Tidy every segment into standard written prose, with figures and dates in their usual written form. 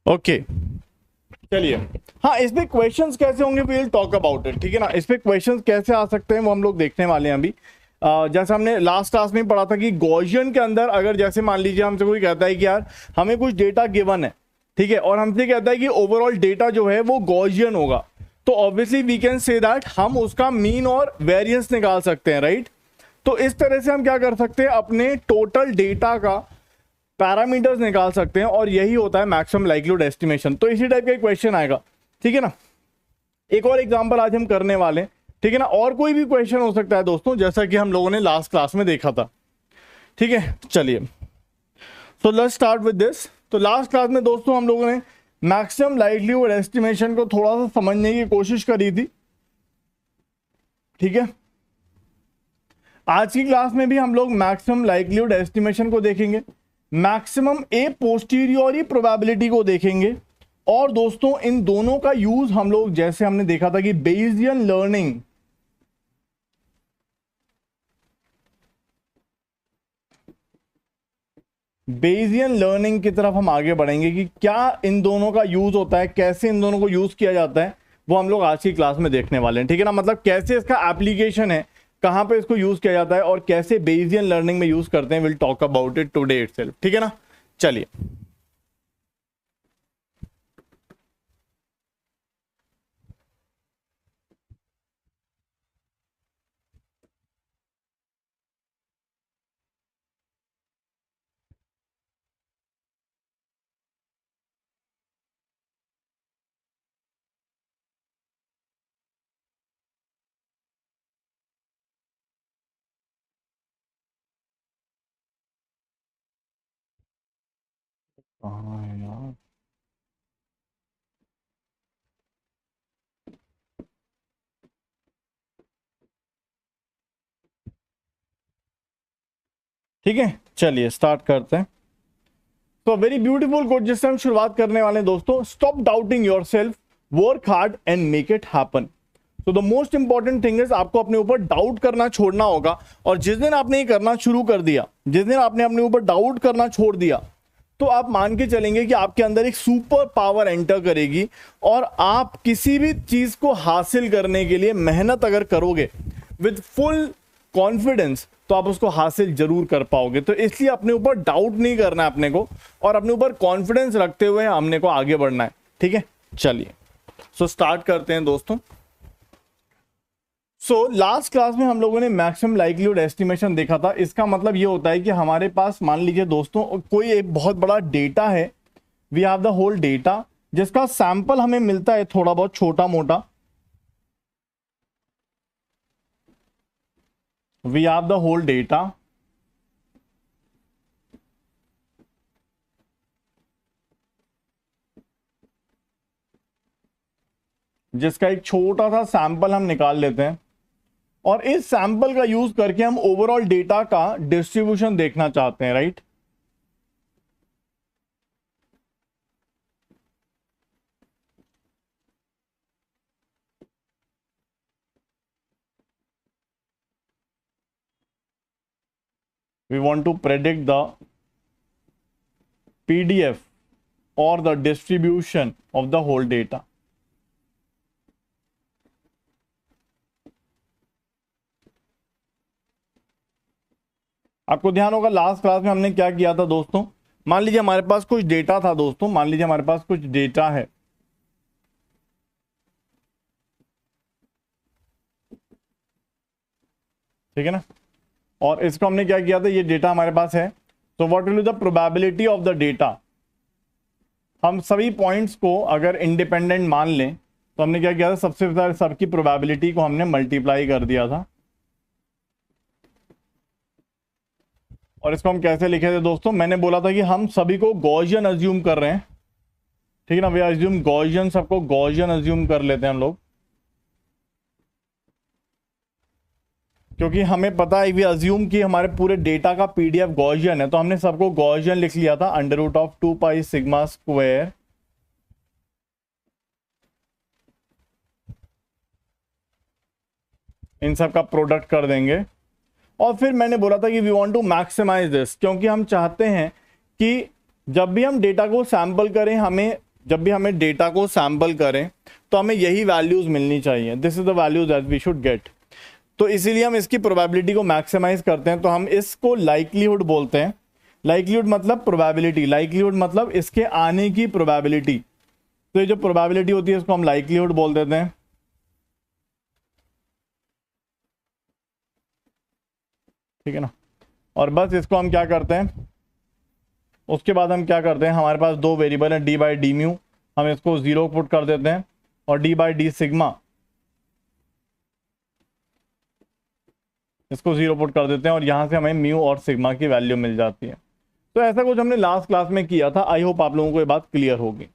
Okay चलिए, हाँ इस पे क्वेश्चंस कैसे होंगे we will talk about it, ठीक है ना। इस पे क्वेश्चंस कैसे आ सकते हैं वो हम लोग देखने वाले हैं अभी। जैसे हमने लास्ट क्लास में पढ़ा था कि गॉसियन के अंदर अगर जैसे मान लीजिए हमसे कोई कहता है कि यार हमें कुछ डेटा गिवन है, ठीक है, और हमसे कहता है कि ओवरऑल डेटा जो है वो गॉसियन होगा, तो obviously we can say that हम उसका मीन और वेरिएंस निकाल सकते हैं, राइट। तो इस तरह से हम क्या कर सकते हैं, अपने टोटल डेटा का पैरामीटर्स निकाल सकते हैं, और यही होता है मैक्सिमम लाइक्लीहुड एस्टिमेशन। तो इसी टाइप का एक क्वेश्चन आएगा, ठीक है ना। एक और एग्जांपल आज हम करने वाले हैं, ठीक है ना। और कोई भी क्वेश्चन हो सकता है दोस्तों, जैसा कि हम लोगों ने लास्ट क्लास में देखा था, ठीक है। चलिए so let's start with this. तो लास्ट क्लास में दोस्तों हम लोगों ने मैक्सिमम लाइक्लीहुड एस्टिमेशन को थोड़ा सा समझने की कोशिश करी थी, ठीक है। आज की क्लास में भी हम लोग मैक्सिमम लाइक्लीहुड एस्टिमेशन को देखेंगे, मैक्सिमम ए पोस्टीरियोरी प्रोबेबिलिटी को देखेंगे, और दोस्तों इन दोनों का यूज हम लोग जैसे हमने देखा था कि बेयसियन लर्निंग की तरफ हम आगे बढ़ेंगे कि क्या इन दोनों का यूज होता है, कैसे इन दोनों को यूज किया जाता है, वो हम लोग आज की क्लास में देखने वाले हैं, ठीक है ना। मतलब कैसे इसका एप्लीकेशन है, कहां पे इसको यूज किया जाता है, और कैसे बेयसियन लर्निंग में यूज करते हैं, will talk about it today itself, ठीक है ना। चलिए कहाँ है यार, ठीक है। चलिए स्टार्ट करते हैं। तो वेरी ब्यूटीफुल कोट जिससे हम शुरुआत करने वाले हैं दोस्तों, stop doubting yourself, work hard and make it happen. तो the most important thing is आपको अपने ऊपर डाउट करना छोड़ना होगा, और जिस दिन आपने ये करना शुरू कर दिया, जिस दिन आपने अपने ऊपर डाउट करना छोड़ दिया, तो आप मान के चलेंगे कि आपके अंदर एक सुपर पावर एंटर करेगी, और आप किसी भी चीज को हासिल करने के लिए मेहनत अगर करोगे विद फुल कॉन्फिडेंस, तो आप उसको हासिल जरूर कर पाओगे। तो इसलिए अपने ऊपर डाउट नहीं करना है अपने को, और अपने ऊपर कॉन्फिडेंस रखते हुए हमने को आगे बढ़ना है, ठीक है। चलिए सो स्टार्ट करते हैं दोस्तों। सो लास्ट क्लास में हम लोगों ने मैक्सिमम लाइक्लीहुड एस्टिमेशन देखा था। इसका मतलब ये होता है कि हमारे पास मान लीजिए दोस्तों कोई एक बहुत बड़ा डेटा है, we have the whole data, जिसका सैंपल हमें मिलता है थोड़ा बहुत छोटा मोटा, we have the whole data, जिसका एक छोटा सा सैंपल हम निकाल लेते हैं, और इस सैंपल का यूज करके हम ओवरऑल डेटा का डिस्ट्रीब्यूशन देखना चाहते हैं, right. We want to predict the PDF or the distribution of the whole data. आपको ध्यान होगा लास्ट क्लास में हमने क्या किया था दोस्तों, मान लीजिए हमारे पास कुछ डेटा था दोस्तों, मान लीजिए हमारे पास कुछ डेटा है, ठीक है ना, और इसको हमने क्या किया था, ये डेटा हमारे पास है। तो what will be the probability of the data, हम सभी पॉइंट्स को अगर इंडिपेंडेंट मान लें, तो हमने क्या किया था, सबसे पहले सबकी प्रोबेबिलिटी को हमने मल्टीप्लाई कर दिया था, और इसको हम कैसे लिखे थे दोस्तों, मैंने बोला था कि हम सभी को गॉसियन अज्यूम कर रहे हैं, ठीक है ना, वी अज्यूम गॉसियन, सबको गॉसियन अज्यूम कर लेते हैं हम लोग, क्योंकि हमें पता है वी अज्यूम कि हमारे पूरे डेटा का पीडीएफ गॉसियन है, तो हमने सबको गॉसियन लिख लिया था, under root of 2 pi sigma square इन सब का प्रोडक्ट कर देंगे। और फिर मैंने बोला था कि we want to maximise this, क्योंकि हम चाहते हैं कि जब भी हम डेटा को सैंपल करें हमें जब भी हमें डेटा को सैंपल करें तो हमें यही वैल्यूज मिलनी चाहिए, this is the values that we should get. तो इसीलिए हम इसकी प्रोबेबिलिटी को मैक्सिमाइज करते हैं, तो हम इसको लाइक्लीहुड बोलते हैं। लाइक्लीहुड मतलब प्रोबेबिलिटी, लाइक्लीहुड मतलब इसके आने की प्रोबेबिलिटी। तो ये जो प्रोबेबिलिटी होती है इसको हम लाइक्लीहुड बोल देते हैं, ठीक है ना। और बस इसको हम क्या करते हैं, उसके बाद हम क्या करते हैं, हमारे पास दो वेरिएबल है डी बाई डी म्यू, हम इसको 0 पुट कर देते हैं, और डी बाई डी सिग्मा इसको 0 पुट कर देते हैं, और यहां से हमें म्यू और सिग्मा की वैल्यू मिल जाती है। तो ऐसा कुछ हमने लास्ट क्लास में किया था। आई होप आप लोगों को ये बात क्लियर होगी।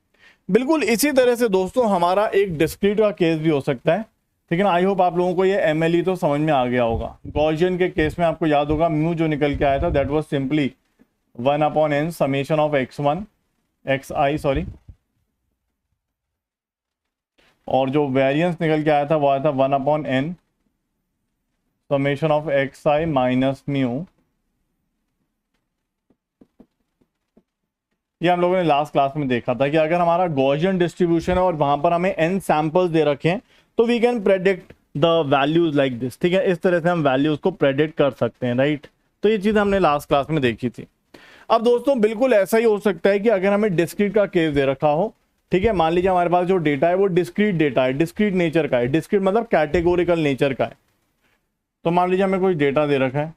बिल्कुल इसी तरह से दोस्तों हमारा एक डिस्क्रीट का केस भी हो सकता है, ठीक है ना। आई होप आप लोगों को ये एमएलई तो समझ में आ गया होगा। गॉसियन के केस में आपको याद होगा म्यू जो निकल के आया था that was simply 1/n summation of xi sorry, और जो वेरिएंस निकल के आया था वो आया था 1/n summation of xi minus mu. ये हम लोगों ने लास्ट क्लास में देखा था कि अगर हमारा गॉसियन डिस्ट्रीब्यूशन है और वहां पर हमें n सैंपल्स दे रखे हैं तो we can predict the values like this, ठीक है। इस तरह से हम वैल्यूज को प्रेडिक्ट कर सकते हैं, राइट। तो ये चीज हमने लास्ट क्लास में देखी थी। अब दोस्तों बिल्कुल ऐसा ही हो सकता है कि अगर हमें डिस्क्रीट का केस दे रखा हो, ठीक है। मान लीजिए हमारे पास जो डेटा है वो डिस्क्रीट डेटा है, डिस्क्रीट नेचर का है। डिस्क्रीट मतलब कैटेगोरिकल नेचर का है। तो मान लीजिए हमें कोई डेटा दे रखा है,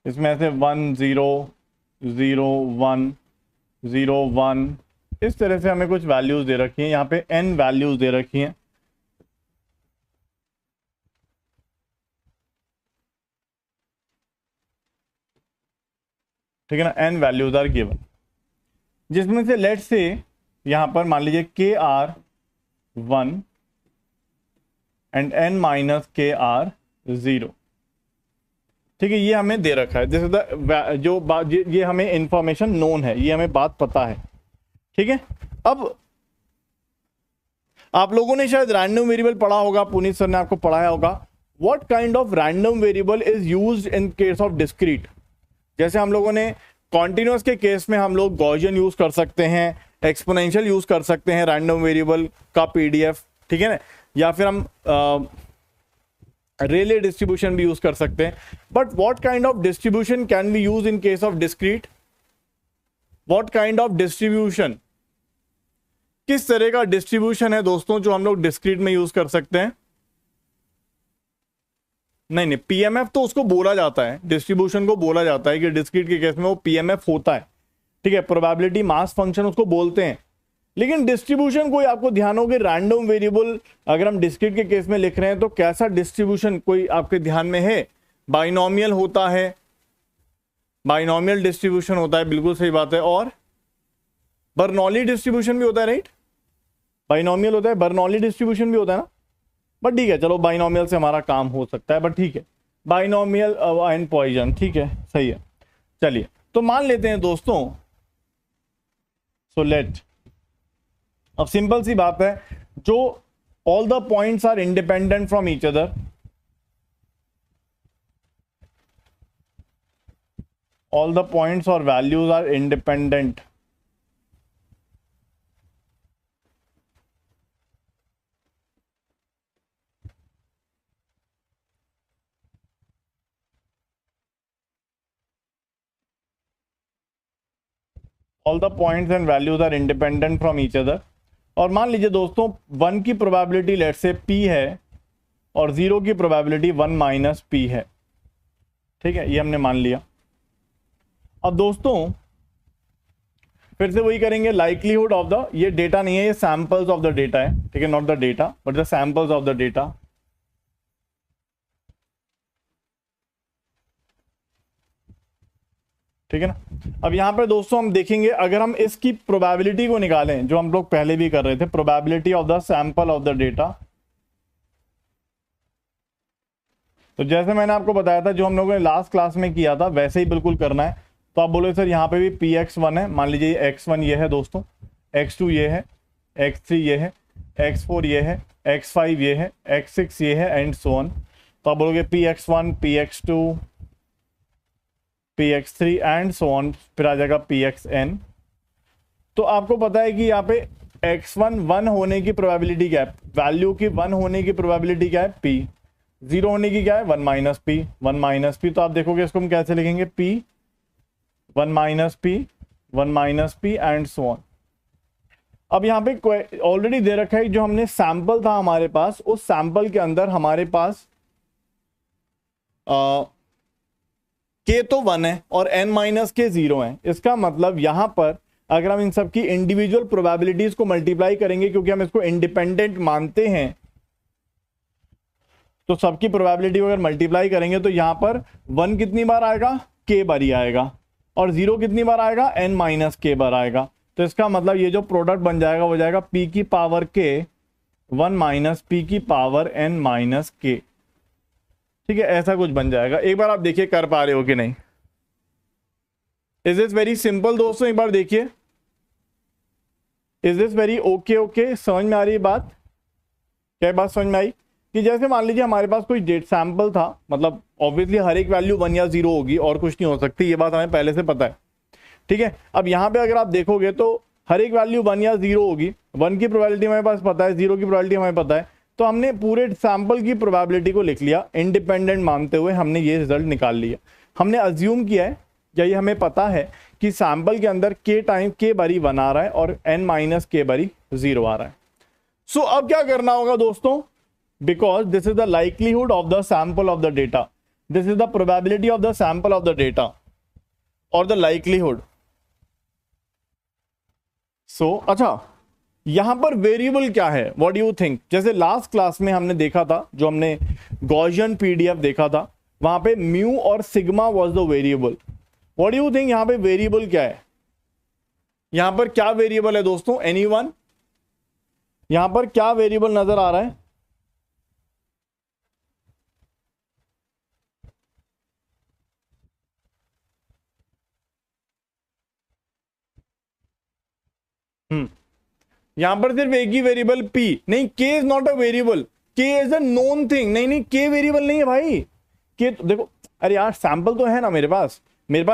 इसमें से 1 0 0 1 0 1 इस तरह से हमें कुछ वैल्यूज दे रखी हैं। यहाँ पे n वैल्यूज दे रखी हैं, ठीक है ना। n वैल्यूज आर गिवन, जिसमें से लेट्स से यहां पर मान लीजिए kr 1 and n minus kr 0, ठीक है। ये हमें दे रखा है, दिस इज द जो बात, ये हमें इंफॉर्मेशन नोन है, ये हमें बात पता है, ठीक है। अब आप लोगों ने शायद रैंडम वेरिएबल पढ़ा होगा, पुनीत सर ने आपको पढ़ाया होगा। What kind of random variable is used in case of discrete. जैसे हम लोगों ने कॉन्टिन्यूअस के केस में हम लोग गॉसियन यूज कर सकते हैं, एक्सपोनेंशियल यूज कर सकते हैं रैंडम वेरिएबल का पीडीएफ, ठीक है ना, या फिर हम रेले डिस्ट्रीब्यूशन भी यूज कर सकते हैं। But what kind of distribution can be use in case of discrete. What kind of distribution, किस तरह का डिस्ट्रीब्यूशन है दोस्तों जो हम लोग डिस्क्रीट में यूज कर सकते हैं। नहीं, पीएमएफ तो उसको बोला जाता है, डिस्ट्रीब्यूशन को बोला जाता है कि डिस्क्रीट के केस में वो पीएमएफ होता है, ठीक है। प्रोबेबिलिटी मास फंक्शन उसको बोलते हैं। लेकिन डिस्ट्रीब्यूशन कोई आपको ध्यान हो कि रैंडम वेरिएबल अगर हम डिस्क्रीट के केस में लिख रहे हैं तो कैसा डिस्ट्रीब्यूशन कोई आपके ध्यान में है। बाइनोमियल होता है, बाइनोमियल डिस्ट्रीब्यूशन होता है, बिल्कुल सही बात है। और बर्नौली डिस्ट्रीब्यूशन भी होता है, राइट। बाइनोमियल होता है, बर्नौली डिस्ट्रीब्यूशन भी होता है ना। बट ठीक है, चलो बाइनोमियल से हमारा काम हो सकता है, बट ठीक है। बाइनोमियल एंड पॉइजन, ठीक है, सही है। चलिए तो मान लेते हैं दोस्तों, सो लेट, अब सिंपल सी बात है, जो all the points are independent from each other, all the points or values are independent all the points and values are independent from each other। और मान लीजिए दोस्तों 1 की प्रोबेबिलिटी लेट से p है और 0 की प्रोबेबिलिटी 1 माइनस p है, ठीक है। ये हमने मान लिया। अब दोस्तों फिर से वही करेंगे, लाइक्लीहुड ऑफ द, ये डेटा नहीं है, ये सैंपल्स ऑफ द डेटा है, ठीक है, not the data but the samples of the data. ठीक है ना। अब यहां पर दोस्तों हम देखेंगे, अगर हम इसकी प्रोबेबिलिटी को निकालें जो हम लोग पहले भी कर रहे थे, probability of the sample of the data, तो जैसे मैंने आपको बताया था, जो हम लोगों ने लास्ट क्लास में किया था वैसे ही बिल्कुल करना है। तो आप बोले सर यहाँ पे भी px1 है, मान लीजिए x1 ये है दोस्तों, x2 ये है, x3 ये है, x4 ये है, x5 ये है, x6 ये है एंड सो ऑन। तो आप बोलोगे px1 px2 px3 and so on, फिर आ जाएगा pxn। तो आपको पता है कि यहाँ पे x1 1 होने की प्रोबेबिलिटी क्या है, वैल्यू की 1 होने की प्रोबेबिलिटी क्या है p, 0 होने की क्या है 1 माइनस p, 1 माइनस p। तो आप देखोगे इसको हम कैसे लिखेंगे, p 1 minus p 1 minus p and so on. अब यहाँ पे ऑलरेडी दे रखा है जो हमने सैंपल था हमारे पास, उस सैंपल के अंदर हमारे पास k तो 1 है और n माइनस के 0 है। इसका मतलब यहां पर अगर हम इन सब की इंडिविजुअल प्रोबेबिलिटीज को मल्टीप्लाई करेंगे, क्योंकि हम इसको इंडिपेंडेंट मानते हैं, तो सबकी प्रोबेबिलिटी अगर मल्टीप्लाई करेंगे तो यहां पर 1 कितनी बार आएगा, k बार ही आएगा, और 0 कितनी बार आएगा, n माइनस k बार आएगा। तो इसका मतलब ये जो प्रोडक्ट बन जाएगा वो जाएगा p की पावर k 1 माइनस p की पावर n माइनस k। ठीक है, ऐसा कुछ बन जाएगा। एक बार आप देखिए कर पा रहे हो कि नहीं। इज दिस वेरी सिंपल दोस्तों, एक बार देखिए, इज दिस वेरी ओके, समझ में आ रही है बात, क्या बात समझ में आई? कि जैसे मान लीजिए हमारे पास कोई डेट सैंपल था, मतलब ऑब्वियसली हर एक वैल्यू 1 या 0 होगी और कुछ नहीं हो सकती, ये बात हमें पहले से पता है। ठीक है, अब यहाँ पे अगर आप देखोगे तो हर एक वैल्यू 1 या 0 होगी, 1 की प्रोबेबिलिटी हमारे पास पता है, 0 की प्रोबेबिलिटी हमें पता है, तो हमने पूरे सैंपल की प्रोबेबिलिटी को लिख लिया, इंडिपेंडेंट मानते हुए हमने ये रिजल्ट निकाल लिया। हमने अज्यूम किया है, या ये हमें पता है कि सैंपल के अंदर k टाइम k बारी 1 आ रहा है और n माइनस k बारी 0 आ रहा है। सो अब क्या करना होगा दोस्तों, because this is the likelihood of the sample of the data, this is the probability of the sample of the data और द लाइक्लीहुड। सो अच्छा, यहां पर वेरिएबल क्या है, व्हाट डू यू थिंक? जैसे लास्ट क्लास में हमने देखा था, जो हमने गॉसियन पीडीएफ देखा था, वहां पे म्यू और sigma was the variable. What do you think यहां पे वेरिएबल क्या है? यहां पर क्या वेरिएबल है दोस्तों, एनीवन? यहां पर क्या वेरिएबल नजर आ रहा है? यहां पर सिर्फ एक ही वेरिएबल p, नहीं, k is not a variable, k is a known thing. नहीं, k वेरिएबल नहीं है भाई। k तो देखो, अरे यार सैंपल तो है ना मेरे पास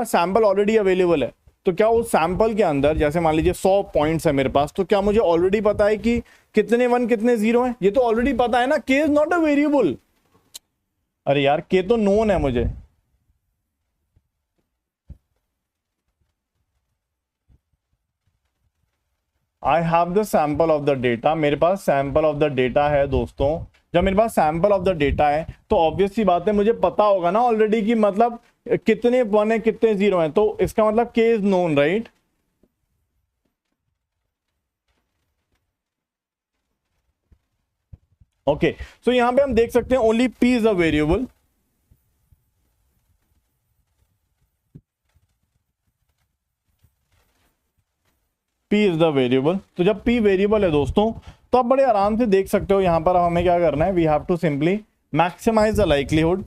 सैंपल ऑलरेडी अवेलेबल है। तो क्या उस सैंपल के अंदर, जैसे मान लीजिए 100 पॉइंट्स है मेरे पास, तो क्या मुझे ऑलरेडी पता है कि कितने 1 कितने 0 है? ये तो ऑलरेडी पता है ना, k is not a variable. अरे यार k तो नोन है मुझे। I have the sample of the data, मेरे पास सैंपल ऑफ द डेटा है दोस्तों। जब मेरे पास सैंपल ऑफ द डेटा है तो ऑब्वियस सी बात है, मुझे पता होगा ना ऑलरेडी कि मतलब कितने 1 है कितने 0 है, तो इसका मतलब k is known, right? Okay, so यहां पे हम देख सकते हैं only p is a variable. p is the variable. तो जब p वेरिएबल है दोस्तों, तो आप बड़े आराम से देख सकते हो यहां पर हमें क्या करना है, we have to simply maximise the likelihood.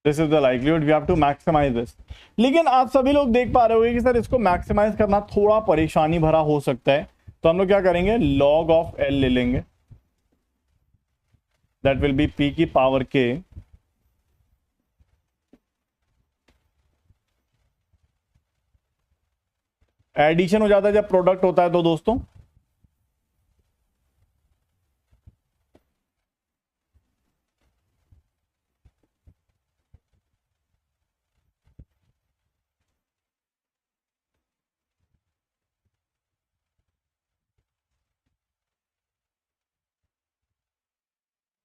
This is the likelihood, we have to maximise this. लेकिन आप सभी लोग देख पा रहे होंगे कि सर इसको मैक्सिमाइज करना थोड़ा परेशानी भरा हो सकता है, तो हम लोग क्या करेंगे, log ऑफ l ले लेंगे, दैट विल बी p की पावर k एडिशन हो जाता है जब प्रोडक्ट होता है तो दोस्तों।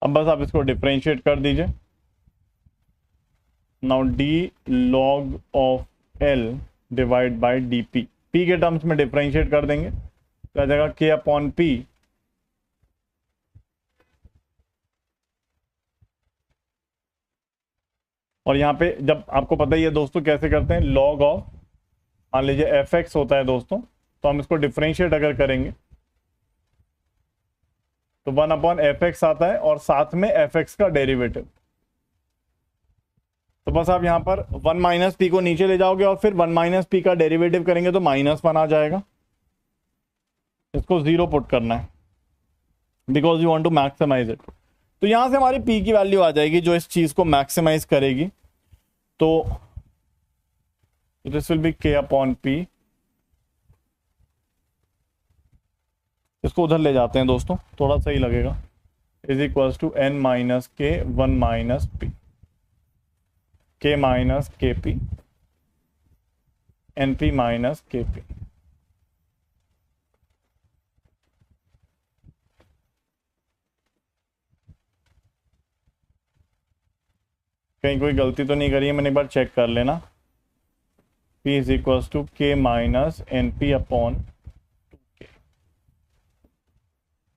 अब बस आप इसको डिफरेंशिएट कर दीजिए। Now d log of l divide by dp, p के टर्म्स में डिफरेंशिएट कर देंगे तो आ जाएगा k अपॉन p और यहाँ पे जब आपको पता ही है दोस्तों कैसे करते हैं, log ऑफ, मान लीजिए fx होता है दोस्तों, तो हम इसको डिफरेंशिएट अगर करेंगे तो 1/f(x) आता है और साथ में f(x) का डेरिवेटिव। तो बस आप यहां पर 1 - p को नीचे ले जाओगे और फिर 1 - p का डेरिवेटिव करेंगे तो -1 आ जाएगा। इसको 0 पुट करना है because you want to maximise it. तो यहां से हमारी p की वैल्यू आ जाएगी जो इस चीज को मैक्सिमाइज करेगी। तो दिस विल बी k/p। इसको उधर ले जाते हैं दोस्तों, थोड़ा सही लगेगा। Is equals to n - k 1 - p, k - kp, np - kp। कहीं कोई गलती तो नहीं करी है, मैंने एक बार चेक कर लेना। p is equals to k - np/2k।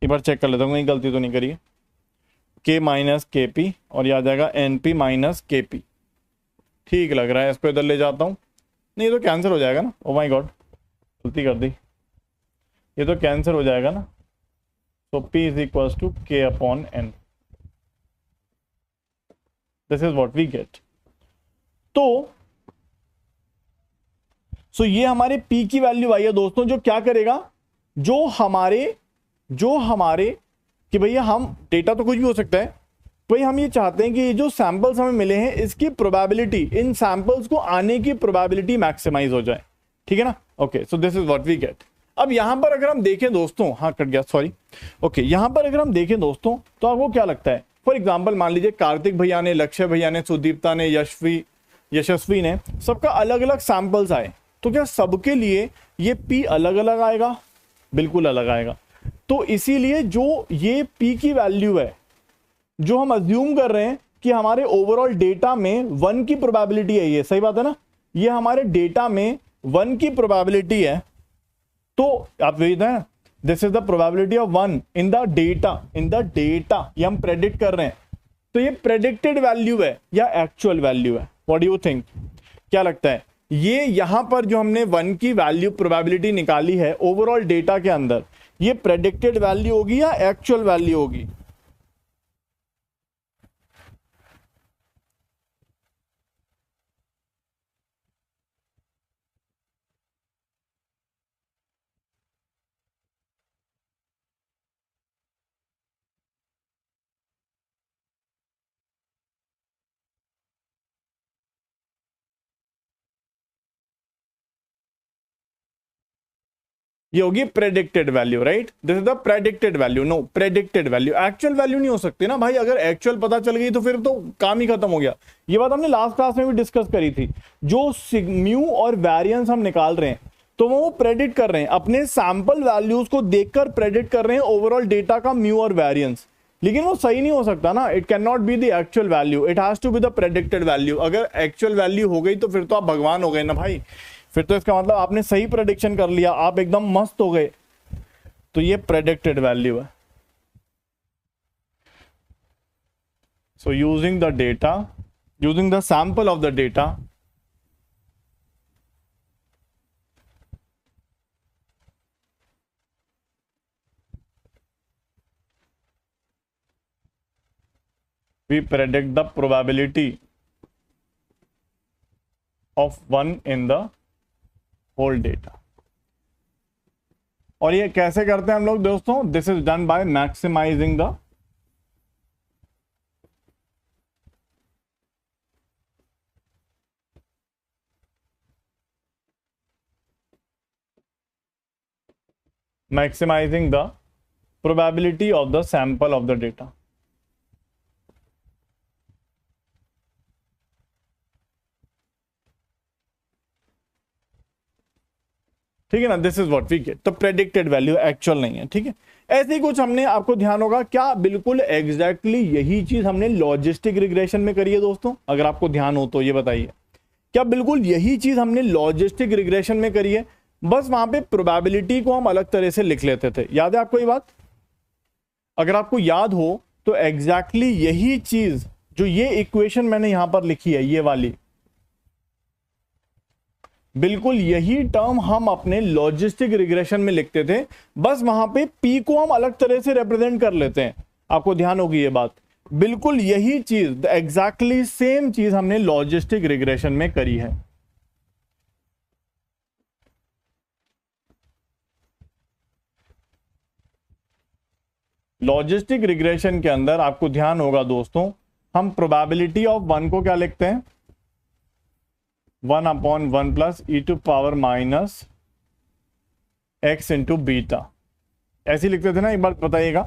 एक बार चेक कर लेता हूँ कहीं गलती तो नहीं करी है। k - kp और ये आ जाएगा np - kp। ठीक लग रहा है, इसको इधर ले जाता हूँ। नहीं तो कैंसिल हो जाएगा ना, ओ माय गॉड गलती कर दी, ये तो कैंसिल हो जाएगा ना। तो p is equals to k/n। This is what we get. तो ये हमारे p की वैल्यू आई है दोस्तों, जो क्या करेगा, जो हमारे कि भैया हम डेटा तो कुछ भी हो सकता है, भाई हम ये चाहते हैं कि ये जो सैंपल्स हमें मिले हैं इसकी प्रोबेबिलिटी, इन सैंपल्स को आने की प्रोबेबिलिटी मैक्सिमाइज हो जाए। ठीक है ना। Okay, so this is what we get. अब यहां पर अगर हम देखें दोस्तों, हाँ कट गया सॉरी। ओके, यहां पर अगर हम देखें दोस्तों तो आपको क्या लगता है, फॉर एग्जाम्पल मान लीजिए कार्तिक भैया ने, लक्ष्य भैया ने, सुदीप्ता ने, यशस्वी ने, सबका अलग अलग सैंपल्स आए, तो क्या सबके लिए ये p अलग अलग आएगा? बिल्कुल अलग आएगा। तो इसीलिए जो ये p की वैल्यू है, जो हम अज्यूम कर रहे हैं कि हमारे ओवरऑल डेटा में 1 की प्रोबेबिलिटी है, ये सही बात है ना, ये हमारे डेटा में 1 की प्रोबेबिलिटी है। तो आप देख रहे हैं, this is the probability of 1 in the data, ये हम प्रेडिक्ट कर रहे हैं। तो ये प्रेडिक्टेड वैल्यू है या एक्चुअल वैल्यू है? व्हाट डू यू थिंक, क्या लगता है? ये यहां पर जो हमने 1 की वैल्यू प्रोबेबिलिटी निकाली है ओवरऑल डेटा के अंदर, ये प्रेडिक्टेड वैल्यू होगी या एक्चुअल वैल्यू होगी? ये होगी predicted value, right? This is the predicted value. No, predicted value, actual value नहीं हो सकती ना भाई। अगर एक्चुअल पता चल गई तो फिर तो काम ही खत्म हो गया। ये बात हमने लास्ट क्लास में भी डिस्कस करी थी। जो म्यू और वेरिएंस हम निकाल रहे हैं तो वो प्रेडिक्ट कर रहे हैं, अपने सैंपल वैल्यूज को देखकर प्रेडिक्ट कर रहे हैं ओवरऑल डेटा का म्यू और वेरिएंस। लेकिन वो सही नहीं हो सकता ना, it can not be the actual value, it has to be the predicted value. अगर एक्चुअल वैल्यू हो गई तो फिर तो आप भगवान हो गए ना भाई, फिर तो इसका मतलब आपने सही प्रेडिक्शन कर लिया, आप एकदम मस्त हो गए। तो ये प्रेडिक्टेड वैल्यू है। So using the data, using the sample of the data, we predict the probability of 1 in the whole data। और ये कैसे करते हैं हम लोग दोस्तों? This is done by maximizing the probability of the sample of the data। ठीक है ना, this is what we get. तो प्रेडिक्टेड वैल्यू, एक्चुअल नहीं है। ठीक है, ऐसे ही कुछ हमने, आपको ध्यान होगा क्या बिल्कुल एग्जैक्टली यही चीज हमने लॉजिस्टिक रिग्रेशन में करी है दोस्तों? अगर आपको ध्यान हो तो ये बताइए, क्या बिल्कुल यही चीज हमने लॉजिस्टिक रिग्रेशन में करी है? बस वहां पे प्रोबेबिलिटी को हम अलग तरह से लिख लेते थे। याद है आपको ये बात? अगर आपको याद हो तो एग्जैक्टली यही चीज, जो ये इक्वेशन मैंने यहां पर लिखी है, ये वाली, बिल्कुल यही टर्म हम अपने लॉजिस्टिक रिग्रेशन में लिखते थे, बस वहां पे पी को हम अलग तरह से रिप्रेजेंट कर लेते हैं। आपको ध्यान होगी ये बात, बिल्कुल यही चीज, एग्जैक्टली सेम चीज हमने लॉजिस्टिक रिग्रेशन में करी है। लॉजिस्टिक रिग्रेशन के अंदर आपको ध्यान होगा दोस्तों, हम प्रोबेबिलिटी ऑफ वन को क्या लिखते हैं, 1/1 plus e to power minus x into beta, ऐसे लिखते थे ना, एक बार बताइएगा,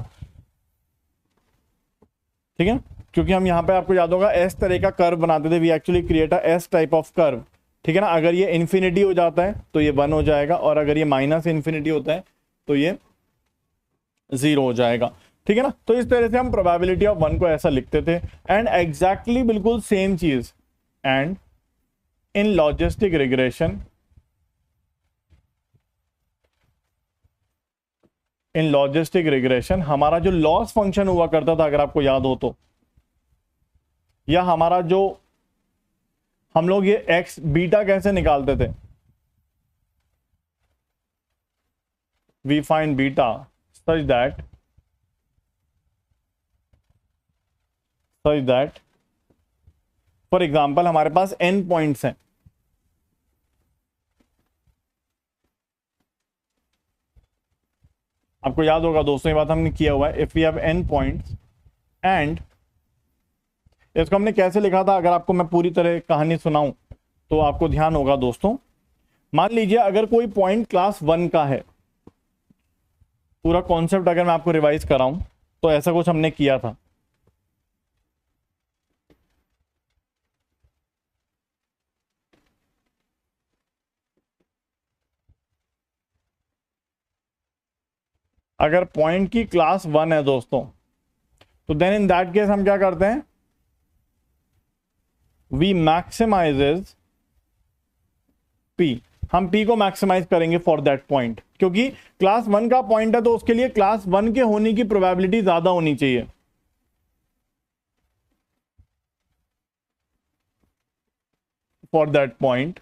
ठीक है। क्योंकि हम यहां पे आपको याद होगा एस तरह का कर्व बनाते थे, we actually create a S type of curve, ठीक है ना। अगर ये इन्फिनिटी हो जाता है तो ये 1 हो जाएगा, और अगर ये माइनस इन्फिनिटी होता है तो ये 0 हो जाएगा, ठीक है ना। तो इस तरह से हम प्रोबेबिलिटी ऑफ वन को ऐसा लिखते थे, एंड एग्जैक्टली बिल्कुल सेम चीज, and in logistic regression, in logistic regression हमारा जो लॉस फंक्शन हुआ करता था, अगर आपको याद हो तो, या हमारा जो हम लोग ये एक्स बीटा कैसे निकालते थे, we find beta such that for example हमारे पास n पॉइंट्स हैं, आपको याद होगा दोस्तों ये बात हमने किया हुआ है, if we have n points, and इसको हमने कैसे लिखा था, अगर आपको मैं पूरी तरह कहानी सुनाऊं तो आपको ध्यान होगा दोस्तों। मान लीजिए अगर कोई पॉइंट क्लास 1 का है, पूरा कॉन्सेप्ट अगर मैं आपको रिवाइज कराऊं तो ऐसा कुछ हमने किया था, अगर पॉइंट की क्लास 1 है दोस्तों, तो देन इन दैट केस हम क्या करते हैं, वी मैक्सिमाइजेज पी, हम पी को मैक्सिमाइज करेंगे फॉर दैट पॉइंट, क्योंकि क्लास 1 का पॉइंट है तो उसके लिए क्लास 1 के होने की प्रोबेबिलिटी ज्यादा होनी चाहिए। For that point,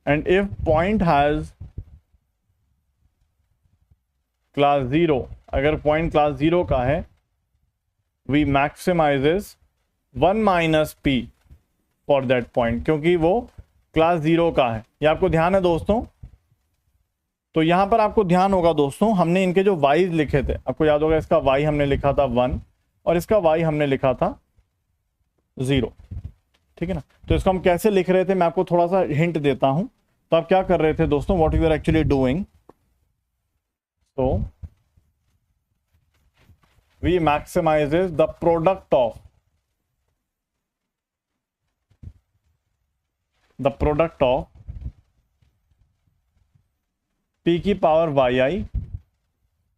and if point has class 0, अगर पॉइंट क्लास 0 का है, we maximizes 1 minus P for that point, क्योंकि वो क्लास 0 का है। ये आपको ध्यान है दोस्तों। तो यहां पर आपको ध्यान होगा दोस्तों, हमने इनके जो वाइज लिखे थे, आपको याद होगा इसका वाई हमने लिखा था 1 और इसका वाई हमने लिखा था 0, ठीक है ना। तो इसको हम कैसे लिख रहे थे, मैं आपको थोड़ा सा हिंट देता हूं। तो आप क्या कर रहे थे दोस्तों, what you are actually doing, तो we maximizes the product of p की power yi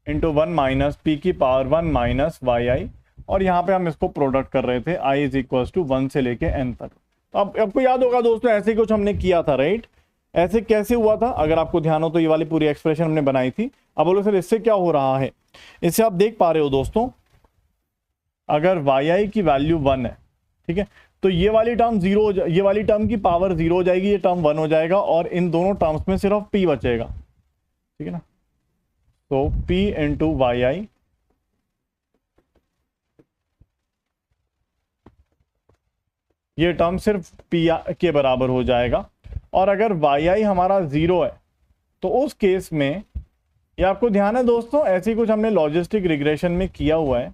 into 1 minus p की पावर 1 माइनस yi, और यहां पे हम इसको प्रोडक्ट कर रहे थे i इज इक्वल टू 1 से लेके n तक। तो आपको याद होगा दोस्तों ऐसे कुछ हमने किया था, राइट। ऐसे कैसे हुआ था, अगर आपको ध्यान हो तो ये वाली पूरी एक्सप्रेशन हमने बनाई थी। अब बोलो सर इससे क्या हो रहा है, इससे आप देख पा रहे हो दोस्तों, अगर yi की वैल्यू 1 है, ठीक है, तो ये वाली टर्म 0 हो ये वाली टर्म की पावर 0 हो जाएगी, ये टर्म 1 हो जाएगा, और इन दोनों टर्म्स में सिर्फ p बचेगा, ठीक है ना। तो p इंटू yi, ये टर्म सिर्फ p के बराबर हो जाएगा। और अगर yi हमारा 0 है तो उस केस में, ये आपको ध्यान है दोस्तों, ऐसे कुछ हमने लॉजिस्टिक रिग्रेशन में किया हुआ है,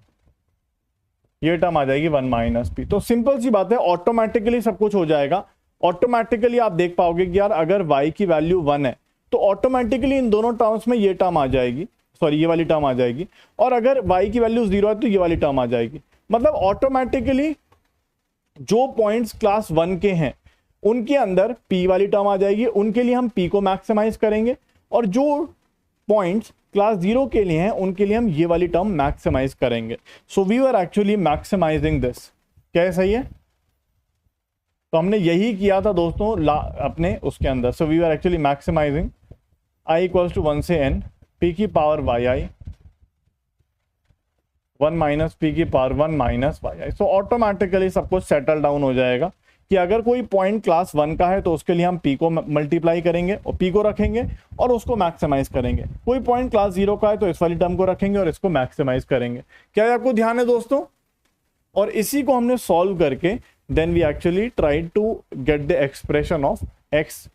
ये टर्म आ जाएगी 1 माइनस पी। तो सिंपल सी बात है, ऑटोमेटिकली सब कुछ हो जाएगा। ऑटोमेटिकली आप देख पाओगे कि यार अगर y की वैल्यू 1 है तो ऑटोमेटिकली इन दोनों टर्म्स में ये टर्म आ जाएगी, सॉरी ये वाली टर्म आ जाएगी, और अगर y की वैल्यू 0 है तो ये वाली टर्म आ जाएगी। मतलब ऑटोमेटिकली जो पॉइंट्स क्लास 1 के हैं उनके अंदर p वाली टर्म आ जाएगी, उनके लिए हम p को मैक्सिमाइज करेंगे, और जो पॉइंट्स क्लास 0 के लिए हैं उनके लिए हम ये वाली टर्म मैक्सिमाइज करेंगे। So we are actually maximizing this, क्या सही है। तो हमने यही किया था दोस्तों अपने उसके अंदर। So we are actually maximizing i equals to 1 से n, p की पावर yi 1 माइनस p की power 1 minus yi। So automatically सब कुछ सेटल डाउन हो जाएगा। कि अगर कोई पॉइंट क्लास 1 का है तो उसके लिए हम p को मल्टीप्लाई करेंगे और p को रखेंगे और उसको मैक्सिमाइज करेंगे। कोई पॉइंट क्लास 0 का है तो इस वाली टर्म को रखेंगे और इसको मैक्सिमाइज करेंगे। क्या आपको ध्यान है दोस्तों? और इसी को हमने सॉल्व करके then we actually tried to get the expression of x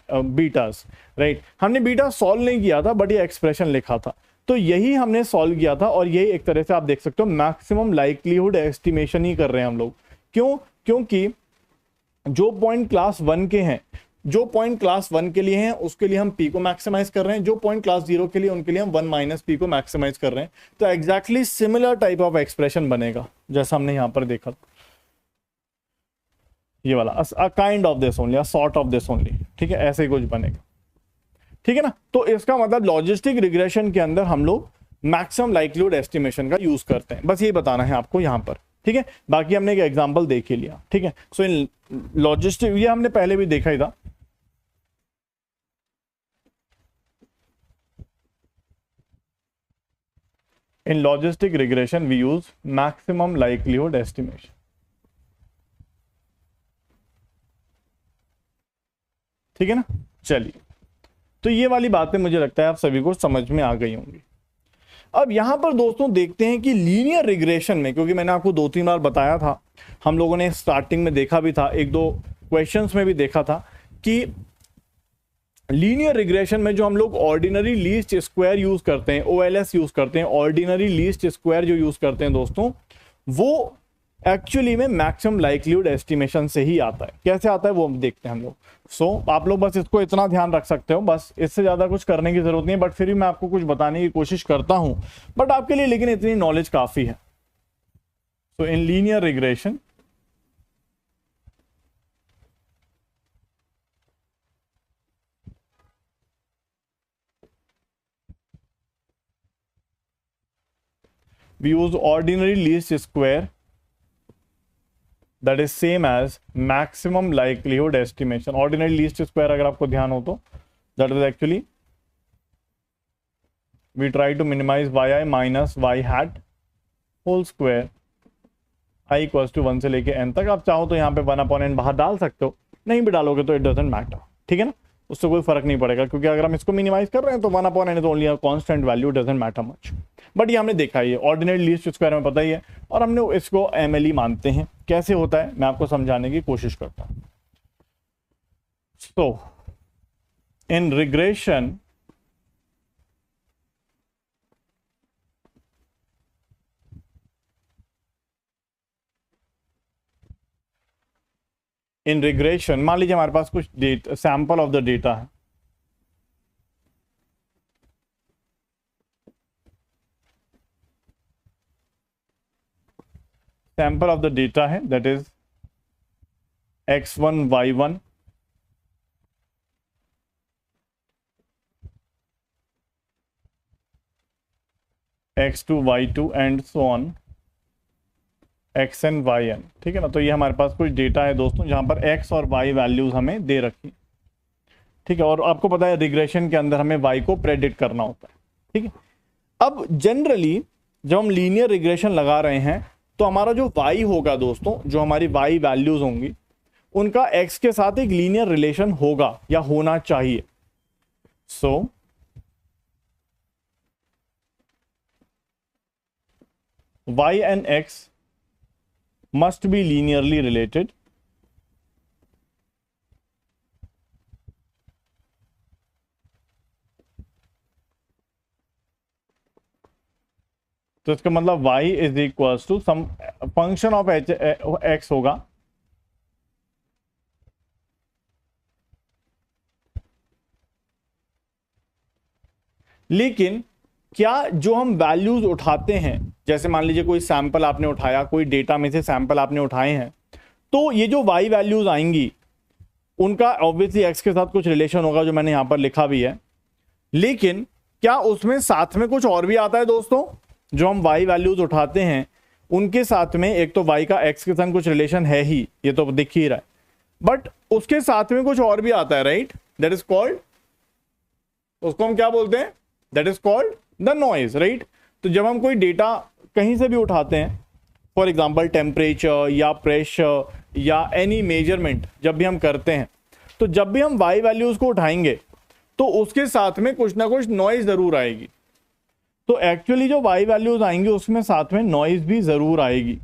betas, right. हमने बीटा सॉल्व नहीं किया था बट ये एक्सप्रेशन लिखा था, तो यही हमने सॉल्व किया था। और यही एक तरह से आप देख सकते हो मैक्सिमम लाइक्लीहुड एस्टिमेशन ही कर रहे हैं हम लोग। क्यों? क्योंकि जो पॉइंट क्लास 1 के हैं, जो पॉइंट क्लास 1 के लिए हैं उसके लिए हम p को मैक्सिमाइज कर रहे हैं, जो पॉइंट क्लास 0 के लिए उनके लिए हम 1 माइनस p को मैक्सिमाइज कर रहे हैं। तो exactly similar type of expression बनेगा जैसा हमने यहां पर देखा, ये वाला a kind of this only, a sort of this only, ठीक है, ऐसे ही कुछ बनेगा, ठीक है ना। तो इसका मतलब लॉजिस्टिक रिग्रेशन के अंदर हम लोग मैक्सिमम लाइक्लीहुड एस्टिमेशन का यूज करते हैं, बस ये बताना है आपको यहां पर, ठीक है। बाकी हमने एक एग्जांपल देख ही लिया, ठीक है। सो इन लॉजिस्टिक, ये हमने पहले भी देखा ही था। In logistic regression we use maximum likelihood estimation, ठीक है ना। चलिए, तो ये वाली बातें मुझे लगता है आप सभी को समझ में आ गई होंगी। अब यहां पर दोस्तों देखते हैं कि लीनियर रिग्रेशन में, क्योंकि मैंने आपको 2-3 बार बताया था, हम लोगों ने स्टार्टिंग में देखा भी था, 1-2 क्वेश्चंस में भी देखा था कि लीनियर रिग्रेशन में जो हम लोग ऑर्डिनरी लीस्ट स्क्वायर यूज करते हैं, OLS यूज करते हैं, ऑर्डिनरी लीस्ट स्क्वायर जो यूज करते हैं दोस्तों, वो एक्चुअली में मैक्सिमम लाइक्लीहुड एस्टिमेशन से ही आता है। कैसे आता है वो देखते हैं हम लोग। सो आप लोग बस इसको इतना ध्यान रख सकते हो, बस इससे ज्यादा कुछ करने की जरूरत नहीं है, बट फिर भी मैं आपको कुछ बताने की कोशिश करता हूं बट आपके लिए, लेकिन इतनी नॉलेज काफी है। So in linear regression we use ordinary least square that is same as maximum likelihood estimation. Ordinary least square अगर आपको ध्यान हो तो that is actually we try to minimize yi minus y hat whole square i equals to 1 से लेके n तक। आप चाहो तो यहाँ पे 1/n बाहर डाल सकते हो, नहीं भी डालोगे तो इट डजंट मैटर, ठीक है ना, उससे कोई फर्क नहीं पड़ेगा, क्योंकि अगर हम इसको मिनिमाइज कर रहे हैं तो 1/n is only a constant value, doesn't matter much. But ये हमने देखा है, ऑर्डिनरी लीस्ट स्क्वायर में पता ही है, और हमने इसको MLE मानते हैं। कैसे होता है मैं आपको समझाने की कोशिश करता हूं। सो इन रिग्रेशन मान लीजिए हमारे पास कुछ सैंपल ऑफ द डेटा है, सैंपल ऑफ द डेटा है, that is x1 y1 x2 y2 and so on xn yn, ठीक है ना। तो ये हमारे पास कुछ डेटा है दोस्तों जहां पर x और y वैल्यूज हमें दे रखी, ठीक है। और आपको पता है रिग्रेशन के अंदर हमें y को प्रेडिक्ट करना होता है, ठीक है। अब जनरली जब हम लीनियर रिग्रेशन लगा रहे हैं तो हमारा जो y होगा दोस्तों, जो हमारी y वैल्यूज होंगी, उनका x के साथ एक लीनियर रिलेशन होगा या होना चाहिए। सो y and x must be linearly related तो इसका मतलब y is equals to some function of x होगा लेकिन क्या जो हम वैल्यूज उठाते हैं, जैसे मान लीजिए कोई सैंपल आपने उठाया, कोई डेटा में से सैंपल आपने उठाए हैं, तो ये जो y वैल्यूज आएंगी उनका ऑब्वियसली x के साथ कुछ रिलेशन होगा, जो मैंने यहां पर लिखा भी है। लेकिन क्या उसमें साथ में कुछ और भी आता है दोस्तों? जो हम y वैल्यूज उठाते हैं उनके साथ में एक तो y का x के साथ कुछ रिलेशन है ही, ये तो दिख ही रहा है, बट उसके साथ में कुछ और भी आता है, राइट? दैट इज कॉल्ड, उसको हम क्या बोलते हैं? That is called the noise, right? तो जब हम कोई डेटा कहीं से भी उठाते हैं, फॉर एग्जाम्पल टेम्परेचर या प्रेशर या एनी मेजरमेंट जब भी हम करते हैं, तो जब भी हम वाई वैल्यूज को उठाएंगे तो उसके साथ में कुछ ना कुछ नॉइज जरूर आएगी। तो एक्चुअली जो वाई वैल्यूज आएंगी उसमें साथ में नॉइज भी जरूर आएगी,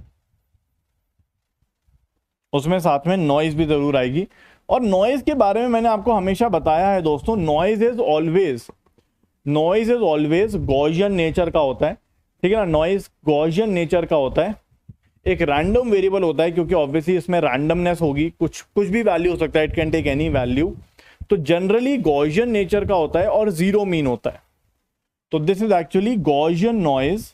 उसमें साथ में नॉइज भी जरूर आएगी। और नॉइज के बारे में मैंने आपको हमेशा बताया है दोस्तों, noise is always Gaussian nature का होता है, ठीक है ना। नॉइज गॉसियन नेचर का होता है, एक रैंडम वेरिएबल होता है, क्योंकि ऑब्वियसली इसमें रैंडमनेस होगी, कुछ कुछ भी वैल्यू हो सकता है, it can take any value. तो जनरली गॉसियन नेचर का होता है और जीरो मीन होता है। तो this is actually Gaussian noise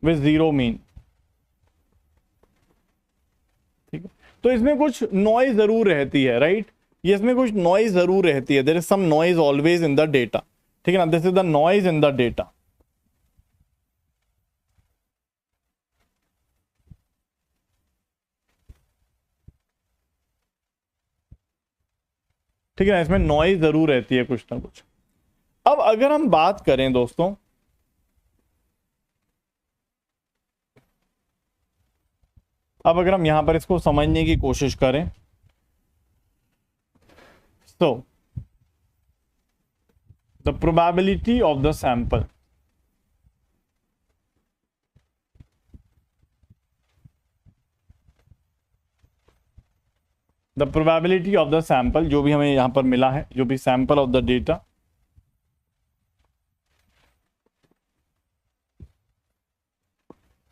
with zero mean, ठीक है। तो इसमें कुछ नॉइज जरूर रहती है, राइट, ये इसमें कुछ नॉइज जरूर रहती है, there is some noise always in the data, ठीक है ना। This is the noise in the data. ठीक है ना, इसमें नॉइज जरूर रहती है कुछ ना कुछ। अब अगर हम बात करें दोस्तों, अब अगर हम यहां पर इसको समझने की कोशिश करें, तो the probability of the sample, the probability of the sample, जो भी हमें यहां पर मिला है, जो भी सैंपल ऑफ द डेटा,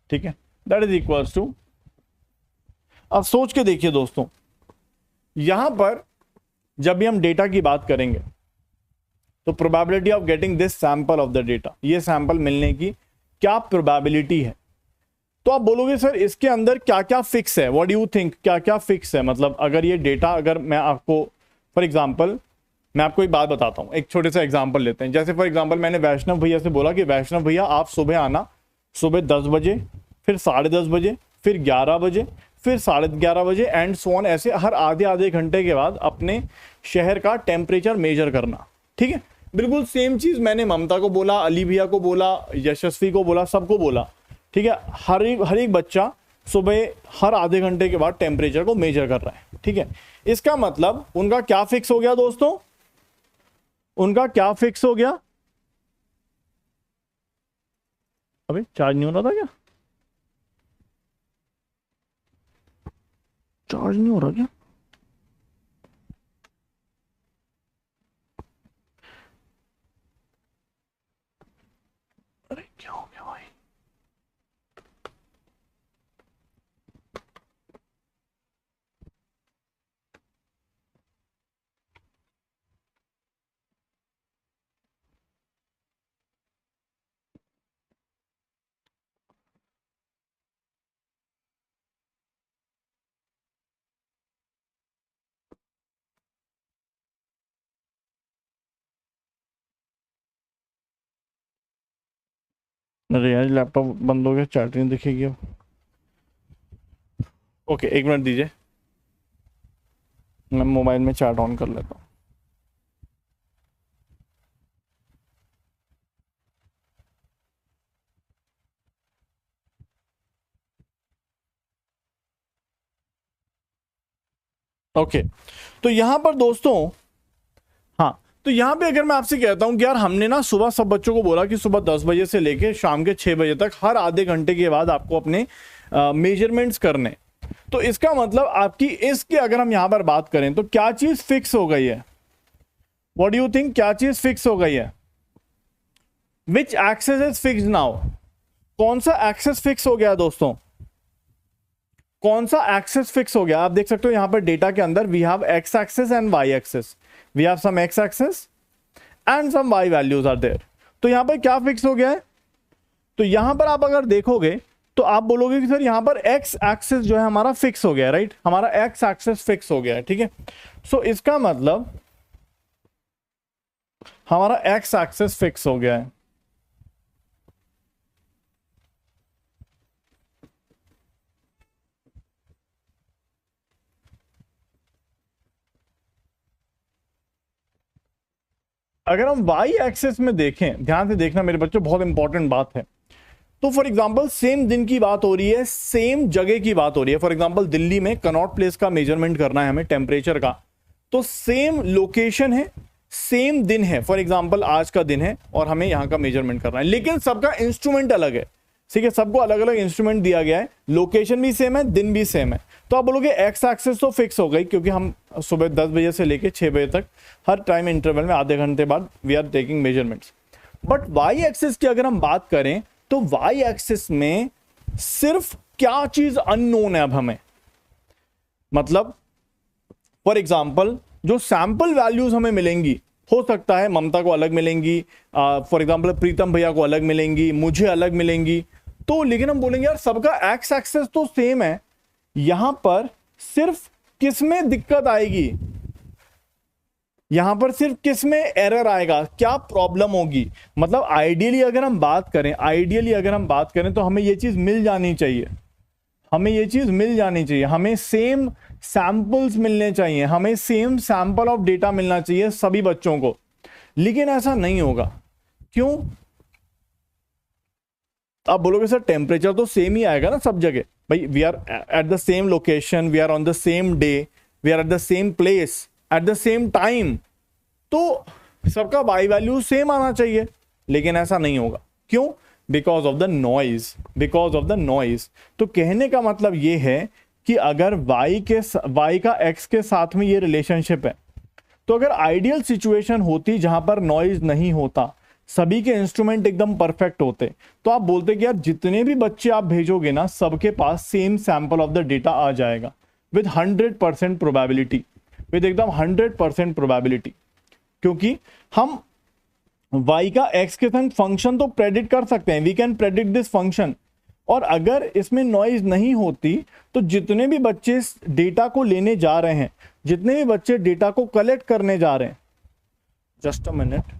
ठीक है, दैट इज इक्वल्स टू, अब सोच के देखिए दोस्तों, यहां पर जब भी हम डेटा की बात करेंगे तो probability of getting this sample of the data, ये सैंपल मिलने की क्या प्रोबेबिलिटी है। तो आप बोलोगे सर इसके अंदर क्या क्या फिक्स है, व्हाट डू यू थिंक, क्या क्या फिक्स है, मतलब अगर ये डेटा, अगर मैं आपको फॉर एग्जांपल, मैं आपको एक बात बताता हूं, एक छोटे सा एग्जांपल लेते हैं। जैसे फॉर एग्जांपल मैंने वैष्णव भैया से बोला कि वैष्णव भैया आप सुबह आना, सुबह 10 बजे, फिर 10:30 बजे, फिर 11 बजे, फिर 11:30 बजे एंड सो ऑन, ऐसे हर आधे आधे घंटे के बाद अपने शहर का टेम्परेचर मेजर करना, ठीक है। बिल्कुल सेम चीज मैंने ममता को बोला, अली भैया को बोला, यशस्वी को बोला, सबको बोला, ठीक है। हर एक बच्चा सुबह हर आधे घंटे के बाद टेम्परेचर को मेजर कर रहा है, ठीक है। इसका मतलब उनका क्या फिक्स हो गया दोस्तों, उनका क्या फिक्स हो गया, अबे चार्ज नहीं हो रहा था क्या, चार्ज नहीं हो रहा क्या, अरे क्या हो गया भाई, अरे यार लैपटॉप बंद हो गया, चैट नहीं दिखेगी अब। ओके, एक मिनट दीजिए, मैं मोबाइल में चैट ऑन कर लेता हूँ। ओके, तो यहां पर दोस्तों, हाँ, तो यहां पे अगर मैं आपसे कहता हूं कि यार हमने ना सुबह सब बच्चों को बोला कि सुबह 10 बजे से लेके शाम के 6 बजे तक हर आधे घंटे के बाद आपको अपने मेजरमेंट्स करने, तो इसका मतलब आपकी इसके अगर हम यहां पर बात करें तो क्या चीज फिक्स हो गई है, व्हाट डू यू थिंक, क्या चीज फिक्स हो गई है, विच एक्सेस इज फिक्स नाउ, कौन सा एक्सेस फिक्स हो गया दोस्तों, कौन सा एक्सेस फिक्स हो गया। आप देख सकते हो यहां पर डेटा के अंदर we have x axis and y axis, we have some x axis and some y values are there. तो यहां पर क्या फिक्स हो गया है, तो यहां पर आप अगर देखोगे तो आप बोलोगे कि सर यहां पर एक्स एक्सेस जो है हमारा फिक्स हो गया, राइट, हमारा एक्स एक्सेस फिक्स हो गया है, ठीक है। सो इसका मतलब हमारा एक्स एक्सेस फिक्स हो गया है। अगर हम वाई एक्सिस में देखें, ध्यान से देखना मेरे बच्चों, बहुत इंपॉर्टेंट बात है। तो फॉर एग्जांपल सेम दिन की बात हो रही है, सेम जगह की बात हो रही है। फॉर एग्जांपल दिल्ली में कनॉट प्लेस का मेजरमेंट करना है हमें टेम्परेचर का, तो सेम लोकेशन है, सेम दिन है, फॉर एग्जांपल आज का दिन है और हमें यहां का मेजरमेंट करना है, लेकिन सबका इंस्ट्रूमेंट अलग है। ठीक है, सबको अलग अलग इंस्ट्रूमेंट दिया गया है, लोकेशन भी सेम है, दिन भी सेम है। तो आप बोलोगे एक्स एक्सिस तो फिक्स हो गई, क्योंकि हम सुबह 10 बजे से लेकर 6 बजे तक हर टाइम इंटरवल में आधे घंटे बाद we are taking measurements. But y axis की अगर हम बात करें तो वाई एक्सिस में सिर्फ क्या चीज अननोन है अब हमें, मतलब फॉर एग्जाम्पल जो सैंपल वैल्यूज हमें मिलेंगी, हो सकता है ममता को अलग मिलेंगी, फॉर एग्जाम्पल प्रीतम भैया को अलग मिलेंगी, मुझे अलग मिलेंगी, तो लेकिन हम बोलेंगे यार सबका एक्स एक्सेस तो सेम है, यहां पर सिर्फ किसमें दिक्कत आएगी, यहां पर सिर्फ किसमें एरर आएगा, क्या प्रॉब्लम होगी। मतलब आइडियली अगर हम बात करें तो हमें ये चीज मिल जानी चाहिए, हमें सेम सैंपल्स मिलने चाहिए, हमें सेम सैंपल ऑफ डेटा मिलना चाहिए सभी बच्चों को, लेकिन ऐसा नहीं होगा। क्यों? आप बोलोगे सर टेम्परेचर तो सेम ही आएगा ना सब जगह, भाई we are at the same location, we are on the same day, we are at the same place at the same time, तो सबका वाई वैल्यू सेम आना चाहिए, लेकिन ऐसा नहीं होगा। क्यों? Because of the noise. तो कहने का मतलब ये है कि अगर y का x के साथ में ये रिलेशनशिप है, तो अगर आइडियल सिचुएशन होती जहां पर नॉइज नहीं होता, सभी के इंस्ट्रूमेंट एकदम परफेक्ट होते, तो आप बोलते कि यार जितने भी बच्चे आप भेजोगे ना, सबके पास same sample of the data आ जाएगा विद 100% प्रोबेबिलिटी, विद एकदम 100% प्रोबेबिलिटी, क्योंकि हम y का x के संग फंक्शन तो प्रेडिक्ट कर सकते हैं, we can predict this function, और अगर इसमें नॉइज नहीं होती तो जितने भी बच्चे डेटा को लेने जा रहे हैं, जितने भी बच्चे डेटा को कलेक्ट करने जा रहे हैं, जस्ट अ मिनट,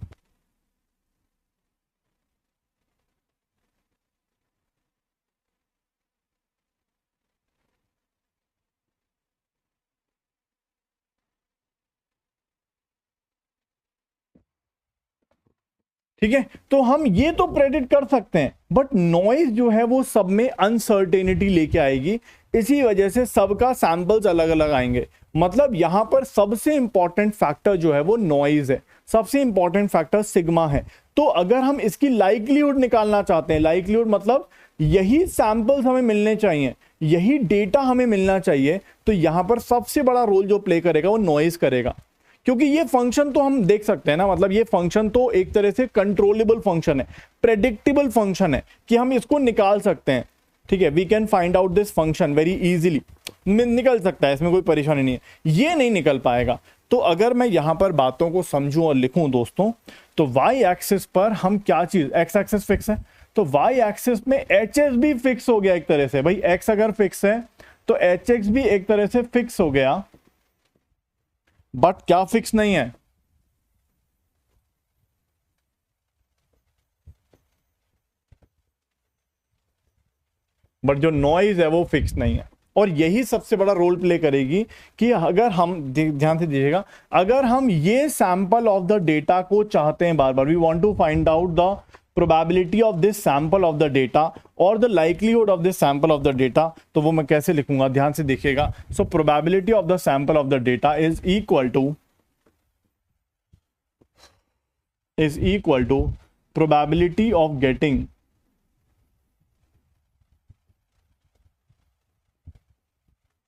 ठीक है, तो हम ये तो प्रेडिक्ट कर सकते हैं, बट नॉइज जो है वो सब में अनसर्टेनिटी लेके आएगी, इसी वजह से सबका सैंपल्स अलग अलग आएंगे। मतलब यहां पर सबसे इंपॉर्टेंट फैक्टर जो है वो नॉइज है, सबसे इंपॉर्टेंट फैक्टर सिग्मा है। तो अगर हम इसकी लाइक्लीहुड निकालना चाहते हैं, लाइक्लीहुड मतलब यही सैंपल्स हमें मिलने चाहिए, यही डेटा हमें मिलना चाहिए, तो यहां पर सबसे बड़ा रोल जो प्ले करेगा वो नॉइज करेगा, क्योंकि ये फंक्शन तो हम देख सकते हैं ना, मतलब ये फंक्शन तो एक तरह से कंट्रोलेबल फंक्शन है, प्रेडिक्टेबल फंक्शन है कि हम इसको निकाल सकते हैं। ठीक है, we can find out this function very easily, निकल सकता है, इसमें कोई परेशानी नहीं है। ये नहीं निकल पाएगा। तो अगर मैं यहां पर बातों को समझूं और लिखूं दोस्तों, तो वाई एक्सिस पर हम क्या चीज, एक्स एक्सिस फिक्स है, तो वाई एक्सिस में एच एस भी फिक्स हो गया एक तरह से। भाई एक्स अगर फिक्स है तो एच एक्स भी एक तरह से फिक्स हो गया, बट क्या फिक्स नहीं है, बट जो नॉइज है वो फिक्स नहीं है। और यही सबसे बड़ा रोल प्ले करेगी कि अगर हम ध्यान से दीजिएगा, अगर हम ये सैंपल ऑफ द डेटा को चाहते हैं बार बार, we want to find out the probability of this sample of the data और the likelihood of this sample of the data, तो वो मैं कैसे लिखूंगा, ध्यान से देखिएगा। So probability of the sample of the data is equal to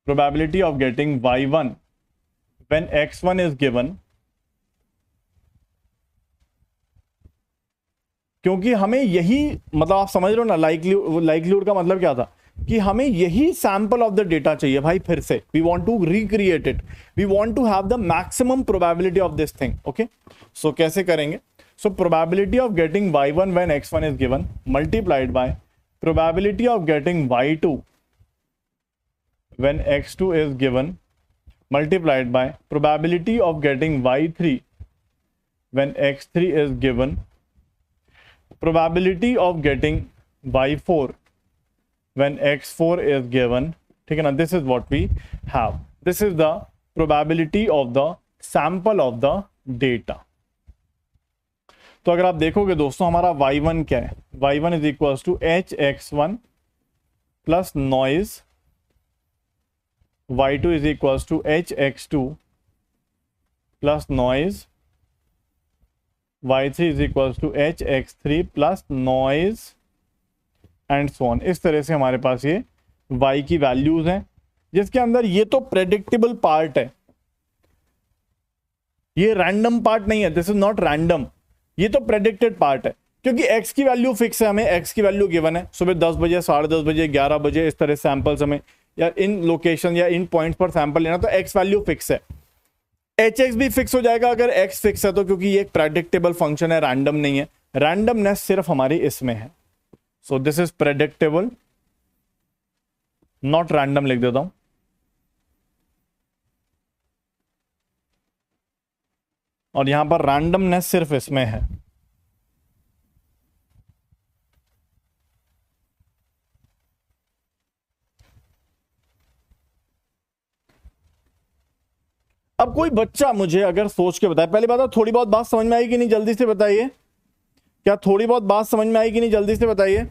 probability of getting y1 when x1 is given, क्योंकि हमें यही, मतलब आप समझ रहे हो ना, लाइक्लीहुड का मतलब क्या था कि हमें यही सैंपल ऑफ द डेटा चाहिए भाई, फिर से we want to recreate it, we want to have the maximum probability of this thing. Okay, so कैसे करेंगे? So probability of getting y1 when x1 is given multiplied by probability of getting y2 when x2 is given multiplied by probability of getting y3 when x3 is given, probability of getting y4 when x4 is given. ठीक है ना, this is what we have, this is the probability of the sample of the data. तो अगर आप देखोगे दोस्तों हमारा y1 क्या है, y1 is equal to hx1 plus noise, y2 is equal to hx2 plus noise, y3 is equal to hx3 plus noise and so on. इस तरह से हमारे पास ये y की वैल्यूज हैं, जिसके अंदर ये तो प्रेडिक्टेबल पार्ट है, ये रैंडम पार्ट नहीं है, दिस इज नॉट रैंडम, ये तो प्रेडिक्टेड पार्ट है, क्योंकि x की वैल्यू फिक्स है, हमें x की वैल्यू गिवन है, सुबह 10 बजे, 10:30 बजे, 11 बजे, इस तरह सैंपल्स हमें या इन लोकेशन या इन पॉइंट्स पर सैंपल लेना, तो x वैल्यू फिक्स है, hx भी फिक्स हो जाएगा अगर x फिक्स है तो, क्योंकि ये एक प्रेडिक्टेबल फंक्शन है, रैंडम नहीं है, रैंडमनेस सिर्फ हमारी इसमें है। So this is predictable, not random लिख देता हूं। और यहां पर रैंडमनेस सिर्फ इसमें है। अब कोई बच्चा मुझे अगर सोच के बताए, पहली बात है थोड़ी बहुत बात समझ में आई कि नहीं, जल्दी से बताइए, क्या थोड़ी बहुत बात समझ में आई कि नहीं, जल्दी से बताइए।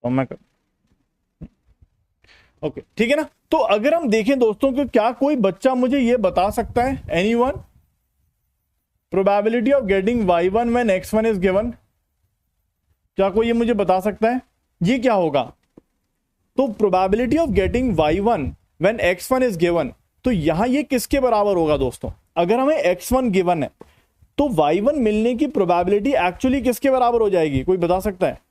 और मैं ओके ठीक है ना। तो अगर हम देखें दोस्तों कि क्या कोई बच्चा मुझे ये बता सकता है, anyone, probability of getting y1 when x1 is given, क्या कोई ये मुझे बता सकता है ये क्या होगा? तो probability of getting y1 when x1 is given, तो यहां ये किसके बराबर होगा दोस्तों? अगर हमें x1 गिवन है तो y1 मिलने की प्रोबेबिलिटी एक्चुअली किसके बराबर हो जाएगी, कोई बता सकता है?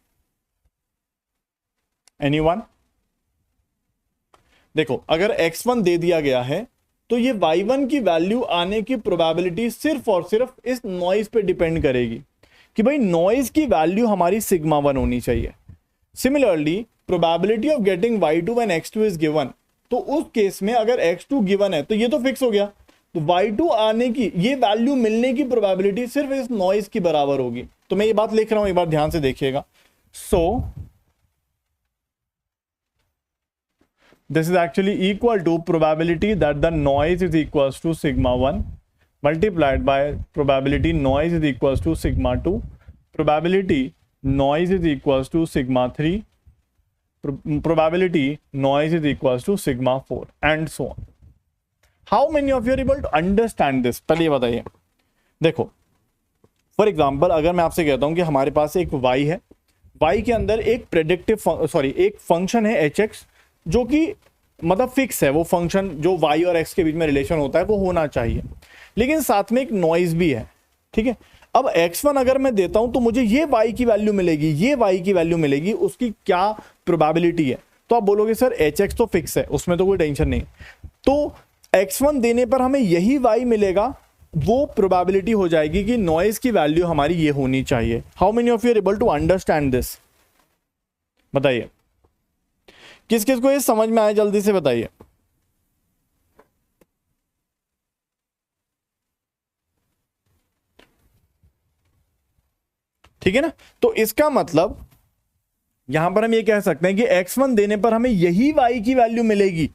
एनीवन? देखो अगर x1 दे दिया गया है तो ये y1 की वैल्यू आने की प्रोबेबिलिटी सिर्फ और सिर्फ इस नॉइज पे डिपेंड करेगी कि भाई नॉइज की वैल्यू हमारी सिग्मा 1 होनी चाहिए। Similarly probability of getting y2 when x2 is given, तो उस केस में अगर x2 गिवन है तो ये तो फिक्स हो गया, तो y2 आने की, ये वैल्यू मिलने की प्रोबेबिलिटी सिर्फ इस नॉइज की बराबर होगी। तो मैं ये बात लिख रहा हूं, एक बार ध्यान से देखिएगा। सो this is actually equal to probability that the noise is equals to sigma 1 multiplied by probability noise is equals to sigma 2, probability noise is equals to sigma 3, probability noise is equals to sigma 4 and so on. How many of you are able to understand this? पहले ये बताइए। देखो for example अगर मैं आपसे कहता हूं कि हमारे पास एक y है, y के अंदर एक प्रेडिक्टिव एक फंक्शन है hx जो कि मतलब फिक्स है, वो फंक्शन जो y और x के बीच में रिलेशन होता है वो होना चाहिए, लेकिन साथ में एक नॉइज भी है, ठीक है। अब x1 अगर मैं देता हूं तो मुझे ये y की वैल्यू मिलेगी, ये y की वैल्यू मिलेगी, उसकी क्या प्रोबेबिलिटी है? तो आप बोलोगे सर hx तो फिक्स है, उसमें तो कोई टेंशन नहीं। तो x1 देने पर हमें यही y मिलेगा, वो प्रोबेबिलिटी हो जाएगी कि नॉइज की वैल्यू हमारी ये होनी चाहिए। How many of you are able to understand this? बताइए किस किस को ये समझ में आया, जल्दी से बताइए। ठीक है ना। तो इसका मतलब यहां पर हम ये कह सकते हैं कि x1 देने पर हमें यही y की वैल्यू मिलेगी,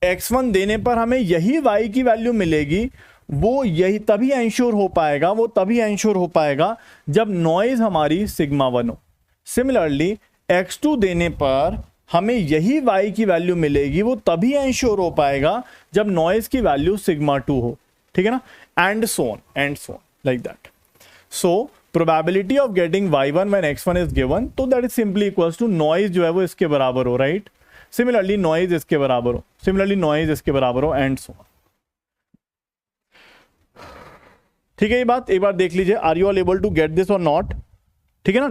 x1 देने पर हमें यही y की वैल्यू मिलेगी, वो यही तभी एंश्योर हो पाएगा, वो तभी एंश्योर हो पाएगा जब नॉइज हमारी सिग्मा 1 हो। सिमिलरली x2 देने पर हमें यही y की वैल्यू मिलेगी, वो तभी एंश्योर हो पाएगा जब नॉइज की वैल्यू सिग्मा 2 हो, ठीक है ना, and so on like that. So probability of getting y1 when x1 is given, तो that is simply equals to noise जो है वो इसके बराबर हो, राइट। सिमिलरली नॉइज इसके बराबर हो, सिमिलरली नॉइज इसके बराबर हो, एंड सो ऑन। ठीक है, ये बात एक बार देख लीजिए, are you all able to get this और नॉट? ठीक है ना।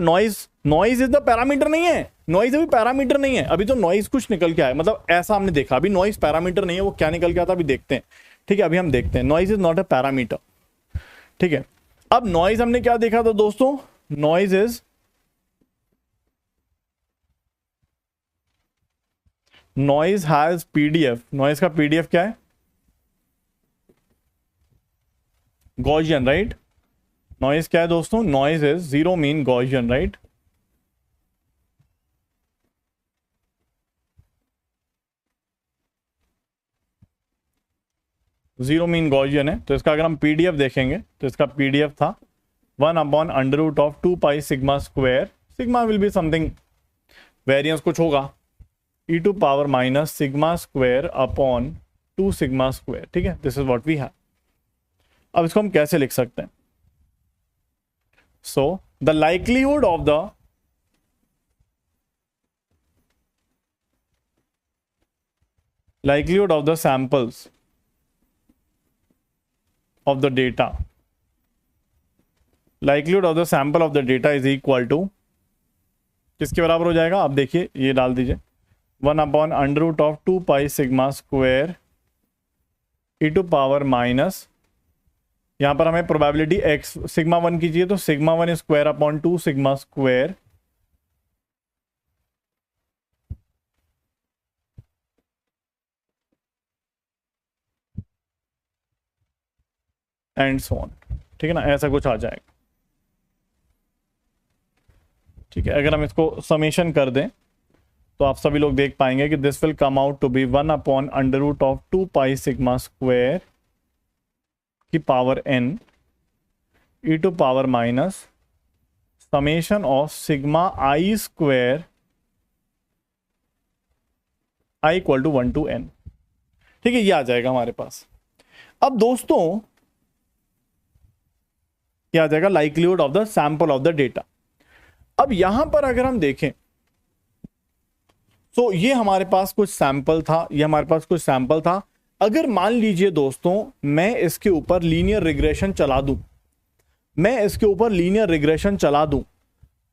नॉइज इज द पैरामीटर नहीं है, नॉइज अभी पैरामीटर नहीं है, अभी तो नॉइज कुछ निकल के आया, मतलब ऐसा हमने देखा, अभी नॉइज पैरामीटर नहीं है, वो क्या निकल के आता अभी देखते हैं, ठीक है। अभी हम देखते हैं, noise is not a parameter, ठीक है। अब नॉइज हमने क्या देखा था दोस्तों? Noise is noise has PDF, noise का पीडीएफ क्या है? Gaussian, right? नॉइज क्या है दोस्तों? Noise is zero mean Gaussian, right? Zero mean Gaussian है, तो इसका अगर हम पीडीएफ देखेंगे तो इसका पीडीएफ था 1/√2 pi sigma square, sigma will be something, variance कुछ होगा, e to power minus sigma square upon 2 sigma square, ठीक है? This is what we have. अब इसको हम कैसे लिख सकते हैं? So the likelihood of the samples of the data, likelihood of the sample of the data is equal to, किसके बराबर हो जाएगा? आप देखिए, ये डाल दीजिए 1/√2 pi sigma square e to power minus, यहां पर हमें प्रोबेबिलिटी एक्स सिग्मा 1 कीजिए तो sigma 1 square upon 2 sigma square and so on, ठीक है ना? ऐसा कुछ आ जाएगा, ठीक है? अगर हम इसको समेशन कर दें तो आप सभी लोग देख पाएंगे कि this will come out to be 1/√2 pi sigma square की power n e to power minus summation of sigma i square i equal to 1 to n, ठीक है? ये आ जाएगा हमारे पास। अब दोस्तों क्या आ जाएगा? Likelihood of the sample of the data. अब यहां पर अगर हम देखें तो ये हमारे पास कुछ सैंपल था, ये हमारे पास कुछ सैंपल था। अगर मान लीजिए दोस्तों मैं इसके ऊपर लीनियर रिग्रेशन चला दूं,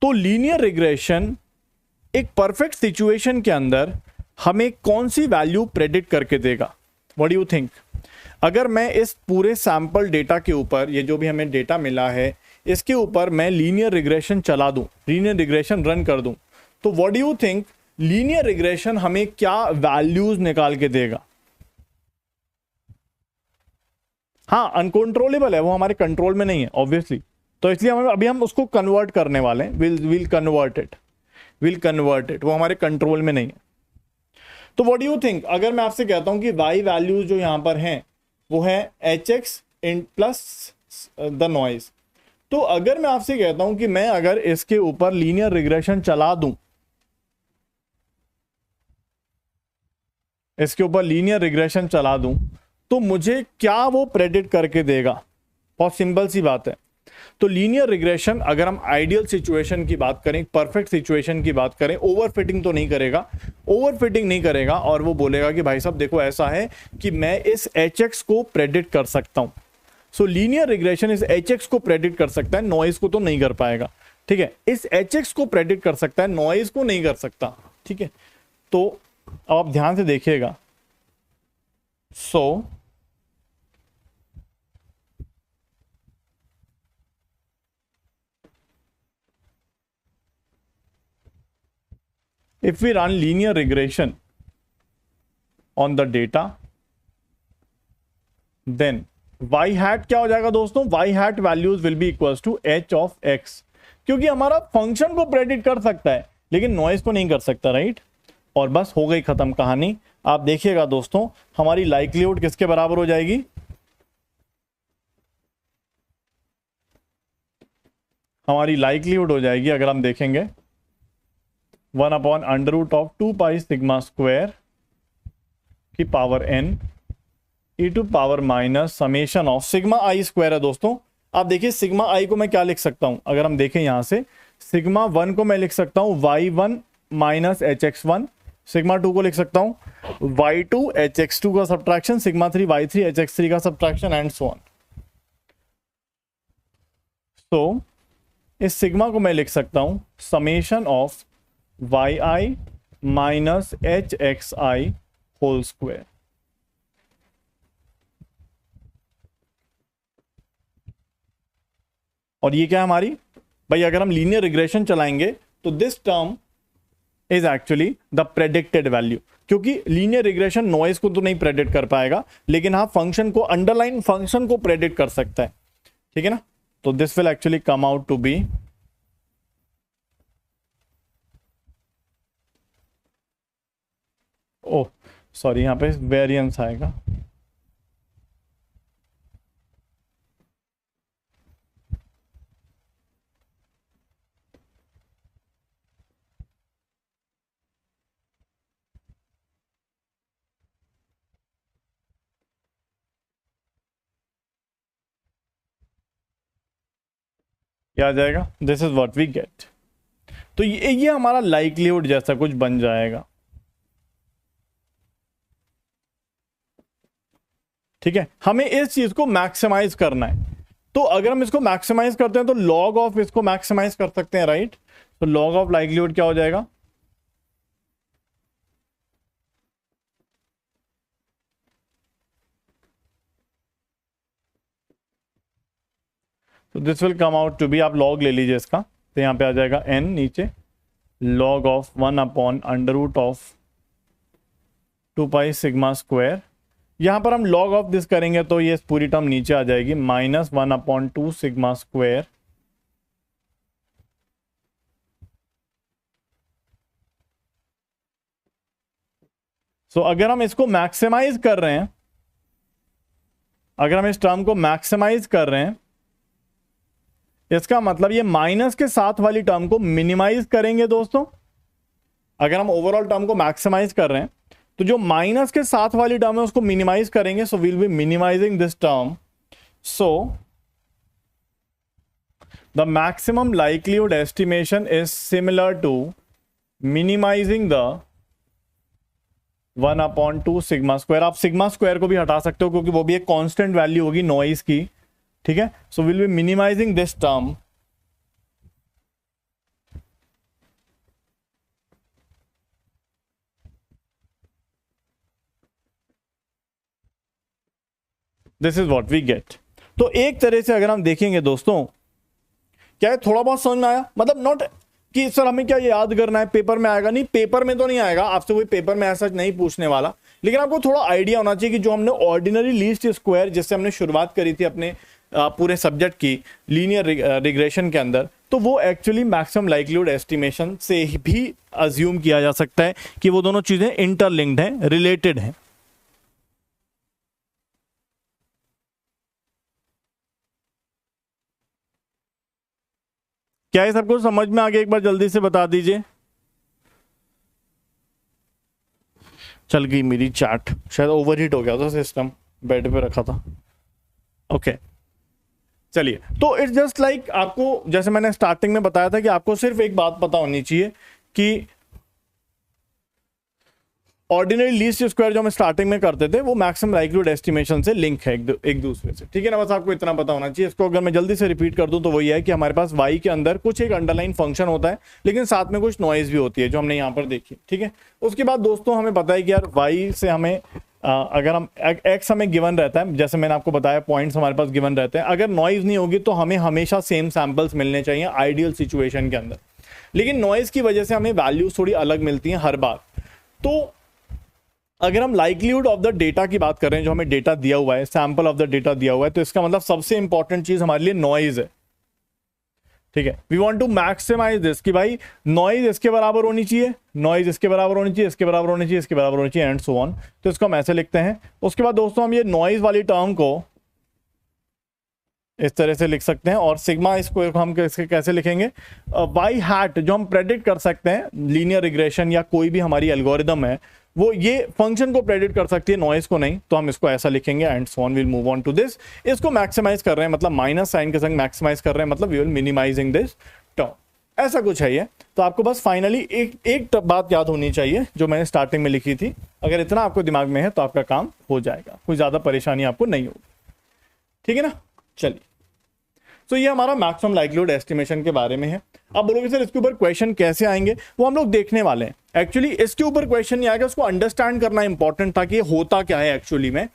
तो लीनियर रिग्रेशन एक परफेक्ट सिचुएशन के अंदर हमें कौन सी वैल्यू प्रेडिक्ट करके देगा? What do you think? अगर मैं इस पूरे सैंपल डेटा के ऊपर, ये जो भी हमें डेटा मिला है, इसके ऊपर मैं लीनियर रिग्रेशन चला दूं, लीनियर रिग्रेशन रन कर दूं, तो what do you think linear regression हमें क्या वैल्यूज निकाल के देगा? हाँ, अनकंट्रोलेबल है, वो हमारे कंट्रोल में नहीं है ऑब्वियसली, तो इसलिए हम उसको कन्वर्ट करने वाले हैं। विल कन्वर्ट इट, वो हमारे कंट्रोल में नहीं है। तो व्हाट डू यू थिंक, अगर मैं आपसे कहता हूं कि y वैल्यूज जो यहां पर हैं वो है hx in plus the noise, तो अगर मैं आपसे कहता हूं कि मैं अगर इसके ऊपर लीनियर रिग्रेशन चला दूं, तो मुझे क्या वो प्रेडिक्ट करके देगा? बहुत सिंपल सी बात है। तो लीनियर रिग्रेशन अगर हम आइडियल सिचुएशन की बात करें, परफेक्ट सिचुएशन की बात करें, ओवरफिटिंग तो नहीं करेगा, और वो बोलेगा कि भाई साहब देखो ऐसा है कि मैं इस hx को प्रेडिक्ट कर सकता हूं। सो लीनियर रिग्रेशन इस hx को प्रेडिक्ट कर सकता है, नॉइज को तो नहीं कर पाएगा, ठीक है? इस hx को प्रेडिक्ट कर सकता है, नॉइज को नहीं कर सकता, ठीक है? तो अब आप ध्यान से देखिएगा। सो if we run linear regression on the data, then y hat क्या हो जाएगा दोस्तों? y hat values will be equals to h of x, क्योंकि हमारा फंक्शन को प्रेडिक्ट कर सकता है लेकिन नॉइज को नहीं कर सकता, राइट? और बस हो गई खत्म कहानी। आप देखिएगा दोस्तों हमारी लाइक्लीहुड किसके बराबर हो जाएगी? हमारी लाइक्लीहुड हो जाएगी, अगर हम देखेंगे 1/√2 पाई सिग्मा स्क्वायर की power n e to power minus summation of sigma i square है दोस्तों। आप देखिए सिग्मा i को मैं क्या लिख सकता हूं? अगर हम देखें यहां से, सिग्मा 1 को मैं लिख सकता हूं y1 माइनस hx1, सिग्मा 2 को लिख सकता हूं y2 hx2 का सब्ट्रैक्शन, सिग्मा 3 y3 hx3 का सब्ट्रैक्शन एंड सो ऑन। तो इस सिग्मा को मैं लिख सकता हूं summation of yi minus hxi whole square. और ये क्या है हमारी? भाई अगर हम लीनियर रिग्रेशन चलाएंगे तो this term is actually the predicted value, क्योंकि लीनियर रिग्रेशन नॉइज को तो नहीं प्रेडिक्ट कर पाएगा, लेकिन हाँ फंक्शन को, अंडरलाइन फंक्शन को प्रेडिक्ट कर सकता है, ठीक है ना। तो this will actually come out to be oh sorry, यहां पे वेरिएंस आएगा। क्या आ जाएगा, this is what we get. तो ये हमारा लाइक्लीहुड जैसा कुछ बन जाएगा, ठीक है। हमें इस चीज को मैक्सिमाइज करना है, तो अगर हम इसको मैक्सिमाइज करते हैं तो लॉग ऑफ इसको मैक्सिमाइज कर सकते हैं, राइट। तो लॉग ऑफ लाइक्लीहुड क्या हो जाएगा, तो this will come out to be, आप लॉग ले लीजिए इसका, तो यहां पे आ जाएगा n नीचे log of 1 upon under root of 2 pi sigma square. यहां पर हम log ऑफ दिस करेंगे तो ये पूरी टर्म नीचे आ जाएगी, -1 अपॉन 2 सिग्मा स्क्वायर। सो अगर हम इसको मैक्सिमाइज कर रहे हैं, अगर हम इस टर्म को मैक्सिमाइज कर रहे हैं, इसका मतलब ये माइनस के साथ वाली टर्म को मिनिमाइज करेंगे दोस्तों। अगर हम ओवरऑल टर्म को मैक्सिमाइज कर रहे हैं तो जो माइनस के साथ वाली टर्म है उसको मिनिमाइज करेंगे, so will be minimising this term. So the maximum likelihood estimation is similar to minimising the 1 upon 2 sigma square. आप सिग्मा स्क्वायर को भी हटा सकते हो क्योंकि वो भी एक कांस्टेंट वैल्यू होगी नॉइज की, ठीक है। So will be minimising this term this is what we get. तो एक तरह से अगर हम देखेंगे दोस्तों, क्या है थोड़ा बहुत समझ में आया, मतलब नॉट कि सर हमें क्या याद करना है, पेपर में आएगा, नहीं पेपर में तो नहीं आएगा, आपसे कोई पेपर में ऐसा नहीं पूछने वाला, लेकिन आपको थोड़ा आइडिया होना चाहिए कि जो हमने ऑर्डिनरी लीस्ट स्क्वायर जिससे हमने शुरुआत करी थी अपने पूरे सब्जेक्ट की लीनियर रिग्रेशन के अंदर, तो वो एक्चुअली मैक्सिमम लाइक्लीहुड एस्टिमेशन से भी अज्यूम किया जा सकता है कि वो दोनों चीजें इंटरलिंक्ड हैं, रिलेटेड हैं। क्या है सबको समझ में आ गया, एक बार जल्दी से बता दीजिए। चल गई मेरी चैट, शायद ओवरहीट हो गया था सिस्टम, बेड पे रखा था। ओके चलिए, तो इट्स जस्ट लाइक आपको, जैसे मैंने स्टार्टिंग में बताया था कि आपको सिर्फ एक बात पता होनी चाहिए कि ऑर्डिनरी लीस्ट स्क्वायर जो हम स्टार्टिंग में करते थे वो मैक्सिमम लाइक्लीहुड एस्टिमेशन से लिंक है एक दूसरे से, ठीक है ना। बस आपको इतना पता होना चाहिए। इसको अगर मैं जल्दी से रिपीट कर दूं तो वही है कि हमारे पास y के अंदर कुछ एक अंडरलाइन फंक्शन होता है, लेकिन साथ में कुछ नॉइज भी होती है जो हमने यहाँ पर देखी, ठीक है। उसके बाद दोस्तों हमें पता है कि यार y से हमें अगर हम x हमें गिवन रहता है, जैसे मैंने आपको बताया पॉइंट्स हमारे पास गिवन रहते हैं, अगर नॉइज नहीं होगी तो हमें हमेशा सेम सैंपल्स मिलने चाहिए आइडियल सिचुएशन के अंदर, लेकिन नॉइज की वजह से हमें वैल्यूज थोड़ी अलग मिलती हैं हर बार। तो अगर हम लाइक्लीहुड ऑफ द डेटा की बात कर रहे हैं, जो हमें डेटा दिया हुआ है, सैंपल ऑफ द डेटा दिया हुआ है, तो इसका मतलब सबसे इंपॉर्टेंट चीज हमारे लिए नॉइज है, ठीक है। We want to maximise this कि भाई नॉइज इसके बराबर होनी चाहिए, नॉइज इसके बराबर होनी चाहिए, इसके बराबर होनी चाहिए, इसके बराबर होनी चाहिए, एंड सो ऑन। तो इसको हम ऐसे लिखते हैं। उसके बाद दोस्तों हम ये नॉइज वाली टर्म को इस तरह से लिख सकते हैं, और सिग्मा स्क्वायर को हम कैसे लिखेंगे, वाई हैट जो हम प्रेडिक्ट कर सकते हैं, लीनियर रिग्रेशन या कोई भी हमारी एल्गोरिदम है वो ये फंक्शन को प्रेडिक्ट कर सकती है, नॉइज को नहीं, तो हम इसको ऐसा लिखेंगे, and so on. Will move on to this. इसको मैक्सिमाइज कर रहे हैं मतलब माइनस साइन के संग मैक्सिमाइज कर रहे हैं, मतलब we will minimizing this term, ऐसा कुछ है ये। तो आपको बस फाइनली एक बात याद होनी चाहिए जो मैंने स्टार्टिंग में लिखी थी, अगर इतना आपको दिमाग में है तो आपका काम हो जाएगा, कोई ज्यादा परेशानी आपको नहीं होगी, ठीक है ना। चलिए, तो ये हमारा मैक्सिमम लाइक्लीहुड एस्टिमेशन के बारे में है। अब बोलोगे सर इसके ऊपर क्वेश्चन कैसे आएंगे, वो हम लोग देखने वाले हैं। एक्चुअली इसके ऊपर क्वेश्चन नहीं आएगा, उसको अंडरस्टैंड करना इंपॉर्टेंट था कि ये होता क्या है एक्चुअली में।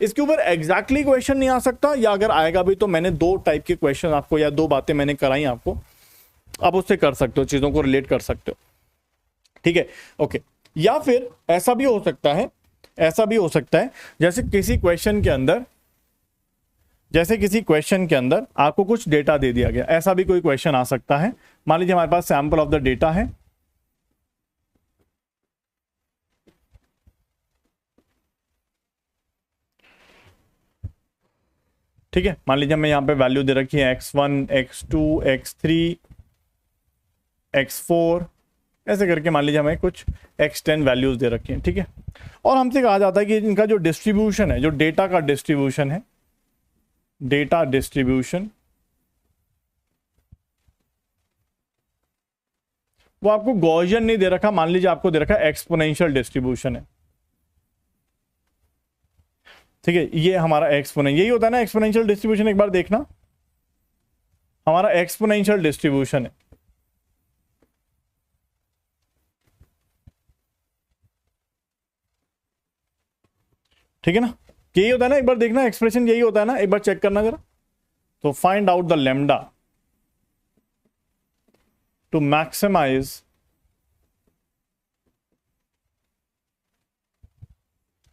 इसके ऊपर एग्जैक्टली क्वेश्चन नहीं आ सकता, या अगर आएगा भी तो मैंने 2 टाइप के क्वेश्चन आपको, या 2 बातें मैंने कराई आपको, आप उससे कर सकते हो, चीजों को रिलेट कर सकते हो, ठीक है, ओके। या फिर ऐसा भी हो सकता है, ऐसा भी हो सकता है जैसे किसी क्वेश्चन के अंदर आपको कुछ डेटा दे दिया गया, ऐसा भी कोई क्वेश्चन आ सकता है। मान लीजिए हमारे पास सैंपल ऑफ द डेटा है, ठीक है। मान लीजिए हमें यहां पे वैल्यू दे रखी है x1, x2, x3, x4, ऐसे करके मान लीजिए हमें कुछ x10 वैल्यूज दे रखी हैं, ठीक है। और हमसे कहा जाता है कि इनका जो डिस्ट्रीब्यूशन है, जो डेटा का डिस्ट्रीब्यूशन है, डेटा डिस्ट्रीब्यूशन, वो आपको गॉसियन नहीं दे रखा, मान लीजिए आपको दे रखा है एक्सपोनेंशियल डिस्ट्रीब्यूशन है, ठीक है। ये हमारा एक्सपोनेंशियल, यही होता है ना एक्सपोनेंशियल डिस्ट्रीब्यूशन, एक बार देखना, हमारा एक्सपोनेंशियल डिस्ट्रीब्यूशन है, ठीक है ना। यही होता है ना, एक बार देखना एक्सप्रेशन यही होता है ना, एक बार चेक करना जरा। तो find out the lambda two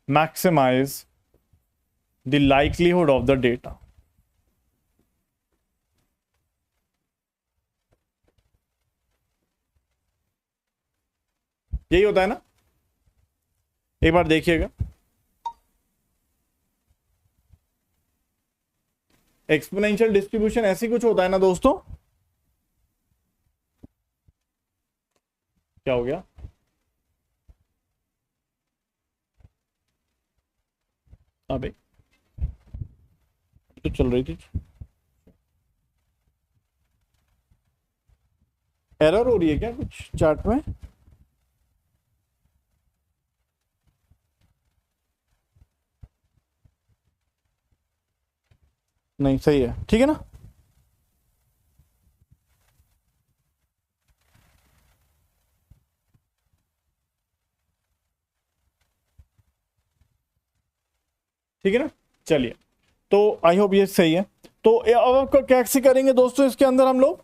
maximize the likelihood of the data। यही होता है ना, एक बार देखिएगा। एक्सपोनेंशियल डिस्ट्रीब्यूशन ऐसी कुछ होता है ना दोस्तों, क्या हो गया, अबे तो चल रही थी, एरर हो रही है क्या कुछ चार्ट में? नहीं, सही है, ठीक है ना। ठीक है ना, चलिए, तो आई होप ये सही है। तो अब कैसे करेंगे दोस्तों इसके अंदर हम लोग,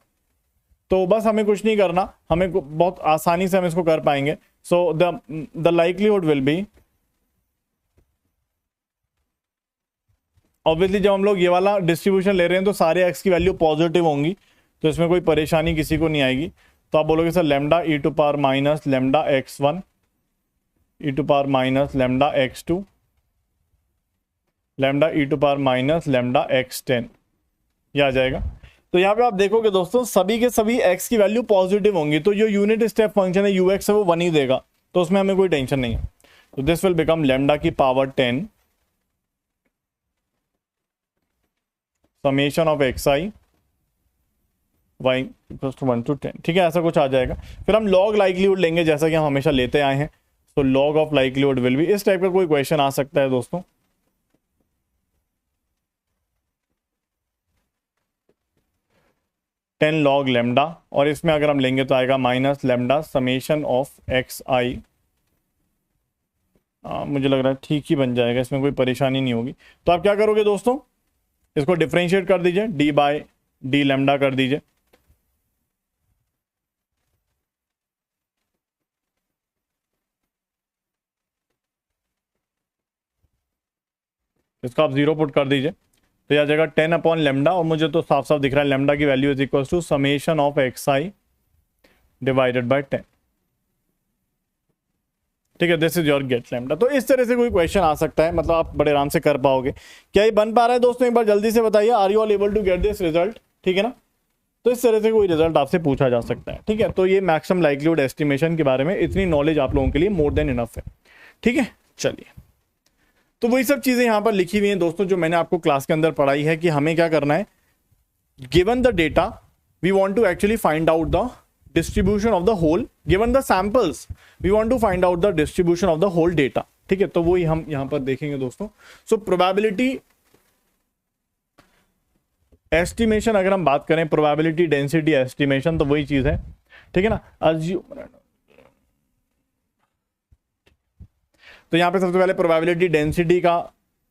तो बस हमें कुछ नहीं करना, हमें बहुत आसानी से हम इसको कर पाएंगे। So the likelihood will be, obviously जब हम लोग ये वाला डिस्ट्रीब्यूशन ले रहे हैं तो सारे एक्स की वैल्यू पॉजिटिव होंगी, तो इसमें कोई परेशानी किसी को नहीं आएगी। तो आप बोलोगे sir lambda e to power minus lambda x1 e to power minus lambda x2 lambda e to power minus lambda x10, ये आ जाएगा। तो यहाँ पे आप देखोगे दोस्तों सभी के सभी x की वैल्यू पॉजिटिव होंगी, तो जो यूनिट स्टेप फंक्शन है ux है वो 1 ही देगा, तो उसमें हमें कोई टेंशन नहीं है। तो दिस विल बिकम लैम्डा की power 10 summation of xi y equals to 1 to 10, ठीक है, ऐसा कुछ आ जाएगा। फिर हम लॉग लाइकलीहुड लेंगे जैसा कि हम हमेशा लेते आए हैं। तो log of likelihood will be, इस टाइप का कोई क्वेश्चन आ सकता है दोस्तों। टेन लॉग लेमडा, और इसमें अगर हम लेंगे तो आएगा minus lambda summation of x I. मुझे लग रहा है ठीक ही बन जाएगा, इसमें कोई परेशानी नहीं होगी। तो आप क्या करोगे दोस्तों, इसको डिफरेंशिएट कर दीजिए, डी बाय डी लेमडा कर दीजिए, इसको आप 0 पुट कर दीजिए, तो यह आ जाएगा 10 अपॉन लेमडा, और मुझे तो साफ साफ दिख रहा है लेमडा की value is equal to summation of x i divided by 10, ठीक है। This is your get lambda. तो इस तरह से कोई क्वेश्चन आ सकता है, मतलब आप बड़े आराम से कर पाओगे। क्या ये बन पा रहा है दोस्तों, एक बार जल्दी से बताइए, are you all able to get this result, ठीक है ना। तो इस तरह से कोई रिजल्ट आपसे पूछा जा सकता है, ठीक है। तो ये मैक्सिमम लाइक्लीहुड एस्टिमेशन के बारे में इतनी नॉलेज आप लोगों के लिए मोर देन इनफ है, ठीक है। चलिए, तो वही सब चीजें यहां पर लिखी हुई हैं दोस्तों जो मैंने आपको क्लास के अंदर पढ़ाई है, कि हमें क्या करना है, given the data we want to actually find out the distribution of the whole, given the samples we want to find out the distribution of the whole data, ठीक है। तो वही हम यहां पर देखेंगे दोस्तों। सो प्रोबेबिलिटी एस्टिमेशन, अगर हम बात करें प्रोबेबिलिटी डेंसिटी एस्टिमेशन, तो वही चीज है, ठीक है ना। तो यहां पे सबसे पहले प्रोबेबिलिटी डेंसिटी का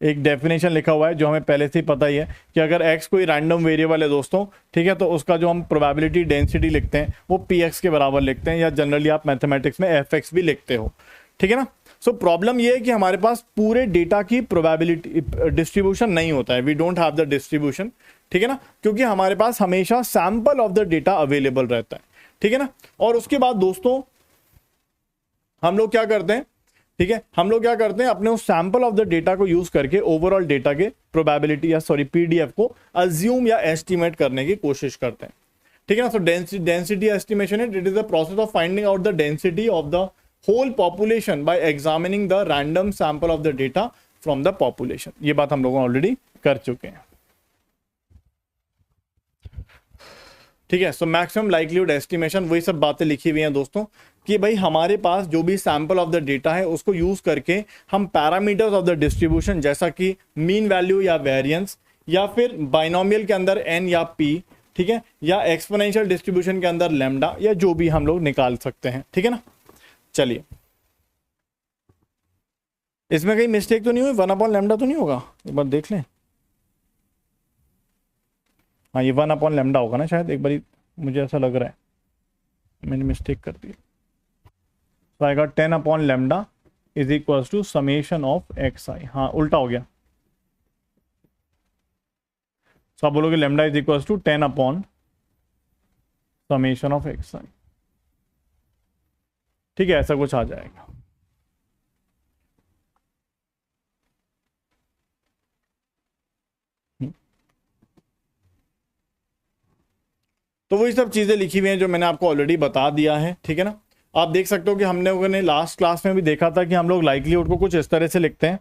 एक डेफिनेशन लिखा हुआ है जो हमें पहले से ही पता ही है कि अगर x कोई रैंडम वेरिएबल है दोस्तों, ठीक है, तो उसका जो हम प्रोबेबिलिटी डेंसिटी लिखते हैं वो px के बराबर लिखते हैं, या जनरली आप मैथमेटिक्स में fx भी लिखते हो, ठीक है ना। सो प्रॉब्लम ये है कि हमारे पास पूरे डेटा की प्रोबेबिलिटी डिस्ट्रीब्यूशन नहीं होता है, we don't have the distribution, ठीक है ना, क्योंकि हमारे पास हमेशा sample of the data available रहता है, ठीक है ना। और उसके बाद दोस्तों हम लोग क्या करते हैं, ठीक है, हम लोग क्या करते हैं, अपने उस सैंपल ऑफ द डेटा को यूज करके ओवरऑल डेटा के प्रोबेबिलिटी या सॉरी पीडीएफ को अज्यूम या एस्टिमेट करने की कोशिश करते हैं, ठीक है ना। So density estimation it is the process of finding out the density of the whole population by examining the random sample of the data from the population. ये बात हम लोग ऑलरेडी कर चुके हैं, ठीक है। सो मैक्सिमम लाइक्लीहुड एस्टिमेशन वही सब बातें लिखी हुई हैं दोस्तों कि भाई हमारे पास जो भी सैंपल ऑफ द डेटा है उसको यूज करके हम पैरामीटर्स ऑफ द डिस्ट्रीब्यूशन जैसा कि मीन वैल्यू या वेरिएंस, या फिर बाइनोमियल के अंदर एन या पी, ठीक है, या एक्सपोनेंशियल डिस्ट्रीब्यूशन के अंदर लैम्डा, या जो भी हम लोग निकाल सकते हैं, ठीक है ना। चलिए, इसमें कहीं मिस्टेक तो नहीं हुई, 1/λ तो नहीं होगा, एक बार देख लें। हाँ, ये 1/λ होगा ना शायद, एक बार मुझे ऐसा लग रहा है, मैंने मिस्टेक कर दी। तो आएगा 10/λ is equal to summation of x I. हाँ, उल्टा हो गया। तो आप बोलोगे लैम्डा इज इक्वल टू 10/समेशन ऑफ एक्स आई, ठीक है, ऐसा कुछ आ जाएगा। तो वही सब चीजें लिखी हुई हैं जो मैंने आपको ऑलरेडी बता दिया है, ठीक है ना। आप देख सकते हो कि हमने लोगों ने लास्ट क्लास में भी देखा था कि हम लोग लाइक्लीहुड को कुछ इस तरह से लिखते हैं,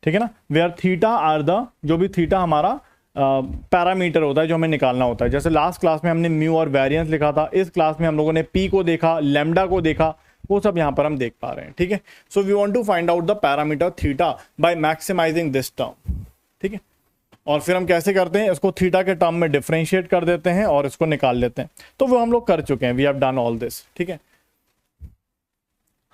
ठीक है ना, वेयर थीटा आर द, जो भी थीटा हमारा पैरामीटर होता है जो हमें निकालना होता है। जैसे लास्ट क्लास में हमने म्यू और वेरिएंस लिखा था, इस क्लास में हम लोगों ने पी को देखा, लैम्डा को देखा, वो सब यहां पर हम देख पा रहे हैं, ठीक है। So we want to find out the parameter theta by maximizing this term, ठीक है। और फिर हम कैसे करते हैं, इसको थीटा के टर्म में डिफरेंशिएट कर देते हैं और इसको निकाल लेते हैं। तो वो हम लोग कर चुके हैं, we have done all this, ठीक है।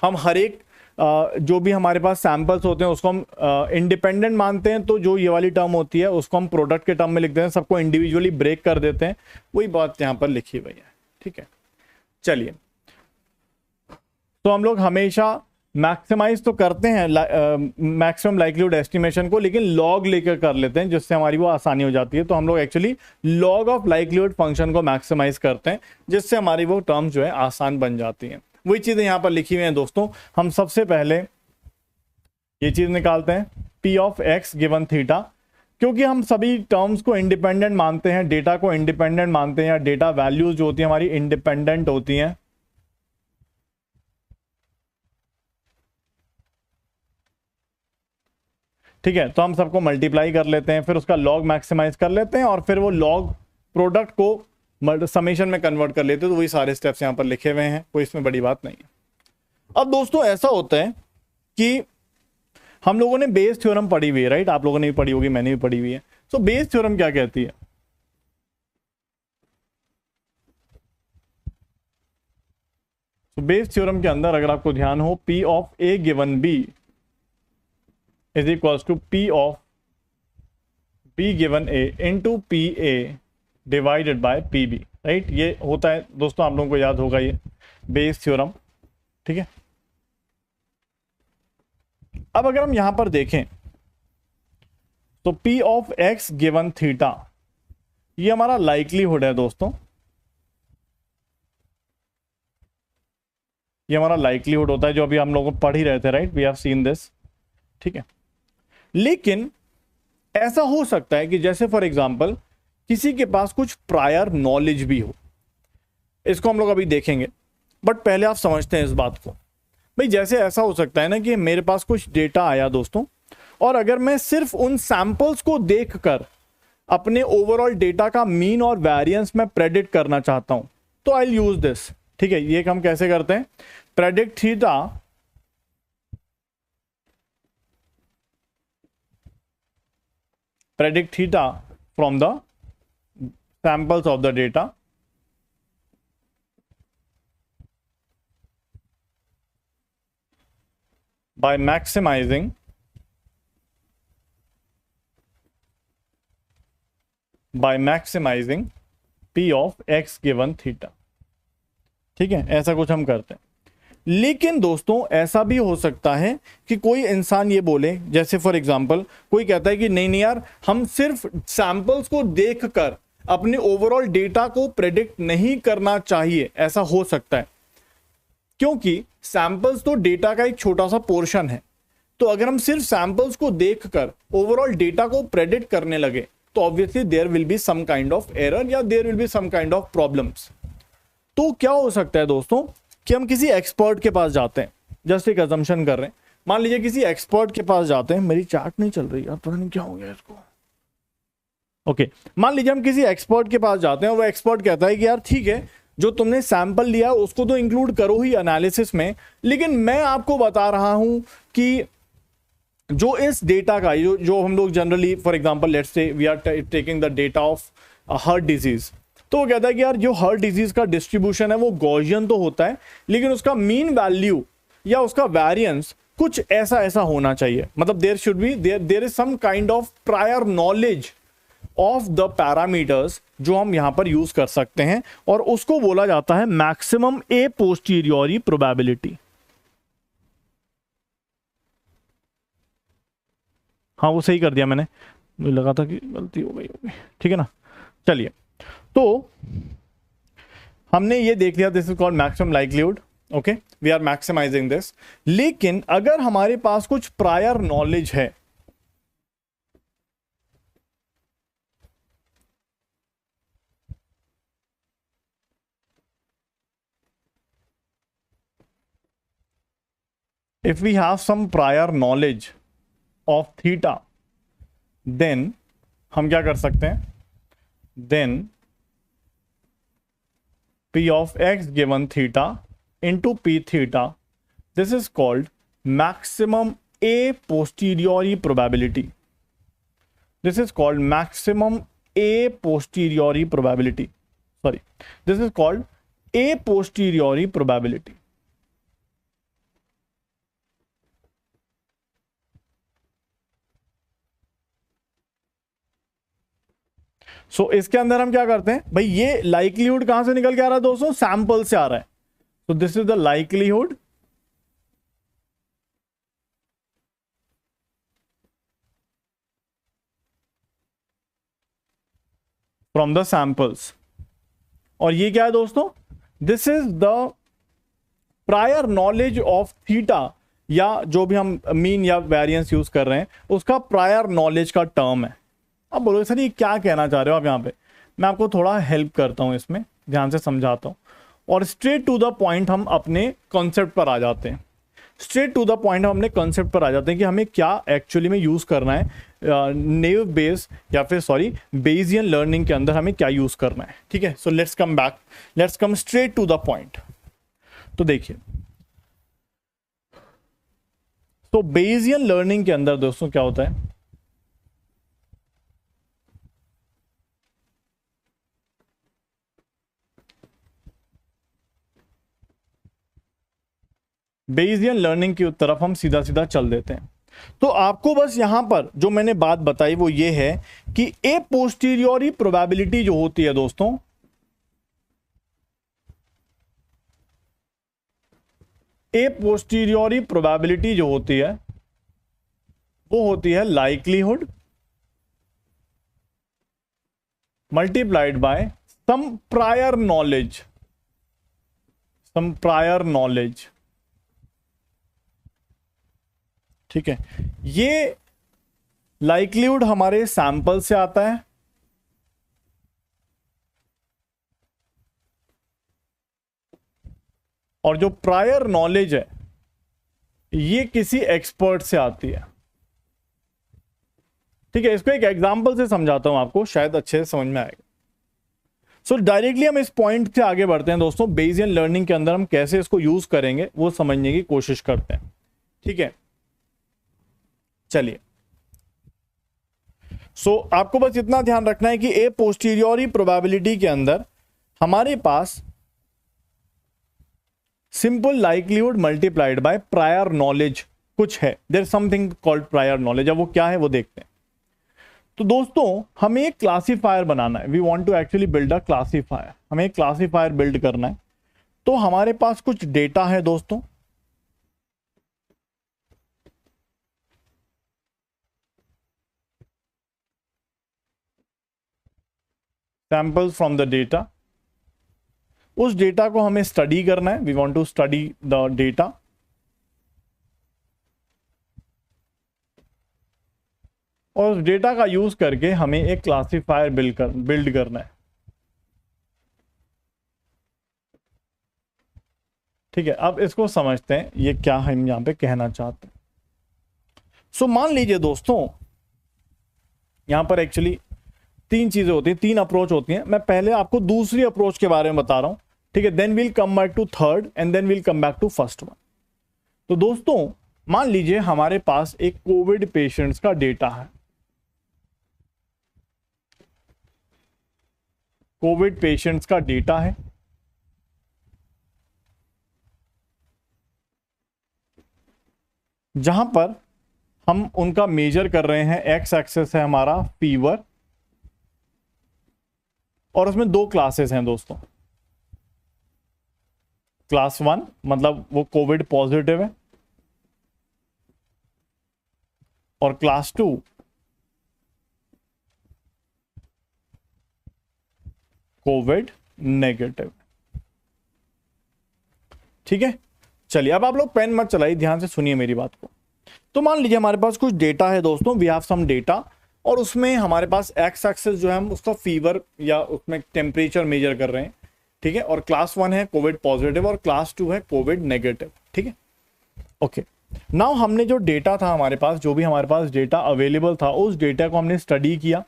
हम हर एक जो भी हमारे पास सैंपल्स होते हैं उसको हम इंडिपेंडेंट मानते हैं, तो जो ये वाली टर्म होती है उसको हम प्रोडक्ट के टर्म में लिखते हैं, सबको इंडिविजुअली ब्रेक कर देते हैं, वही बात यहाँ पर लिखी हुई है, ठीक है। चलिए, तो हम लोग हमेशा मैक्सिमाइज तो करते हैं मैक्सिमम लाइक्लीहुड एस्टिमेशन को, लेकिन लॉग लेकर कर लेते हैं जिससे हमारी वो आसानी हो जाती है। तो हम लोग actually log of likelihood function को मैक्सिमाइज करते हैं जिससे हमारी वो टर्म्स जो है आसान बन जाती हैं। वही चीजें यहां पर लिखी हुई हैं दोस्तों। हम सबसे पहले ये चीज निकालते हैं, P of x given theta, क्योंकि हम सभी टर्म्स को इंडिपेंडेंट मानते हैं, डेटा को इंडिपेंडेंट मानते हैं, या डेटा वैल्यूज जो होती है हमारी इंडिपेंडेंट होती हैं, ठीक है। तो हम सबको मल्टीप्लाई कर लेते हैं, फिर उसका लॉग मैक्सिमाइज कर लेते हैं, और फिर वो लॉग प्रोडक्ट को समेशन में कन्वर्ट कर लेते हैं। तो वही सारे स्टेप्स यहां पर लिखे हुए हैं, कोई इसमें बड़ी बात नहीं है। अब दोस्तों ऐसा होता है कि हम लोगों ने बेस थ्योरम पढ़ी हुई है, राइट, आप लोगों ने भी पढ़ी होगी, मैंने भी पढ़ी हुई है। सो बेस थ्योरम क्या कहती है? तो बेस थ्योरम के अंदर अगर आपको ध्यान हो, P of A given B is equals to P of B given A into P A divided by P B, right. ये होता है दोस्तों, आप लोगों को याद होगा ये बेस थ्योरम, ठीक है। अब अगर हम यहां पर देखें तो P of x given theta, ये हमारा लाइक्लीहुड है दोस्तों, ये हमारा लाइक्लीहुड होता है जो अभी हम लोग पढ़ ही रहे थे, right, we have seen this, ठीक है। लेकिन ऐसा हो सकता है कि जैसे फॉर एग्जांपल किसी के पास कुछ प्रायर नॉलेज भी हो, इसको हम लोग अभी देखेंगे, बट पहले आप समझते हैं इस बात को। भाई जैसे ऐसा हो सकता है ना कि मेरे पास कुछ डेटा आया दोस्तों, और अगर मैं सिर्फ उन सैंपल्स को देखकर अपने ओवरऑल डेटा का मीन और वेरिएंस में प्रेडिक्ट करना चाहता हूं, तो आई यूज दिस, ठीक है। ये हम कैसे करते हैं, predict theta from the samples of the data by maximizing by maximizing P of x given theta. ठीक है, ऐसा कुछ हम करते हैं। लेकिन दोस्तों ऐसा भी हो सकता है कि कोई इंसान ये बोले, जैसे फॉर एग्जांपल कोई कहता है कि नहीं नहीं यार, हम सिर्फ सैंपल्स को देखकर अपने ओवरऑल डेटा को प्रेडिक्ट नहीं करना चाहिए। ऐसा हो सकता है क्योंकि सैंपल्स तो डेटा का एक छोटा सा पोर्शन है। तो अगर हम सिर्फ सैंपल्स को देखकर ओवरऑल डेटा को प्रेडिक्ट करने लगे तो obviously there will be some kind of error या there will be some kind of problems. तो क्या हो सकता है दोस्तों कि हम किसी एक्सपर्ट के पास जाते हैं, जस्ट एक अजम्पशन कर रहे हैं, मान लीजिए किसी एक्सपर्ट के पास जाते हैं। मेरी चार्ट नहीं चल रही यार, पता नहीं क्या हो गया इसको। ओके, मान लीजिए हम किसी एक्सपर्ट के पास जाते हैं और वो एक्सपर्ट कहता है कि यार ठीक है, जो तुमने सैंपल लिया उसको तो इंक्लूड करो ही एनालिसिस में, लेकिन मैं आपको बता रहा हूं कि जो इस डेटा का जो हम लोग generally for example let's say we are taking the data of heart disease, तो वो कहता है कि यार जो हार्ट डिजीज का डिस्ट्रीब्यूशन है वो गॉसियन तो होता है, लेकिन उसका मीन वैल्यू या उसका वेरिएंस कुछ ऐसा ऐसा होना चाहिए। मतलब there should be there is some kind of prior knowledge of the parameters जो हम यहां पर यूज कर सकते हैं, और उसको बोला जाता है मैक्सिमम ए पोस्टीरियोरी प्रोबेबिलिटी। हाँ वो सही कर दिया मैंने, मुझे लगा था कि गलती हो गई होगी। ठीक है ना, चलिए तो हमने ये देख लिया, this is called maximum likelihood. Okay, we are maximizing this. लेकिन अगर हमारे पास कुछ प्रायर नॉलेज है, if we have some prior knowledge of theta, then हम क्या कर सकते हैं, then p of x given theta into p theta, this is called maximum a posteriori probability. This is called maximum a posteriori probability. Sorry, this is called a posteriori probability. सो इसके अंदर हम क्या करते हैं भाई, ये लाइक्लीहुड कहां से निकल के आ रहा है दोस्तों, सैंपल से आ रहा है। तो this is the likelihood from the samples. और ये क्या है दोस्तों, this is the prior knowledge of theta, या जो भी हम मीन या वेरिएंस यूज कर रहे हैं उसका प्रायर नॉलेज का टर्म है। अब बोलो सर ये क्या कहना चाह रहे हो आप यहाँ पे, मैं आपको थोड़ा हेल्प करता हूँ इसमें, ध्यान से समझाता हूँ और स्ट्रेट टू द पॉइंट हम अपने कॉन्सेप्ट पर आ जाते हैं। स्ट्रेट टू द पॉइंट हम अपने कॉन्सेप्ट पर आ जाते हैं कि हमें क्या एक्चुअली में यूज करना है नेव बेस या फिर सॉरी बेसियन लर्निंग के अंदर हमें क्या यूज करना है। ठीक है, so let's come back, let's come straight to the point. तो देखिए, तो बेसियन लर्निंग के अंदर दोस्तों क्या होता है, बेसियन लर्निंग की तरफ हम सीधा सीधा चल देते हैं। तो आपको बस यहां पर जो मैंने बात बताई वो ये है कि ए पोस्टीरियोरी प्रोबेबिलिटी जो होती है दोस्तों, ए पोस्टीरियोरी प्रोबेबिलिटी जो होती है वो होती है likelihood multiplied by some prior knowledge, some prior knowledge. ठीक है, ये लाइक्लीहुड हमारे सैंपल से आता है और जो प्रायर नॉलेज है ये किसी एक्सपर्ट से आती है। ठीक है, इसको एक एग्जांपल से समझाता हूं आपको, शायद अच्छे से समझ में आएगा। सो डायरेक्टली हम इस पॉइंट से आगे बढ़ते हैं दोस्तों, बेसियन लर्निंग के अंदर हम कैसे इसको यूज करेंगे वो समझने की कोशिश करते हैं। ठीक है, चलिए। सो आपको बस इतना ध्यान रखना है कि ए पोस्टीरियोरी प्रोबेबिलिटी के अंदर हमारे पास simple likelihood multiplied by prior knowledge कुछ है, there something called prior knowledge. अब वो क्या है वो देखते हैं। तो दोस्तों हमें एक क्लासीफायर बनाना है, we want to actually build a classifier, हमें एक क्लासीफायर बिल्ड करना है। तो हमारे पास कुछ डेटा है दोस्तों, सैंपल्स फ्रॉम द डेटा, उस डेटा को हमें स्टडी करना है, we want to study the data. और उस डेटा का यूज करके हमें एक क्लासीफायर बिल्ड करना है। ठीक है, अब इसको समझते हैं ये क्या हम यहां पे कहना चाहते हैं। सो मान लीजिए दोस्तों, यहां पर एक्चुअली तीन चीजें होती हैं, तीन अप्रोच होती हैं। मैं पहले आपको दूसरी अप्रोच के बारे में बता रहा हूं, ठीक है, then will come back to third and then will come back to first one. तो दोस्तों मान लीजिए हमारे पास एक कोविड पेशेंट्स का डेटा है, कोविड पेशेंट्स का डेटा है, जहां पर हम उनका मेजर कर रहे हैं। एक्स एक्सेस है हमारा फीवर, और उसमें दो क्लासेस हैं दोस्तों, क्लास 1 मतलब वो कोविड पॉजिटिव है, और क्लास 2 कोविड नेगेटिव। ठीक है, चलिए अब आप लोग पेन मत चलाइए, ध्यान से सुनिए मेरी बात को। तो मान लीजिए हमारे पास कुछ डेटा है दोस्तों, वी हैव सम डेटा, और उसमें हमारे पास एक्स एक्सेस जो है हम उसका फीवर या उसमें टेम्परेचर मेजर कर रहे हैं। ठीक है, और क्लास 1 है कोविड पॉजिटिव और क्लास 2 है कोविड नेगेटिव। ठीक है, ओके। नाउ हमने जो डेटा था हमारे पास, जो भी हमारे पास डेटा अवेलेबल था, उस डेटा को हमने स्टडी किया,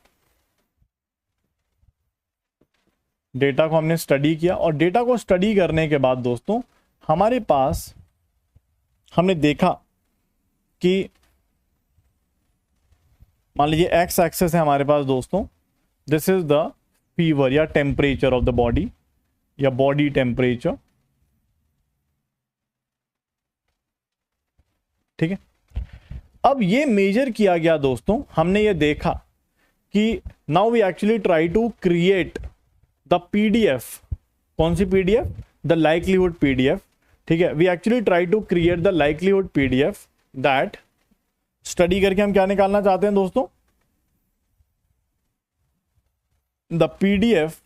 डेटा को हमने स्टडी किया, और डेटा को स्टडी करने के बाद दोस्तों हमारे पास हमने देखा कि मान लीजिए एक्स एक्सेस है हमारे पास दोस्तों, दिस इज द फीवर या टेम्परेचर ऑफ द बॉडी या बॉडी टेम्परेचर। ठीक है, अब ये मेजर किया गया दोस्तों, हमने ये देखा कि now we actually try to create the PDF. कौन सी पीडीएफ? The likelihood PDF. ठीक है, we actually try to create the likelihood PDF that, study करके हम क्या निकालना चाहते हैं दोस्तों? The PDF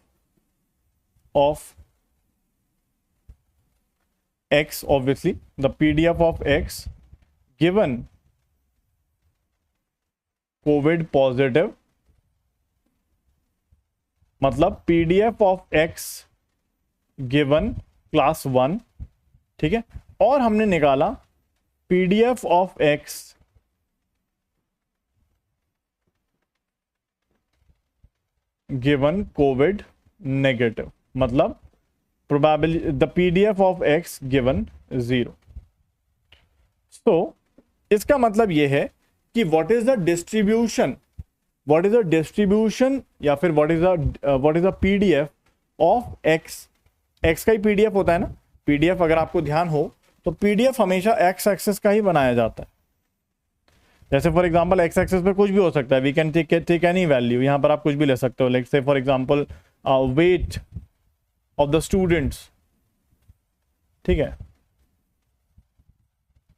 of X, obviously the PDF of x given COVID positive, मतलब PDF of x given class 1। ठीक है, और हमने निकाला PDF of x given COVID negative, मतलब probability the PDF of x given 0। तो इसका मतलब यह है कि what is the distribution, what is the distribution या फिर what is the PDF of x. X का ही पीडीएफ होता है ना, पीडीएफ अगर आपको ध्यान हो तो पीडीएफ हमेशा एक्स एक्सेस का ही बनाया जाता है। जैसे फॉर एग्जांपल एक्स एक्सेस पे कुछ भी हो सकता है, we can take any value, यहां पर आप कुछ भी ले सकते हो, लाइक से for example weight of the students. ठीक है,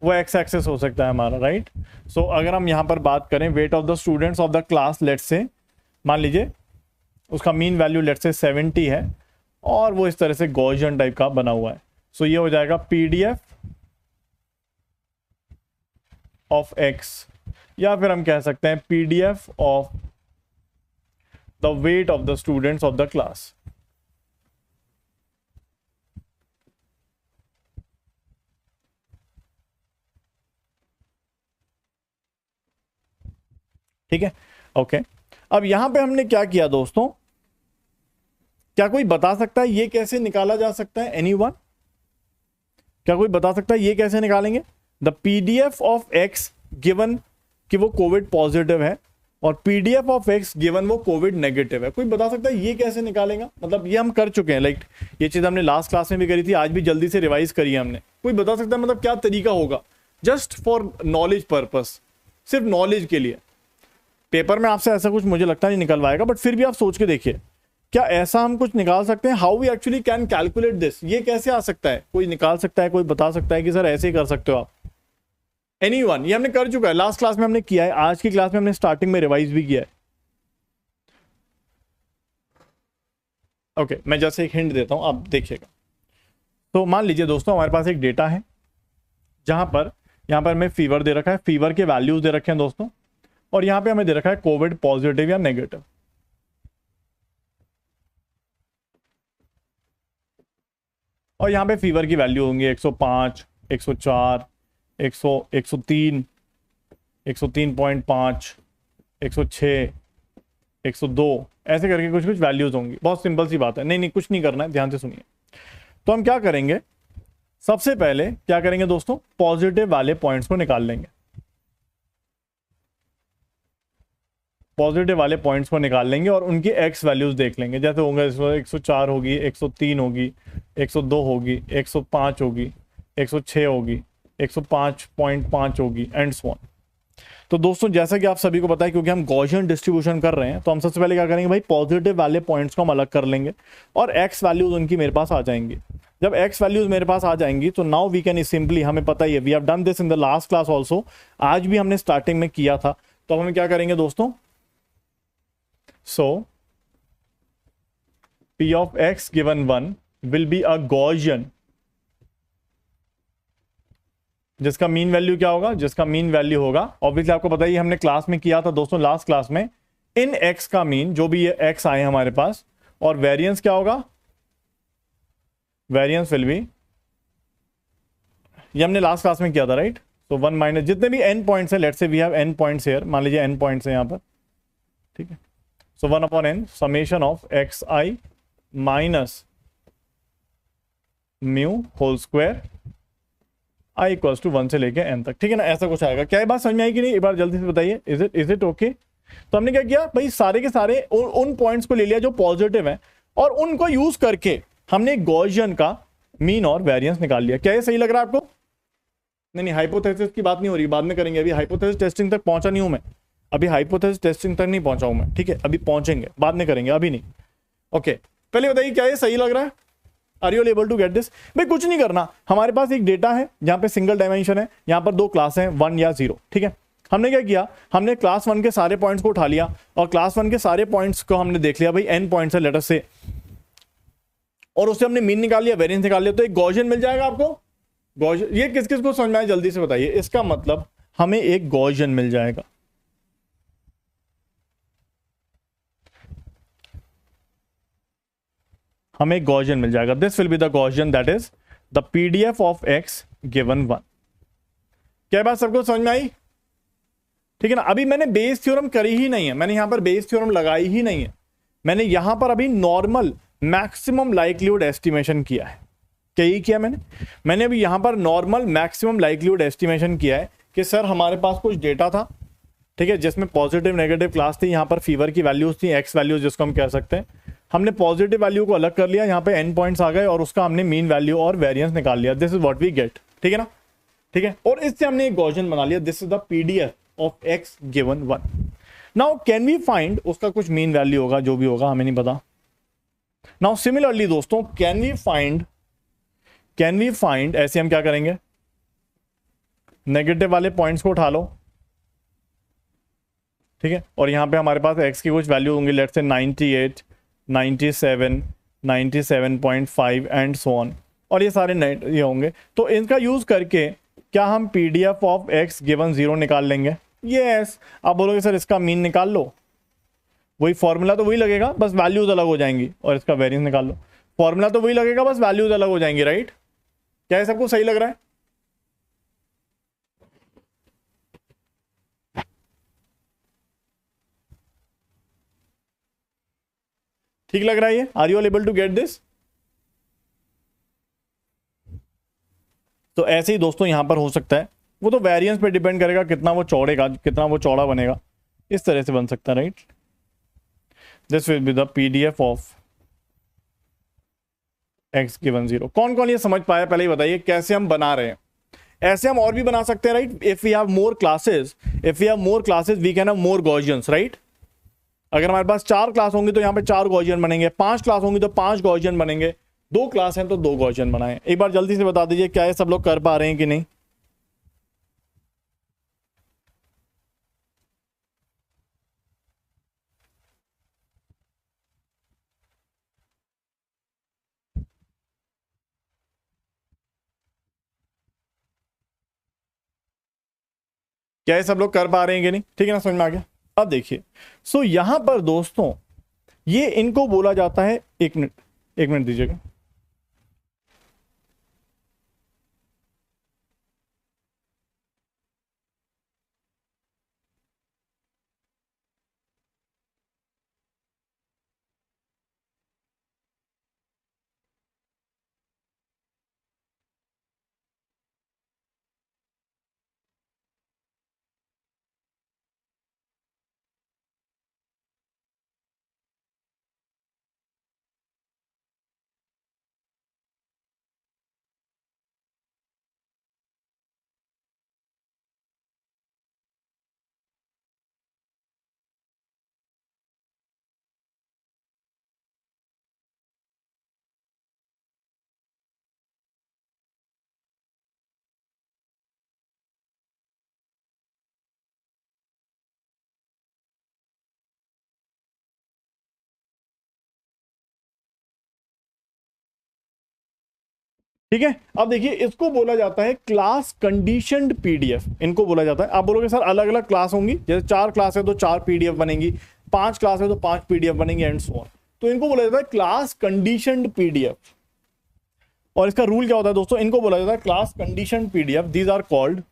वो एक्स एक्सेस हो सकता है हमारा, राइट। सो अगर हम यहां पर बात करें weight of the students of the class, let's say मान लीजिए उसका मीन वैल्यू लेट्स से 70 है, और वो इस तरह से गॉसियन टाइप का बना हुआ है। सो ये हो जाएगा पीडीएफ ऑफ एक्स, या फिर हम कह सकते हैं PDF of the weight of the students of the class. ठीक है, ओके। अब यहां पे हमने क्या किया दोस्तों, क्या कोई बता सकता है ये कैसे निकाला जा सकता है? एनीवन? क्या कोई बता सकता है ये कैसे निकालेंगे? The PDF of x given कि वो कोविड पॉजिटिव है, और पीडीएफ ऑफ एक्स गिवन वो कोविड नेगेटिव है। कोई बता सकता है ये कैसे निकालेगा? मतलब ये हम कर चुके हैं, लाइक ये चीज हमने लास्ट क्लास में भी करी थी, आज भी जल्दी से रिवाइज करी है हमने। कोई बता सकता है मतलब क्या तरीका होगा? जस्ट फॉर नॉलेज पर्पस, सिर्फ नॉलेज के लिए। पेपर में आपसे ऐसा कुछ मुझे लगता नहीं निकलवाएगा, बट फिर भी आप सोच के देखिए, क्या ऐसा हम कुछ निकाल सकते हैं? How we actually can calculate this, ये कैसे आ सकता है? कोई निकाल सकता है, कोई बता सकता है कि सर ऐसे ही कर सकते हो आप? एनीवन? ये हमने कर चुका है, लास्ट क्लास में हमने किया है, आज की क्लास में हमने स्टार्टिंग में रिवाइज भी किया है। ओके, मैं जैसे एक हिंट देता हूं, आप देखिएगा। तो मान लीजिए दोस्तों, हमारे पास एक डेटा है जहां पर यहां पर हमें फीवर दे रखा है, फीवर के वैल्यूज दे रखे हैं दोस्तों, और यहां पे हमें दे रखा है कोविड पॉजिटिव या नेगेटिव। और यहां पे फीवर की वैल्यू होंगी 105, 104, 100, 103, 103.5, 106, 102, ऐसे करके कुछ कुछ वैल्यूज होंगी। बहुत सिंपल सी बात है, नहीं कुछ नहीं करना है, ध्यान से सुनिए। तो हम क्या करेंगे, सबसे पहले क्या करेंगे दोस्तों, पॉजिटिव वाले पॉइंट्स को निकाल लेंगे। पॉजिटिव वाले पॉइंट्स को निकाल लेंगे और उनकी एक्स वैल्यूज देख लेंगे। जैसे होंगे 104 होगी, 103 होगी, 102 होगी, 105 होगी, 106 होगी, 105.5 होगी, एंड सो ऑन। तो दोस्तों जैसा कि आप सभी को पता है, क्योंकि हम गॉसियन डिस्ट्रीब्यूशन कर रहे हैं, तो हम सबसे पहले क्या करेंगे भाई, पॉजिटिव वाले पॉइंट्स को हम अलग कर लेंगे और एक्स वैल्यूज उनकी मेरे पास आ जाएंगी। जब एक्स वैल्यूज मेरे पास आ जाएंगी तो नाउ वी कैन सिंपली, हमें पता ही है, we have done this in the last class also, आज भी हमने स्टार्टिंग में किया था। तो हमें क्या करेंगे दोस्तों, सो P of x given 1 will be a Gaussian, जिसका मीन वैल्यू क्या होगा, जिसका मीन वैल्यू होगा, ऑब्वियसली आपको पता ही, हमने क्लास में किया था दोस्तों, लास्ट क्लास में, इन x का मीन, जो भी ये x आए हमारे पास, और वेरिएंस क्या होगा, वेरिएंस विल बी, ये हमने लास्ट क्लास में किया था राइट। तो 1 माइनस जितने भी n पॉइंट्स है, let's say we have n points here, मान लीजिए n पॉइंट्स है यहां पर, ठीक है। So 1/n summation of xi minus mu whole square i equals to 1 से लेके n तक, ठीक है ना, ऐसा कुछ आएगा। क्या ये बात समझ में आई कि नहीं, एक बार जल्दी से बताइए, इज इट ओके? तो हमने क्या किया भाई, सारे के सारे उन पॉइंट्स को ले लिया जो पॉजिटिव है, और उनको यूज करके हमने गॉसियन का मीन और वेरिएंस निकाल लिया। क्या ये सही लग रहा है आपको? नहीं, हाइपोथेसिस की बात नहीं हो रही, बाद में करेंगे, अभी हाइपोथेसिस टेस्टिंग तक पहुंचा नहीं हूं मैं, अभी हाइपोथेसिस टेस्टिंग तक नहीं पहुंचा हूं मैं, ठीक है, अभी पहुंचेंगे, बाद में करेंगे, अभी नहीं। ओके, पहले बताइए क्या ये सही लग रहा है? Are you able to get this? भाई कुछ नहीं करना, हमारे पास एक डेटा है जहां पे सिंगल डायमेंशन है, यहां पर दो क्लास हैं, 1 या 0, ठीक है। हमने क्या किया, हमने क्लास 1 के सारे पॉइंट्स को उठा लिया, और क्लास 1 के सारे पॉइंट्स को हमने देख लिया, भाई n पॉइंट्स है लेटर से, और उससे हमने मीन निकाल लिया, वेरिएंस निकाल लिया, तो एक गॉसियन मिल जाएगा आपको। गॉसियन, ये किस किस को समझ में आया जल्दी से बताइए? इसका मतलब हमें एक गॉसियन मिल जाएगा। हमें गॉसियन मिल जाएगा, this will be the Gaussian, that is the PDF of x given 1। क्या बात सबको समझ में आई? ठीक है ना। अभी मैंने बेस थ्योरम करी ही नहीं है, मैंने यहां पर बेस थ्योरम लगाई ही नहीं है, मैंने यहां पर अभी नॉर्मल मैक्सिमम लाइक्लीहुड एस्टिमेशन किया है। क्या ये किया मैंने अभी यहां पर नॉर्मल मैक्सिमम लाइक्लीहुड एस्टिमेशन किया है कि सर हमारे पास कुछ डेटा था, ठीक है, जिसमें पॉजिटिव नेगेटिव क्लास थी, यहां पर फीवर की वैल्यूज थी, एक्स वैल्यूज जिसको हम कह सकते हैं। हमने पॉजिटिव वैल्यू को अलग कर लिया, यहाँ पे n पॉइंट्स आ गए, और उसका हमने मीन वैल्यू और वेरिएंस निकाल लिया, this is what we get, ठीक है ना, ठीक है। और इससे हमने एक गॉसियन बना लिया, this is the PDF of x given 1। Now can we find, उसका कुछ मीन वैल्यू होगा, जो भी होगा हमें नहीं पता। नाउ सिमिलरली दोस्तों, कैन वी फाइंड, ऐसे हम क्या करेंगे, नेगेटिव वाले पॉइंट्स को उठा लो, ठीक है, और यहां पे हमारे पास x की कुछ वैल्यू होंगी, let's say 98, 97, 97.5 and so on, और ये सारे ये होंगे। तो इनका यूज करके क्या हम पीडीएफ ऑफ x गिवन 0 निकाल लेंगे? यस। आप बोलोगे सर इसका मीन निकाल लो, वही फॉर्मूला तो वही लगेगा, बस वैल्यूज अलग हो जाएंगी, और इसका वेरिएंस निकाल लो, फॉर्मूला तो वही लगेगा, बस वैल्यूज अलग हो जाएंगी, राइट? क्या है, सबको सही लग रहा है? ठीक लग रहा है ये? Are you all able to get this? तो ऐसे ही दोस्तों यहां पर हो सकता है, वो तो वेरिएंस पे डिपेंड करेगा, कितना वो चौड़ेगा, कितना वो चौड़ा बनेगा, इस तरह से बन सकता है, right? This will be the PDF of x given 0। कौन कौन ये समझ पाया, पहले ही बताइए कैसे हम बना रहे हैं। ऐसे हम और भी बना सकते हैं, right? If we have more classes we can have more Gaussians, right? अगर हमारे पास 4 क्लास होंगे तो यहाँ पे 4 गॉसियन बनेंगे, 5 क्लास होंगी तो 5 गॉसियन बनेंगे, 2 क्लास हैं तो 2 गॉसियन बनाए। एक बार जल्दी से बता दीजिए क्या ये सब लोग कर पा रहे हैं कि नहीं? क्या ये सब लोग कर पा रहे हैं कि नहीं? ठीक है ना, समझ में आ गया? अब देखिए, सो यहां पर दोस्तों ये इनको बोला जाता है, एक मिनट दीजिएगा। ठीक है, अब देखिए इसको बोला जाता है क्लास कंडीशनड पीडीएफ, इनको बोला जाता है। आप बोलोगे सर अलग अलग क्लास होंगी, जैसे 4 क्लास है तो 4 पीडीएफ बनेंगी, 5 क्लास है तो 5 पीडीएफ बनेंगे एंड सो ऑन। तो इनको बोला जाता है क्लास कंडीशनड पीडीएफ। और इसका रूल क्या होता है दोस्तों? इनको बोला जाता है class conditioned PDF, these are called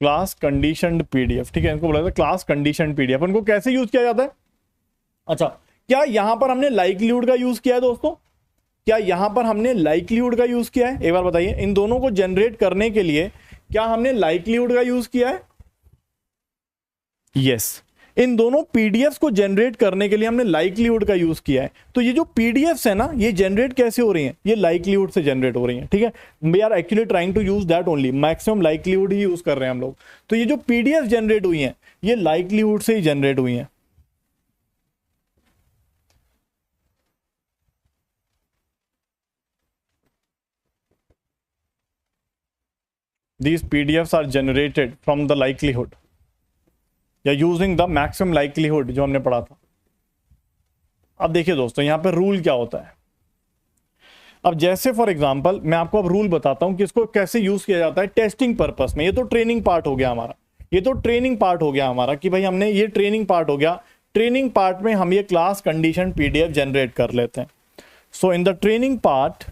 class conditioned PDF. ठीक है, इनको बोला जाता है क्लास कंडीशनड पीडीएफ। इनको कैसे यूज किया जाता है? अच्छा, क्या यहां पर हमने लाइक्लीहुड का यूज किया है दोस्तों? क्या यहां पर हमने लाइक्लीहुड का यूज किया है? एक बार बताइए, इन दोनों को जनरेट करने के लिए क्या हमने लाइक्लीहुड का यूज किया है? यस, इन दोनों पीडीएफ्स को जनरेट करने के लिए हमने लाइक्लीहुड का यूज किया है। तो ये जो पीडीएफ्स है ना, ये जनरेट कैसे हो रही हैं? ये लाइक्लीहुड से जनरेट हो रही हैं। ठीक है, we are actually trying to use that only, maximum likelihood ही यूज कर रहे हैं हम लोग। तो ये जो पीडीएफ जनरेट हुई हैं, ये लाइक्लीहुड से ही जनरेट हुई हैं। These PDFs are generated from the likelihood या यूजिंग द मैक्सिमम लाइक्लीहुड, जो हमने पढ़ा था। अब देखिए दोस्तों, यहां पर रूल क्या होता है। अब जैसे फॉर एग्जांपल मैं आपको अब रूल बताता हूं कि इसको कैसे यूज किया जाता है टेस्टिंग पर्पस में। ये तो ट्रेनिंग पार्ट हो गया हमारा, ये तो ट्रेनिंग पार्ट हो गया हमारा कि भाई हमने ये ट्रेनिंग पार्ट हो गया। ट्रेनिंग पार्ट में हम ये क्लास कंडीशन पीडीएफ जनरेट कर लेते हैं। So in the training part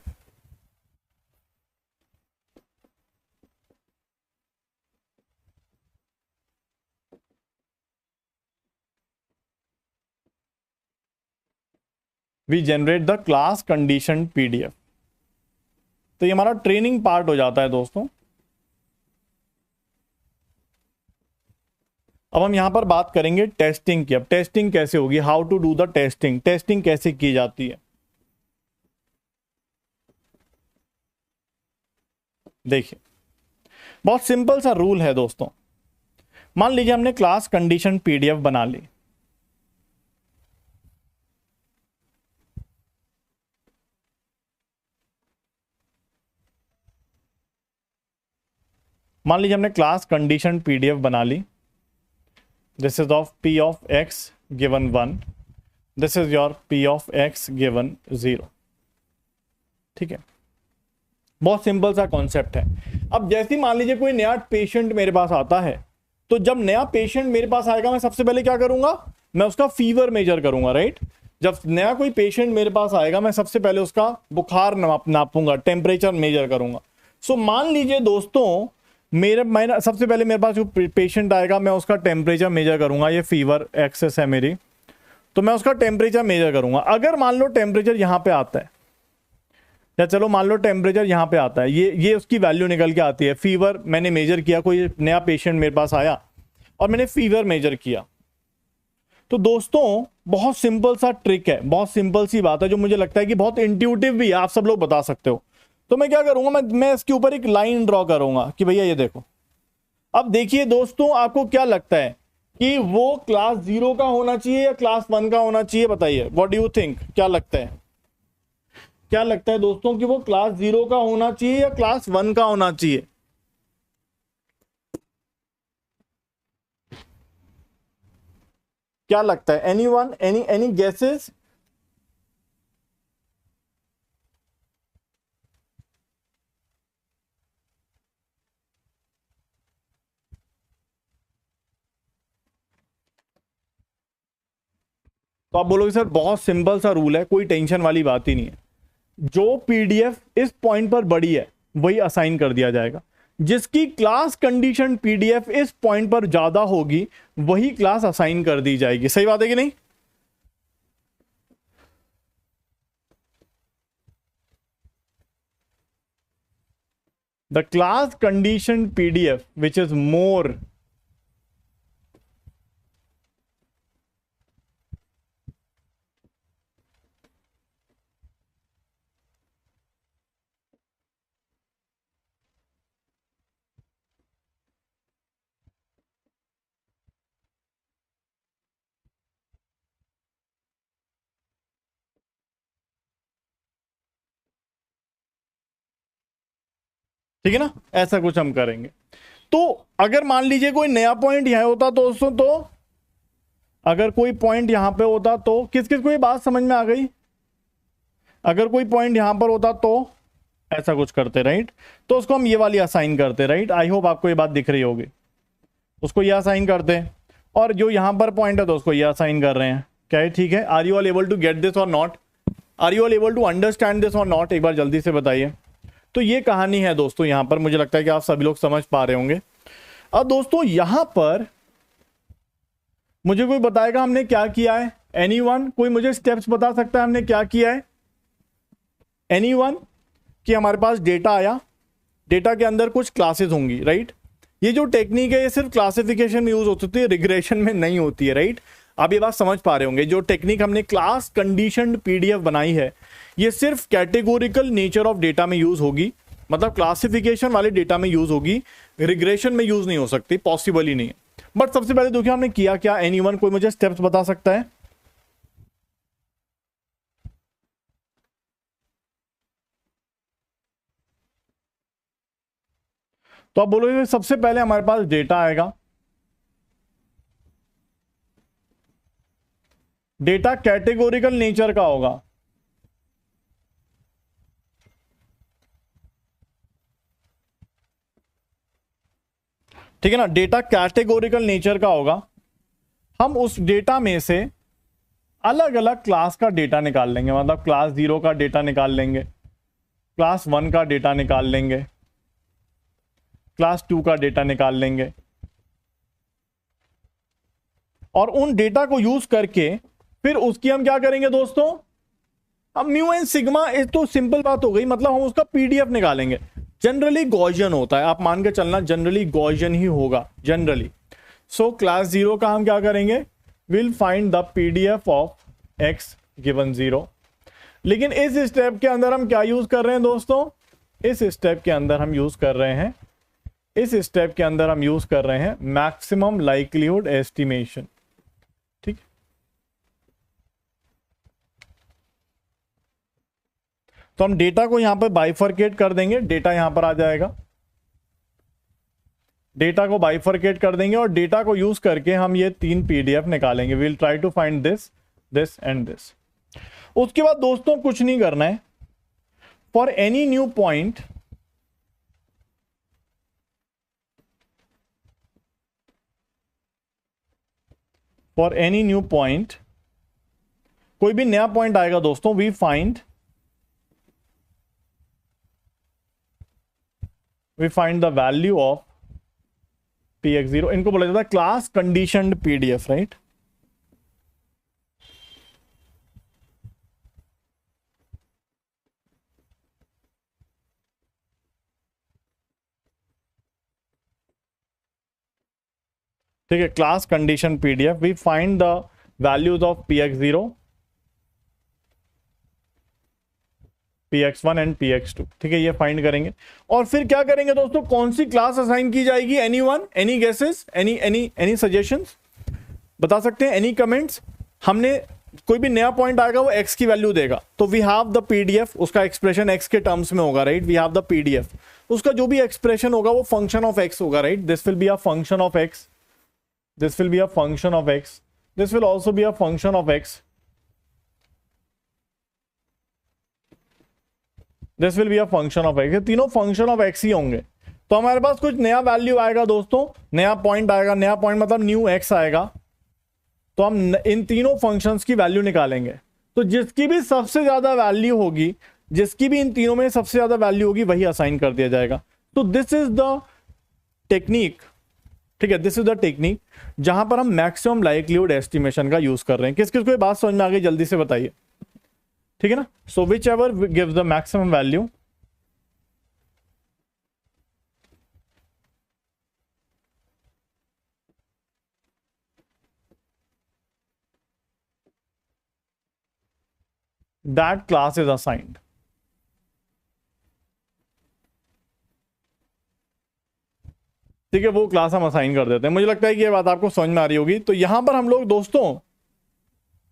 we generate the class condition PDF. तो ये हमारा ट्रेनिंग पार्ट हो जाता है दोस्तों। अब हम यहां पर बात करेंगे टेस्टिंग की। अब टेस्टिंग कैसे होगी, how to do the testing, testing कैसे की जाती है। देखिए, बहुत सिंपल सा रूल है दोस्तों। मान लीजिए हमने क्लास कंडीशन पीडीएफ बना ली। मान लीजिए हमने क्लास कंडीशन पीडीएफ बना ली। This is of P of x given 1, this is your P of x given 0। ठीक है, बहुत सिंपल सा कॉन्सेप्ट है। अब जैसे मान लीजिए कोई नया पेशेंट मेरे पास आता है, तो जब नया पेशेंट मेरे पास आएगा, मैं सबसे पहले क्या करूंगा? मैं उसका फीवर मेजर करूंगा, राइट? जब नया कोई पेशेंट मेरे पास आएगा, मैं सबसे पहले उसका बुखार नापूंगा, टेम्परेचर मेजर करूंगा। सो मान लीजिए दोस्तों, मेरा सबसे पहले मेरे पास जो पेशेंट आएगा, मैं उसका टेम्परेचर मेजर करूंगा। ये फीवर एक्सेस है मेरी, तो मैं उसका टेम्परेचर मेजर करूंगा। अगर मान लो टेम्परेचर यहां पे आता है, या चलो मान लो टेम्परेचर यहाँ पे आता है, ये उसकी वैल्यू निकल के आती है। फीवर मैंने मेजर किया, कोई नया पेशेंट मेरे पास आया और मैंने फीवर मेजर किया। तो दोस्तों बहुत सिंपल सा ट्रिक है, बहुत सिंपल सी बात है जो मुझे लगता है कि बहुत इंट्यूटिव भी है, आप सब लोग बता सकते हो। तो मैं क्या करूंगा, मैं इसके ऊपर एक लाइन ड्रॉ करूंगा कि भैया ये देखो। अब देखिए दोस्तों, आपको क्या लगता है कि वो क्लास 0 का होना चाहिए या क्लास 1 का होना चाहिए? बताइए, व्हाट डू यू थिंक, क्या लगता है? क्या लगता है दोस्तों कि वो क्लास 0 का होना चाहिए या क्लास 1 का होना चाहिए? क्या लगता है? Anyone, any guesses? तो आप बोलोगे सर बहुत सिंपल सा रूल है, कोई टेंशन वाली बात ही नहीं है। जो पीडीएफ इस पॉइंट पर बड़ी है वही असाइन कर दिया जाएगा। जिसकी क्लास कंडीशन पीडीएफ इस पॉइंट पर ज्यादा होगी वही क्लास असाइन कर दी जाएगी। सही बात है कि नहीं? The class condition PDF which is more, ठीक है ना, ऐसा कुछ हम करेंगे। तो अगर मान लीजिए कोई नया पॉइंट यहां होता तो दोस्तों, तो अगर कोई पॉइंट यहां पे होता तो किस किस को ये बात समझ में आ गई? अगर कोई पॉइंट यहां पर होता तो ऐसा कुछ करते, राइट? तो उसको हम ये वाली असाइन करते, राइट? आई होप आपको ये बात दिख रही होगी। उसको ये असाइन करते, और जो यहां पर पॉइंट है तो उसको ये असाइन कर रहे हैं। क्या है? ठीक है। Are you all able to get this और not? Are you all able to understand this और नॉट? एक बार जल्दी से बताइए। तो ये कहानी है दोस्तों, यहां पर मुझे लगता है कि आप सभी लोग समझ पा रहे होंगे। अब दोस्तों यहां पर मुझे कोई बताएगा हमने क्या किया है? एनीवन? कोई मुझे स्टेप्स बता सकता है हमने क्या किया है? एनीवन? कि हमारे पास डेटा आया, डेटा के अंदर कुछ क्लासेस होंगी, राइट? ये जो टेक्निक है ये सिर्फ क्लासिफिकेशन में यूज होती है, रिग्रेशन में नहीं होती है, राइट? आप ये बात समझ पा रहे होंगे। जो टेक्निक हमने क्लास कंडीशनड पीडीएफ बनाई है ये सिर्फ कैटेगोरिकल नेचर ऑफ डेटा में यूज होगी, मतलब क्लासिफिकेशन वाले डेटा में यूज होगी, रिग्रेशन में यूज नहीं हो सकती, पॉसिबल ही नहीं है। बट सबसे पहले देखिए हमने किया क्या। एनीवन? कोई मुझे स्टेप्स बता सकता है? तो आप बोलोगे सबसे पहले हमारे पास डेटा आएगा, डेटा कैटेगोरिकल नेचर का होगा, ठीक है ना? डेटा कैटेगोरिकल नेचर का होगा। हम उस डेटा में से अलग अलग क्लास का डेटा निकाल लेंगे, मतलब क्लास 0 का डेटा निकाल लेंगे, क्लास 1 का डेटा निकाल लेंगे, क्लास 2 का डेटा निकाल लेंगे, और उन डेटा को यूज करके फिर उसकी हम क्या करेंगे दोस्तों? अब म्यू एंड सिग्मा, एक तो सिंपल बात हो गई, मतलब हम उसका पीडीएफ निकालेंगे। जनरली गॉसियन होता है, आप मान के चलना जनरली गॉसियन ही होगा जनरली। सो क्लास 0 का हम क्या करेंगे? Will find the PDF of x given 0। लेकिन इस स्टेप के अंदर हम क्या यूज कर रहे हैं दोस्तों? इस स्टेप के अंदर हम यूज कर रहे हैं, इस स्टेप के अंदर हम यूज कर रहे हैं मैक्सिमम लाइक्लीहुड एस्टिमेशन, ठीक? तो हम डेटा को यहां पर बाइफरकेट कर देंगे, डेटा यहां पर आ जाएगा, डेटा को बाइफरकेट कर देंगे और डेटा को यूज करके हम ये 3 पीडीएफ निकालेंगे। Will try to find this, this and this. उसके बाद दोस्तों कुछ नहीं करना है। For any new point, for any new point, कोई भी नया पॉइंट आएगा दोस्तों, we find the value of px0। इनको बोला जाता है क्लास कंडीशनड पीडीएफ, राइट? ठीक है, class condition PDF, we find the values of px0, px1 and px2। ठीक है, ये फाइंड करेंगे और फिर क्या करेंगे दोस्तों, कौन सी क्लास असाइन की जाएगी, any one, any guesses, any suggestions, बता सकते हैं, एनी कमेंट्स। हमने कोई भी नया पॉइंट आएगा वो x की वैल्यू देगा, तो वी हैव द पीडीएफ, उसका एक्सप्रेशन x के टर्म्स में होगा, right. We have the PDF, उसका जो भी एक्सप्रेशन होगा वो फंक्शन ऑफ x होगा, right. This will be a function of x, this will be a function of x, this will also be a function of x, this will be a function of x। ये तीनों function of x ही होंगे। तो हमारे पास कुछ नया value आएगा दोस्तों, नया पॉइंट आएगा, नया पॉइंट मतलब न्यू x आएगा, तो हम इन तीनों फंक्शंस की वैल्यू निकालेंगे। तो जिसकी भी सबसे ज्यादा वैल्यू होगी, जिसकी भी इन तीनों में सबसे ज्यादा वैल्यू होगी, वही असाइन कर दिया जाएगा। तो दिस इज द टेक्निक, ठीक है, दिस इज द टेक्निक जहां पर हम मैक्सिमम लाइक्लीहुड एस्टिमेशन का यूज कर रहे हैं। किस किस को ये बात समझ में आ गई, जल्दी से बताइए, ठीक है ना। So whichever gives the maximum value, that class is assigned। ठीक है, वो क्लास हम असाइन कर देते हैं। मुझे लगता है कि ये बात आपको समझ में आ रही होगी। तो यहां पर हम लोग दोस्तों,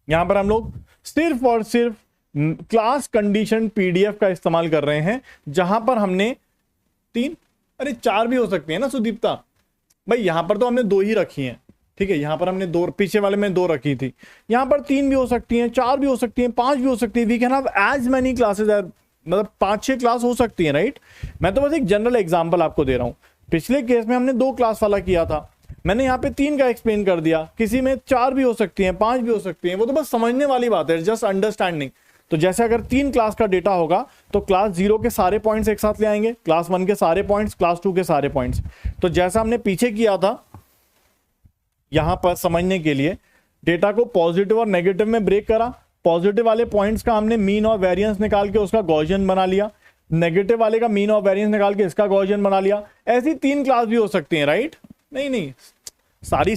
यहां पर हम लोग सिर्फ और सिर्फ क्लास कंडीशन पीडीएफ का इस्तेमाल कर रहे हैं, जहां पर हमने 3, अरे 4 भी हो सकती है ना सुदीप्ता भाई, यहां पर तो हमने 2 ही रखी हैं। ठीक है, यहां पर हमने 2, पीछे वाले में 2 रखी थी, यहां पर 3 भी हो सकती हैं, 4 भी हो सकती हैं, 5 भी हो सकती है। We can have as many classes, मतलब 5-6 क्लास हो सकती हैं, राइट। मैं तो बस एक जनरल एग्जांपल आपको दे रहा हूं। पिछले केस में हमने 2 क्लास वाला किया था, मैंने यहाँ पे 3 का एक्सप्लेन कर दिया, किसी में 4 भी हो सकती हैं, 5 भी हो सकती हैं, वो तो बस समझने वाली बात है, जस्ट अंडरस्टैंडिंग। तो जैसे अगर 3 क्लास का डेटा होगा तो क्लास 0 के सारे पॉइंट्स एक साथ ले आएंगे, क्लास 1 के सारे पॉइंट्स, क्लास 2 के सारे पॉइंट्स। तो जैसा हमने पीछे किया था, यहां पर समझने के लिए डेटा को पॉजिटिव और नेगेटिव में ब्रेक करा। पॉजिटिव वाले पॉइंट्स का हमने मीन और वेरिएंस निकाल के उसका गॉसियन बना लिया, नेगेटिव वाले का मीन और वेरिएंस निकाल के इसका गॉसियन बना लिया। ऐसी 3 क्लास भी हो सकती हैं, राइट। नहीं सारी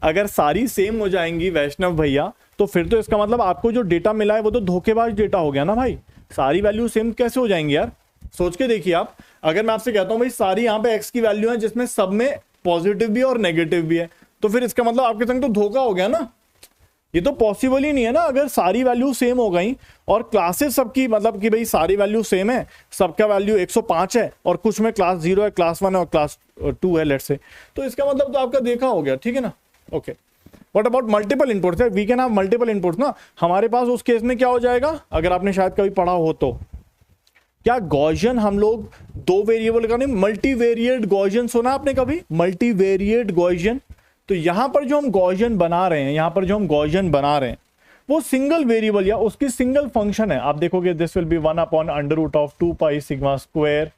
अगर सारी सेम हो जाएंगी वैष्णव भैया, तो फिर तो इसका मतलब आपको जो डेटा मिला है वो तो धोखेबाज डेटा हो गया ना भाई। सारी वैल्यू सेम कैसे हो जाएंगी यार, सोच के देखिए आप। अगर मैं आपसे कहता हूं भाई सारी यहाँ पे एक्स की वैल्यू है जिसमें सब में पॉजिटिव भी और नेगेटिव भी है, तो फिर इसका मतलब आपके संग तो धोखा हो गया ना। ये तो पॉसिबल ही नहीं है ना। अगर सारी वैल्यू सेम हो गई और क्लासेस सबकी, मतलब कि भाई सारी वैल्यू सेम है, सबका वैल्यू 105 है और कुछ में क्लास 0 है, क्लास 1 है और क्लास 2 है लेट्स से, तो इसका मतलब तो आपका देखा हो गया, ठीक है ना। Okay, what about multiple inputs? We can have multiple inputs ना। हमारे पास उस केस में क्या हो जाएगा, अगर आपने शायद कभी पढ़ा हो तो, क्या गॉसियन हम लोग 2 वेरिएबल का नहीं, मल्टीवेरिएट गॉसियन सुना आपने कभी, मल्टीवेरिएट गॉसियन। तो यहां पर जो हम गॉसियन बना रहे हैं, यहां पर जो हम गॉसियन बना रहे हैं वो सिंगल वेरिएबल या उसकी सिंगल फंक्शन है। आप देखोगे this will be 1/√2 pi sigma square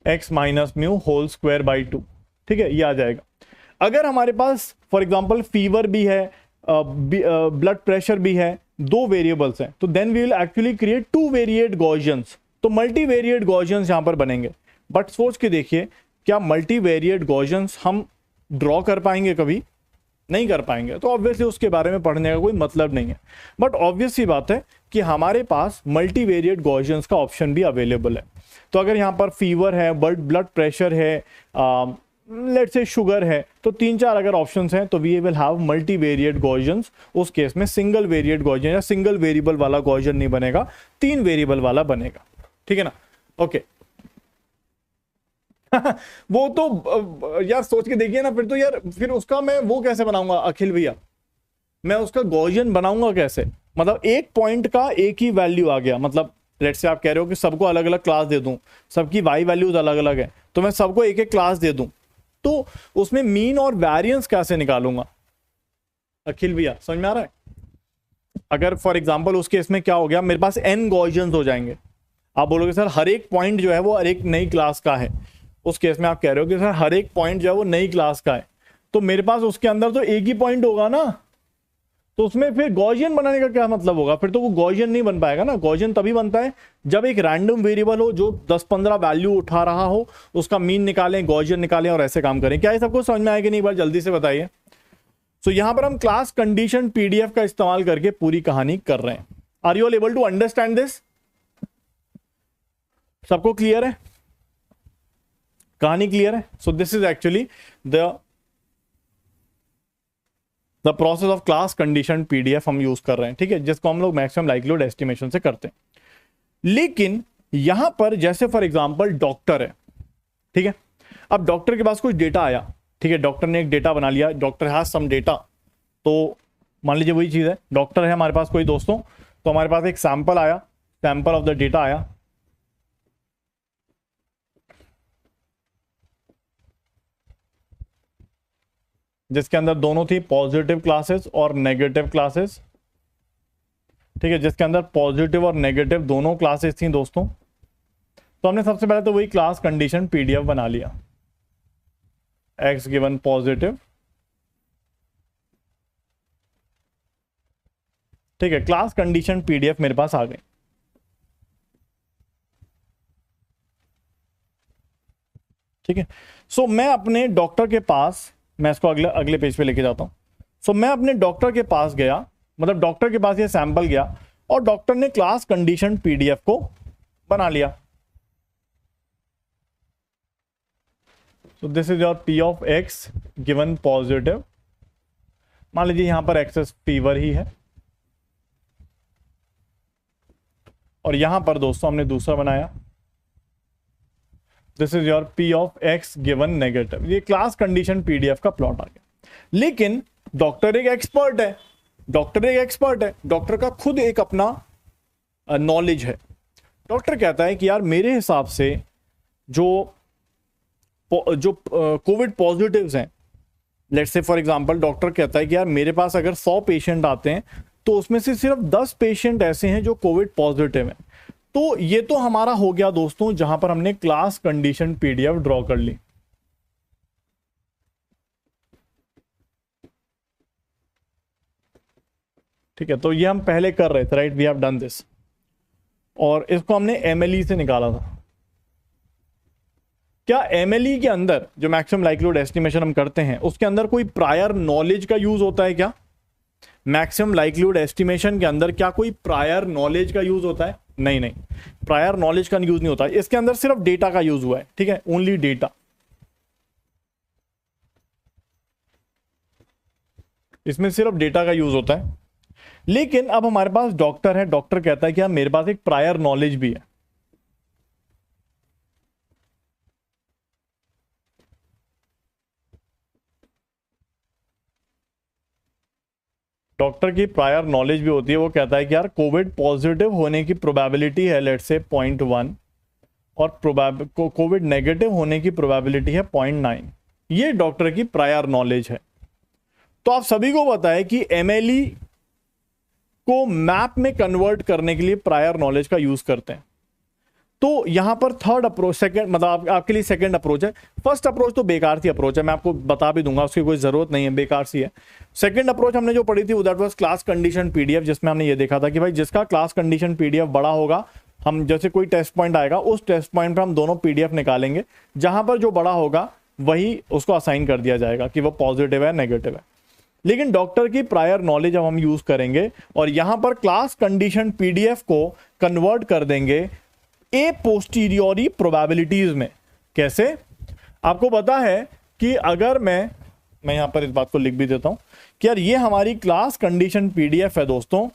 x minus mu whole square by 2। ठीक है, ये आ जाएगा। अगर हमारे पास फॉर एग्जांपल फीवर भी है, ब्लड प्रेशर भी है, 2 वेरिएबल्स हैं, तो then we will actually create 2 variate Gaussians. तो मल्टीवेरिएट गॉसियंस यहां पर बनेंगे। बट सोच के देखिए, क्या मल्टीवेरिएट गॉसियंस हम ड्रॉ कर पाएंगे? कभी नहीं कर पाएंगे, तो ऑब्वियसली उसके बारे में पढ़ने का कोई मतलब नहीं है। बट ऑब्वियस सी बात है कि हमारे पास मल्टीवेरिएट गॉसियंस का ऑप्शन भी अवेलेबल है। तो अगर यहाँ पर फीवर है, ब्लड प्रेशर है, लेट्स से शुगर है, तो 3-4 अगर ऑप्शंस हैं तो वी विल हैव मल्टीवेरिएट गॉसियंस। उस केस में सिंगल वेरिएट गॉसियन या सिंगल वेरिएबल वाला गॉसियन नहीं बनेगा, 3 वेरिएबल वाला बनेगा, ठीक है ना। ओके वो तो यार सोच के देखिए ना, फिर तो यार फिर उसका मैं वो कैसे बनाऊंगा अखिल भैया, मैं उसका गॉसियन बनाऊंगा कैसे? मतलब एक पॉइंट का एक ही वैल्यू आ गया, मतलब लेट्स से आप कह रहे हो कि सबको अलग अलग क्लास दे दूं, सबकी वाई वैल्यूज अलग अलग है, तो मैं सबको एक एक क्लास दे दूं, तो उसमें मीन और वेरिएंस कैसे निकालूंगा अखिल भैया, समझ में आ रहा है? अगर फॉर एग्जांपल उस केस में क्या हो गया, मेरे पास n गॉसियंस हो जाएंगे। आप बोलोगे सर हर एक पॉइंट जो है वो हर एक नई क्लास का है। उस केस में आप कह रहे हो कि सर हर एक पॉइंट जो है वो नई क्लास का है, तो मेरे पास उसके अंदर तो एक ही पॉइंट होगा ना, तो उसमें फिर गॉसियन बनाने का क्या मतलब होगा? फिर तो वो गॉसियन नहीं बन पाएगा ना। गॉसियन तभी बनता है जब एक रैंडम वेरिएबल हो जो 10-15 वैल्यू उठा रहा हो, उसका मीन निकालें, गॉसियन निकालें और ऐसे काम करें। क्या ये सबको समझ में आएगा? नहीं, बार जल्दी से बताइए। सो यहां पर हम क्लास कंडीशन पीडीएफ का इस्तेमाल करके पूरी कहानी कर रहे हैं। Are you all able to understand this? सबको क्लियर है? कहानी क्लियर है? So this is actually the process of class condition PDF हम यूज कर रहे हैं, ठीक है, जिसको हम लोग मैक्सिमम लाइक्लीहुड एस्टिमेशन से करते हैं। लेकिन यहां पर जैसे फॉर एग्जांपल डॉक्टर है, ठीक है, अब डॉक्टर के पास कुछ डेटा आया, ठीक है, डॉक्टर ने एक डेटा बना लिया, डॉक्टर हैज सम डेटा। तो मान लीजिए वही चीज है, डॉक्टर है हमारे पास कोई दोस्तों, तो हमारे पास एक सैंपल आया, सैंपल ऑफ द डेटा आया, जिसके अंदर दोनों थी पॉजिटिव क्लासेस और नेगेटिव क्लासेस, ठीक है, जिसके अंदर पॉजिटिव और नेगेटिव दोनों क्लासेस थी दोस्तों। तो हमने सबसे पहले तो वही क्लास कंडीशन पीडीएफ बना लिया, एक्स गिवन पॉजिटिव, ठीक है, क्लास कंडीशन पीडीएफ मेरे पास आ गई। ठीक है, सो मैं अपने डॉक्टर के पास, मैं इसको अगले पेज पे लेके जाता हूं। सो मैं अपने डॉक्टर के पास गया, मतलब डॉक्टर के पास ये सैंपल गया और डॉक्टर ने क्लास कंडीशन पीडीएफ को बना लिया। सो this is your P of x given positive. मान लीजिए यहां पर एक्सेस फीवर ही है, और यहां पर दोस्तों हमने दूसरा बनाया, this is your P of x given negative. ये क्लास कंडीशन पीडीएफ का प्लॉट आ गया। लेकिन डॉक्टर एक एक्सपर्ट है, डॉक्टर का खुद एक अपना नॉलेज है। डॉक्टर कहता है कि यार मेरे हिसाब से जो कोविड पॉजिटिव्स हैं, let's say for example doctor कहता है कि यार मेरे पास अगर 100 पेशेंट आते हैं तो उसमें से सिर्फ 10 पेशेंट ऐसे हैं जो कोविड पॉजिटिव हैं। तो ये तो हमारा हो गया दोस्तों जहां पर हमने क्लास कंडीशन पीडीएफ ड्रॉ कर ली। ठीक है, तो ये हम पहले कर रहे थे, right, we have done this, और इसको हमने एमएलई से निकाला था। क्या एमएलई के अंदर जो मैक्सिमम लाइक्लीहुड एस्टिमेशन हम करते हैं उसके अंदर कोई प्रायर नॉलेज का यूज होता है? क्या मैक्सिमम लाइक्लीहुड एस्टिमेशन के अंदर क्या कोई प्रायर नॉलेज का यूज होता है? नहीं, प्रायर नॉलेज का यूज नहीं होता। इसके अंदर सिर्फ डेटा का यूज हुआ है, ठीक है, ओनली डेटा। इसमें सिर्फ डेटा का यूज होता है। लेकिन अब हमारे पास डॉक्टर है, डॉक्टर कहता है कि यार मेरे पास एक प्रायर नॉलेज भी है। डॉक्टर की प्रायर नॉलेज भी होती है, वो कहता है कि यार कोविड पॉजिटिव होने की प्रोबेबिलिटी है लेट्स से 0.1 और कोविड नेगेटिव होने की प्रोबेबिलिटी है 0.9। ये डॉक्टर की प्रायर नॉलेज है। तो आप सभी को पता है कि एमएलई को मैप में कन्वर्ट करने के लिए प्रायर नॉलेज का यूज करते हैं। तो यहां पर थर्ड अप्रोच, सेकंड मतलब आपके लिए सेकंड अप्रोच है। फर्स्ट अप्रोच तो बेकार सी अप्रोच है, मैं आपको बता भी दूंगा, उसकी कोई जरूरत नहीं है, बेकार सी है। सेकंड अप्रोच हमने जो पढ़ी थी that was class condition PDF, जिसमें हमने ये देखा था कि भाई जिसका क्लास कंडीशन पीडीएफ बड़ा होगा, हम जैसे कोई टेस्ट पॉइंट आएगा उस टेस्ट पॉइंट पर हम दोनों पीडीएफ निकालेंगे, जहां पर जो बड़ा होगा वही उसको असाइन कर दिया जाएगा कि वो पॉजिटिव है नेगेटिव है। लेकिन डॉक्टर की प्रायर नॉलेज अब हम यूज करेंगे और यहां पर क्लास कंडीशन पीडीएफ को कन्वर्ट कर देंगे ए पोस्टीरियोरी प्रोबेबिलिटीज में। कैसे? आपको पता है कि अगर मैं यहां पर इस बात को लिख भी देता हूं कि यार ये हमारी क्लास कंडीशन पीडीएफ है दोस्तों,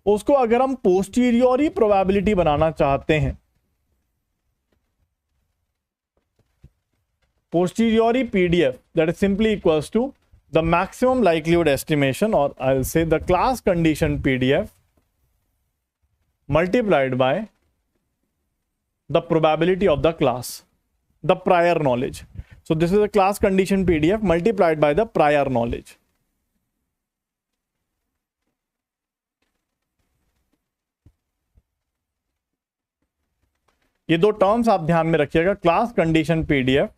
उसको अगर हम पोस्टीरियोरी प्रोबेबिलिटी बनाना चाहते हैं, posteriori PDF that is simply equals to the maximum likelihood estimation, और I will say the class condition PDF multiplied by the probability of the class, the prior knowledge. So this is a class condition PDF multiplied by the prior knowledge. ये दो terms आप ध्यान में रखिएगा, class condition PDF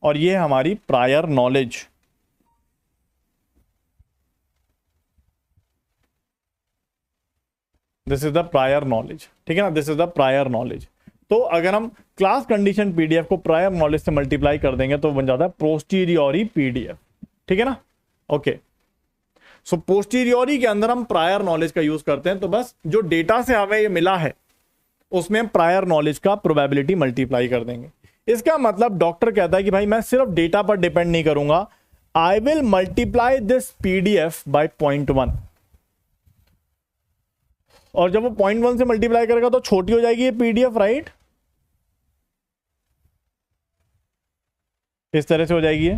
और ये हमारी prior knowledge. This is the prior knowledge, ठीक है ना, this is the prior knowledge. तो अगर हम क्लास कंडीशन पीडीएफ को प्रायर नॉलेज से मल्टीप्लाई कर देंगे तो बन जाता है पोस्टीरियोरी पीडीएफ, ठीक है ना। ओके, सो पोस्टीरियोरी के अंदर हम प्रायर नॉलेज का यूज करते हैं, तो बस जो डेटा से हमें ये मिला है उसमें हम प्रायर नॉलेज का प्रोबेबिलिटी मल्टीप्लाई कर देंगे। इसका मतलब डॉक्टर कहता है कि भाई मैं सिर्फ डेटा पर डिपेंड नहीं करूंगा, I will multiply this PDF by 0.1, और जब वो 0.1 से मल्टीप्लाई करेगा तो छोटी हो जाएगी ये पीडीएफ, राइट, इस तरह से हो जाएगी ये।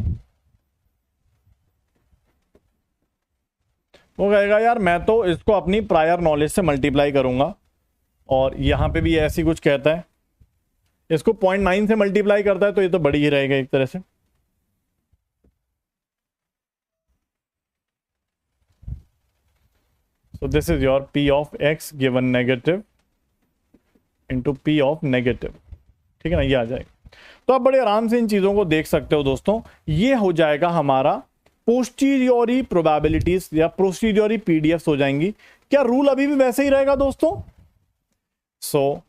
वो कहेगा यार मैं तो इसको अपनी प्रायर नॉलेज से मल्टीप्लाई करूंगा, और यहां पे भी ऐसी कुछ कहता है, इसको 0.9 से मल्टीप्लाई करता है तो ये तो बड़ी ही रहेगा एक तरह से। So this is your p of x given negative into p of negative, ठीक है ना, ये आ जाएगा। तो आप बड़े आराम से इन चीजों को देख सकते हो दोस्तों। ये हो जाएगा हमारा पोस्टीरियोरी प्रोबेबिलिटीज या पोस्टीरियोरी पीडीएफ हो जाएंगी। क्या रूल अभी भी वैसे ही रहेगा दोस्तों? सो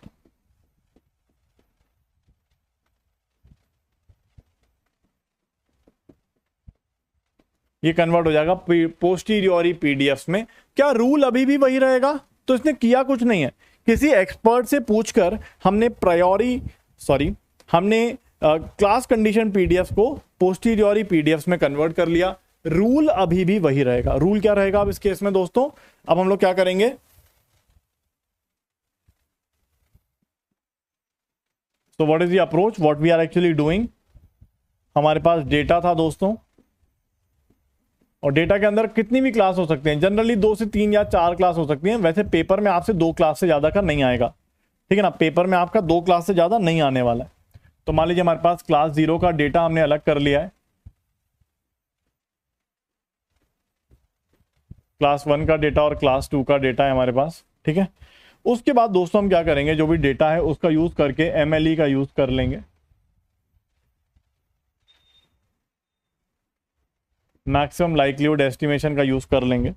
ये कन्वर्ट हो जाएगा पोस्टीरियोरी पीडीएफ में। क्या रूल अभी भी वही रहेगा? तो इसने किया कुछ नहीं है, किसी एक्सपर्ट से पूछकर हमने हमने क्लास कंडीशन पीडीएफ को पोस्टीरियोरी पीडीएफ में कन्वर्ट कर लिया। रूल अभी भी वही रहेगा। रूल क्या रहेगा अब इस केस में दोस्तों? अब हम लोग क्या करेंगे, तो what is the approach, what we are actually doing. हमारे पास डेटा था दोस्तों, और डेटा के अंदर कितनी भी क्लास हो सकते हैं, जनरली 2 से 3 या 4 क्लास हो सकती हैं। वैसे पेपर में आपसे 2 क्लास से ज्यादा का नहीं आएगा, ठीक है ना, पेपर में आपका 2 क्लास से ज्यादा नहीं आने वाला है। तो मान लीजिए हमारे पास क्लास 0 का डेटा हमने अलग कर लिया है, क्लास 1 का डेटा और क्लास 2 का डेटा है हमारे पास, ठीक है। उसके बाद दोस्तों हम क्या करेंगे, जो भी डेटा है उसका यूज करके एमएलई का यूज कर लेंगे, मैक्सिमम लाइक्लीहुड एस्टिमेशन का यूज कर लेंगे,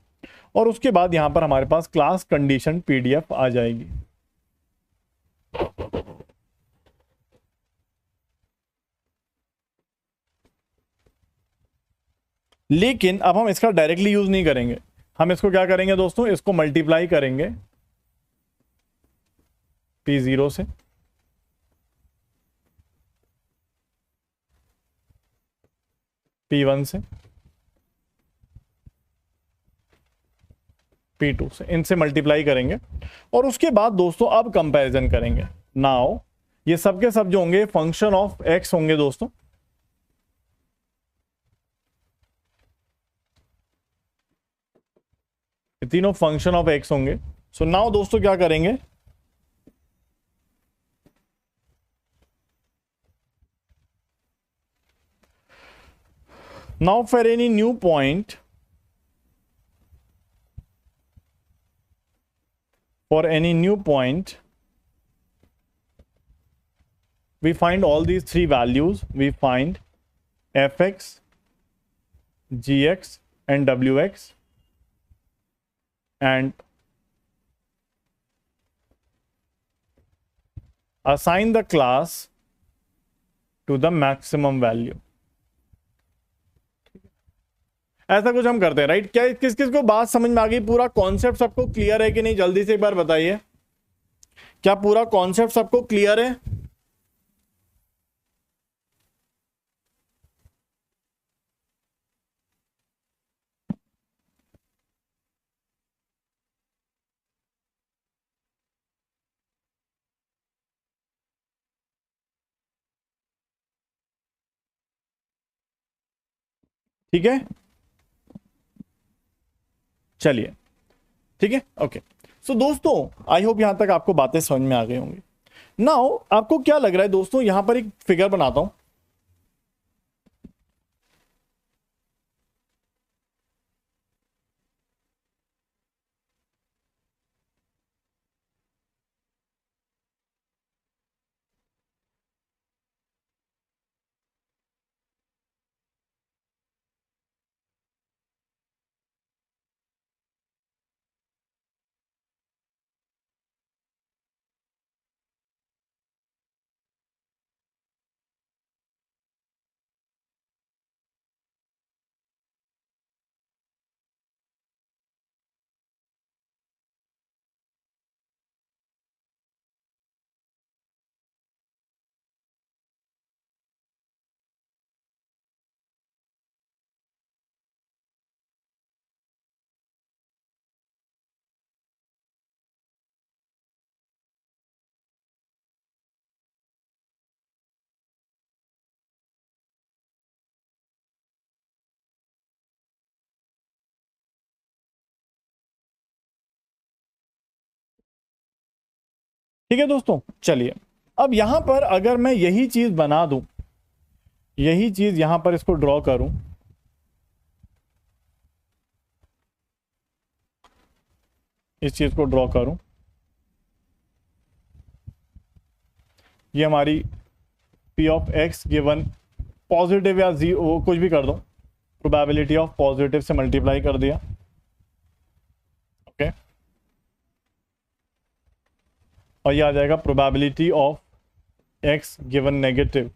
और उसके बाद यहां पर हमारे पास क्लास कंडीशन पीडीएफ आ जाएगी। लेकिन अब हम इसका डायरेक्टली यूज नहीं करेंगे, हम इसको क्या करेंगे दोस्तों, इसको मल्टीप्लाई करेंगे P0 से, P1 से, P2 से, इनसे मल्टीप्लाई करेंगे, और उसके बाद दोस्तों अब कंपैरिजन करेंगे। नाउ ये सब के सब जो होंगे फंक्शन ऑफ एक्स होंगे दोस्तों, ये तीनों फंक्शन ऑफ एक्स होंगे। सो नाउ दोस्तों क्या करेंगे, now for any new point, for any new point we find all these 3 values, we find fx, gx and wx, and assign the class to the maximum value। ऐसा कुछ हम करते हैं, right. क्या किस किस को बात समझ में आ गई, पूरा कॉन्सेप्ट सबको क्लियर है कि नहीं, जल्दी से एक बार बताइए, क्या पूरा कॉन्सेप्ट सबको क्लियर है? ठीक है, चलिए, ठीक है, ओके। सो दोस्तों आई होप यहां तक आपको बातें समझ में आ गई होंगी। नाउ आपको क्या लग रहा है दोस्तों, यहां पर एक फिगर बनाता हूं, ठीक है दोस्तों, चलिए अब यहां पर अगर मैं यही चीज बना दूं, यही चीज यहां पर इसको ड्रॉ करूं, इस चीज को ड्रॉ करूं, ये हमारी P of x given positive या जीरो कुछ भी कर दो, प्रोबेबिलिटी ऑफ पॉजिटिव से मल्टीप्लाई कर दिया, ओके, और ये आ जाएगा probability of x given negative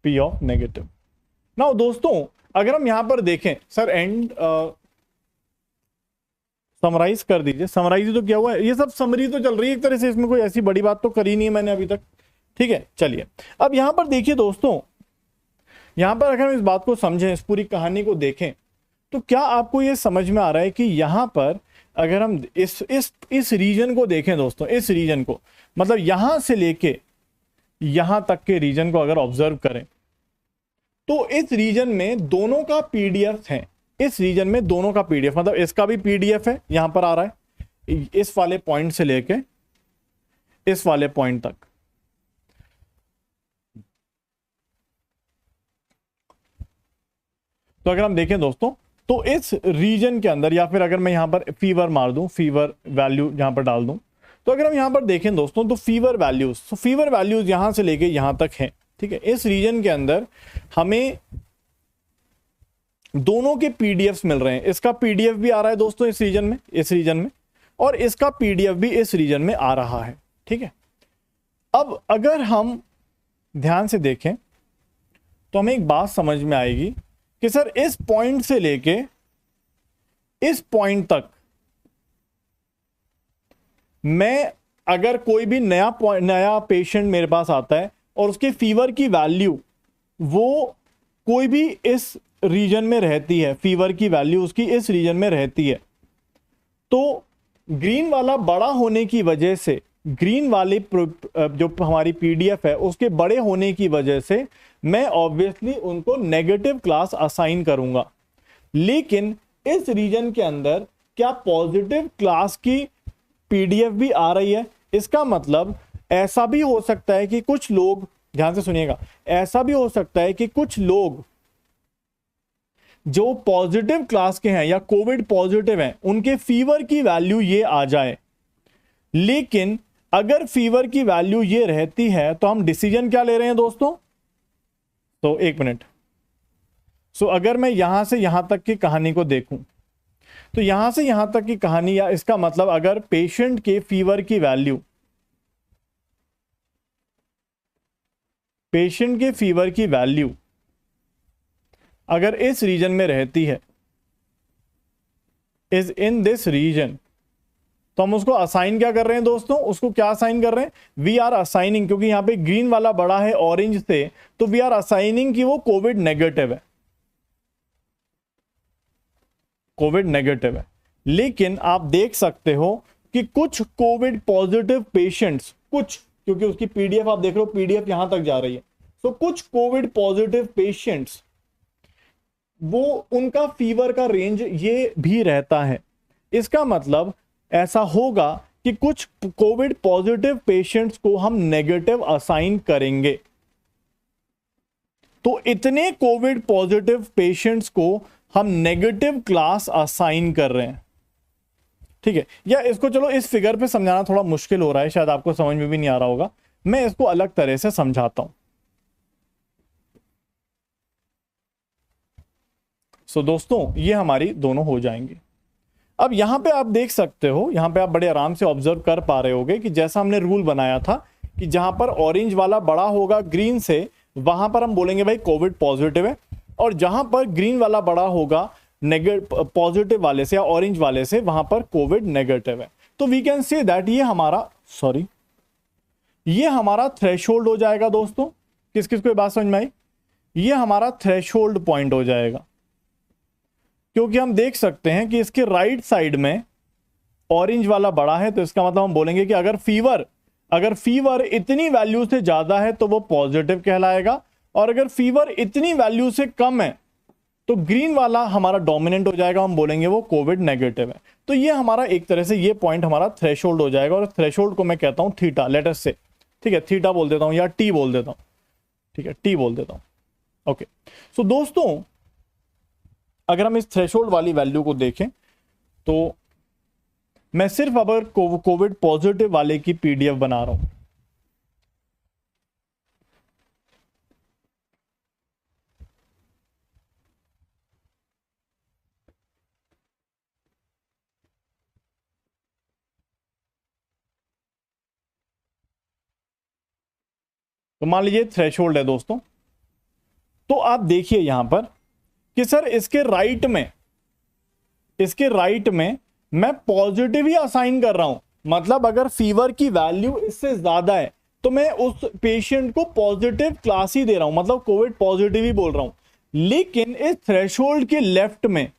P of negative. Now दोस्तों अगर हम यहां पर देखें, सर एंड समराइज कर दीजिए, समराइज तो क्या हुआ है, ये सब समरी तो चल रही है एक तरह से, इसमें कोई ऐसी बड़ी बात तो करी नहीं है मैंने अभी तक, ठीक है। चलिए अब यहां पर देखिए दोस्तों, यहां पर अगर हम इस बात को समझें, इस पूरी कहानी को देखें, तो क्या आपको ये समझ में आ रहा है कि यहां पर अगर हम इस रीजन को देखें दोस्तों, इस रीजन को मतलब यहां से लेके यहां तक के रीजन को अगर ऑब्जर्व करें, तो इस रीजन में दोनों का पीडीएफ है, इस रीजन में दोनों का पीडीएफ, मतलब इसका भी पीडीएफ है, यहां पर आ रहा है इस वाले पॉइंट से लेके इस वाले पॉइंट तक। तो अगर हम देखें दोस्तों, तो इस रीजन के अंदर, या फिर अगर मैं यहां पर फीवर मार दूं, फीवर वैल्यू यहां पर डाल दूं, तो अगर हम यहां पर देखें दोस्तों, तो फीवर वैल्यूज यहां से लेके यहां तक है, ठीक है। इस रीजन के अंदर हमें दोनों के पीडीएफ्स मिल रहे हैं, इसका पीडीएफ भी आ रहा है दोस्तों इस रीजन में, और इसका पीडीएफ भी इस रीजन में आ रहा है, ठीक है। अब अगर हम ध्यान से देखें तो हमें एक बात समझ में आएगी कि सर इस पॉइंट से लेके इस पॉइंट तक मैं अगर कोई भी नया पेशेंट मेरे पास आता है और उसके फीवर की वैल्यू वो कोई भी इस रीजन में रहती है, फीवर की वैल्यू उसकी इस रीजन में रहती है, तो ग्रीन वाला बड़ा होने की वजह से, ग्रीन वाली जो हमारी पीडीएफ है उसके बड़े होने की वजह से मैं ऑब्वियसली उनको नेगेटिव क्लास असाइन करूंगा। लेकिन इस रीजन के अंदर क्या पॉजिटिव क्लास की पीडीएफ भी आ रही है? इसका मतलब ऐसा भी हो सकता है कि कुछ लोग, ध्यान से सुनिएगा, ऐसा भी हो सकता है कि कुछ लोग जो पॉजिटिव क्लास के हैं या कोविड पॉजिटिव हैं, उनके फीवर की वैल्यू ये आ जाए, लेकिन अगर फीवर की वैल्यू ये रहती है तो हम डिसीजन क्या ले रहे हैं दोस्तों? तो एक मिनट, अगर मैं यहां से यहां तक की कहानी को देखूं, तो यहां से यहां तक की कहानी, या इसका मतलब अगर पेशेंट के फीवर की वैल्यू, पेशेंट के फीवर की वैल्यू अगर इस रीजन में रहती है, इज इन दिस रीजन, तो हम उसको असाइन क्या कर रहे हैं दोस्तों? उसको क्या असाइन कर रहे हैं? वी आर असाइनिंग, क्योंकि यहां पे ग्रीन वाला बड़ा है ऑरेंज से, तो वी आर असाइनिंग कि वो कोविड नेगेटिव है, कोविड नेगेटिव है। लेकिन आप देख सकते हो कि कुछ कोविड पॉजिटिव पेशेंट्स, कुछ, क्योंकि उसकी पीडीएफ आप देख रहे हो, पीडीएफ यहां तक जा रही है, तो कुछ कोविड पॉजिटिव पेशेंट्स वो उनका फीवर का रेंज ये भी रहता है। इसका मतलब ऐसा होगा कि कुछ कोविड पॉजिटिव पेशेंट्स को हम नेगेटिव असाइन करेंगे, तो इतने कोविड पॉजिटिव पेशेंट्स को हम नेगेटिव क्लास असाइन कर रहे हैं, ठीक है। या इसको चलो इस फिगर पे समझाना थोड़ा मुश्किल हो रहा है, शायद आपको समझ में भी नहीं आ रहा होगा, मैं इसको अलग तरह से समझाता हूं। दोस्तों ये हमारी दोनों हो जाएंगे। अब यहां पे आप देख सकते हो, यहां पे आप बड़े आराम से ऑब्जर्व कर पा रहे होगे कि जैसा हमने रूल बनाया था कि जहां पर ऑरेंज वाला बड़ा होगा ग्रीन से, वहां पर हम बोलेंगे भाई कोविड पॉजिटिव है, और जहां पर ग्रीन वाला बड़ा होगा पॉजिटिव वाले से या ऑरेंज वाले से, वहां पर कोविड नेगेटिव है। तो वी कैन से दैट ये हमारा थ्रेशोल्ड हो जाएगा दोस्तों। किस किस को ये बात समझ में आई? ये हमारा थ्रेशोल्ड पॉइंट हो जाएगा, क्योंकि हम देख सकते हैं कि इसके राइट साइड में ऑरेंज वाला बड़ा है, तो इसका मतलब हम बोलेंगे कि अगर फीवर इतनी वैल्यू से ज्यादा है तो वो पॉजिटिव कहलाएगा, और अगर फीवर इतनी वैल्यू से कम है तो ग्रीन वाला हमारा डोमिनेंट हो जाएगा, हम बोलेंगे वो कोविड नेगेटिव है। तो ये हमारा एक तरह से ये पॉइंट हमारा थ्रेशोल्ड हो जाएगा, और थ्रेशोल्ड को मैं कहता हूं थीटा, लेटर से, ठीक है, थीटा बोल देता हूं या टी बोल देता हूं, ठीक है, टी बोल देता हूं। ओके, सो दोस्तों अगर हम इस थ्रेशोल्ड वाली वैल्यू को देखें तो मैं सिर्फ अगर कोविड पॉजिटिव वाले की पीडीएफ बना रहा हूं, तो मान लीजिए थ्रेशोल्ड है दोस्तों, तो आप देखिए यहां पर कि सर इसके राइट में मैं पॉजिटिव ही असाइन कर रहा हूं, मतलब अगर फीवर की वैल्यू इससे ज्यादा है तो मैं उस पेशेंट को पॉजिटिव क्लास ही दे रहा हूं, मतलब कोविड पॉजिटिव ही बोल रहा हूं। लेकिन इस थ्रेशोल्ड के लेफ्ट में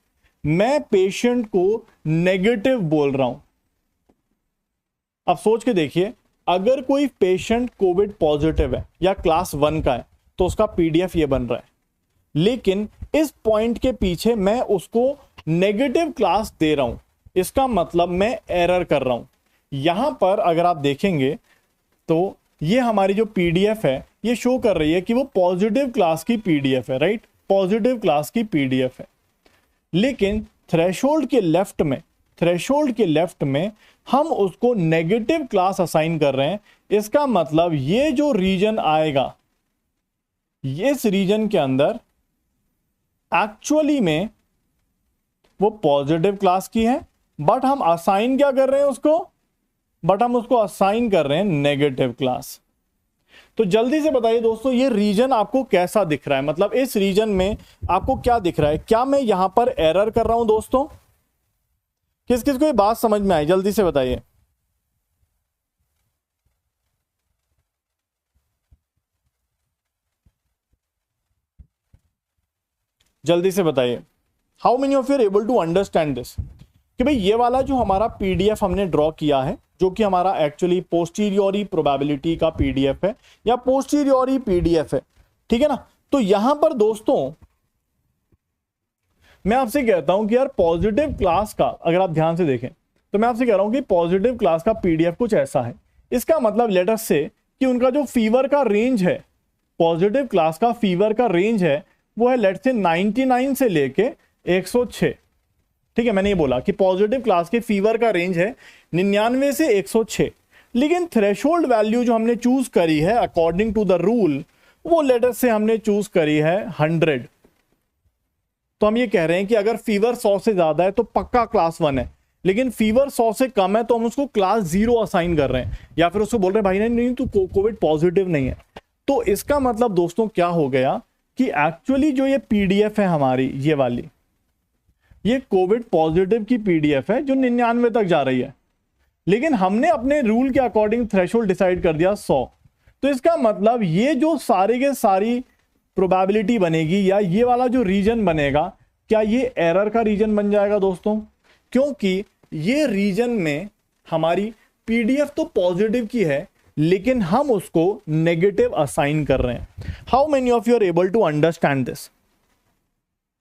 मैं पेशेंट को नेगेटिव बोल रहा हूं। अब सोच के देखिए, अगर कोई पेशेंट कोविड पॉजिटिव है या क्लास 1 का है तो उसका पीडीएफ ये बन रहा है, लेकिन इस पॉइंट के पीछे मैं उसको नेगेटिव क्लास दे रहा हूं, इसका मतलब मैं एरर कर रहा हूं। यहां पर अगर आप देखेंगे तो ये हमारी जो पीडीएफ है ये शो कर रही है कि वो पॉजिटिव क्लास की पीडीएफ है, राइट, पॉजिटिव क्लास की पीडीएफ है। लेकिन थ्रेशोल्ड के लेफ्ट में हम उसको नेगेटिव क्लास असाइन कर रहे हैं, इसका मतलब ये जो रीजन आएगा, इस रीजन के अंदर एक्चुअली में वो पॉजिटिव क्लास की है, बट हम असाइन क्या कर रहे हैं उसको, हम उसको असाइन कर रहे हैं नेगेटिव क्लास। तो जल्दी से बताइए दोस्तों, ये रीजन आपको कैसा दिख रहा है, मतलब इस रीजन में आपको क्या दिख रहा है? क्या मैं यहां पर एरर कर रहा हूं दोस्तों? किस किस को ये बात समझ में आई, जल्दी से बताइए। जल्दी से बताइए, how many of you are able to understand this, कि भाई ये वाला जो हमारा पीडीएफ हमने ड्रॉ किया है, जो कि हमारा एक्चुअली पोस्टीरियोरी प्रोबेबिलिटी का पीडीएफ है या पोस्टीरियोरी पीडीएफ है, ठीक है ना। तो यहां पर दोस्तों मैं आपसे कहता हूं कि यार पॉजिटिव क्लास का, अगर आप ध्यान से देखें तो मैं आपसे कह रहा हूं कि पॉजिटिव क्लास का पीडीएफ कुछ ऐसा है। इसका मतलब लेटर से कि उनका जो फीवर का रेंज है, पॉजिटिव क्लास का फीवर का रेंज है वो है लेट से 99 से लेके 106, ठीक है। मैंने ये बोला कि पॉजिटिव क्लास के फीवर का रेंज है 99 से 106, लेकिन थ्रेशोल्ड वैल्यू जो हमने चूज करी है अकॉर्डिंग टू द रूल, वो लेटर से हमने चूज करी है 100। तो हम ये कह रहे हैं कि अगर फीवर 100 से ज्यादा है तो पक्का क्लास 1 है, लेकिन फीवर 100 से कम है तो हम उसको क्लास 0 असाइन कर रहे हैं, या फिर उसको बोल रहे हैं भाई नहीं तू कोविड पॉजिटिव नहीं है। तो इसका मतलब दोस्तों क्या हो गया कि एक्चुअली जो ये पीडीएफ है हमारी, ये वाली, ये कोविड पॉजिटिव की पीडीएफ है जो 99 तक जा रही है, लेकिन हमने अपने रूल के अकॉर्डिंग थ्रेशोल्ड डिसाइड कर दिया 100। तो इसका मतलब ये जो सारे के सारी प्रोबेबिलिटी बनेगी या ये वाला जो रीजन बनेगा, क्या ये एरर का रीजन बन जाएगा दोस्तों? क्योंकि ये रीजन में हमारी पीडीएफ तो पॉजिटिव की है, लेकिन हम उसको नेगेटिव असाइन कर रहे हैं। How many of you are able to understand this?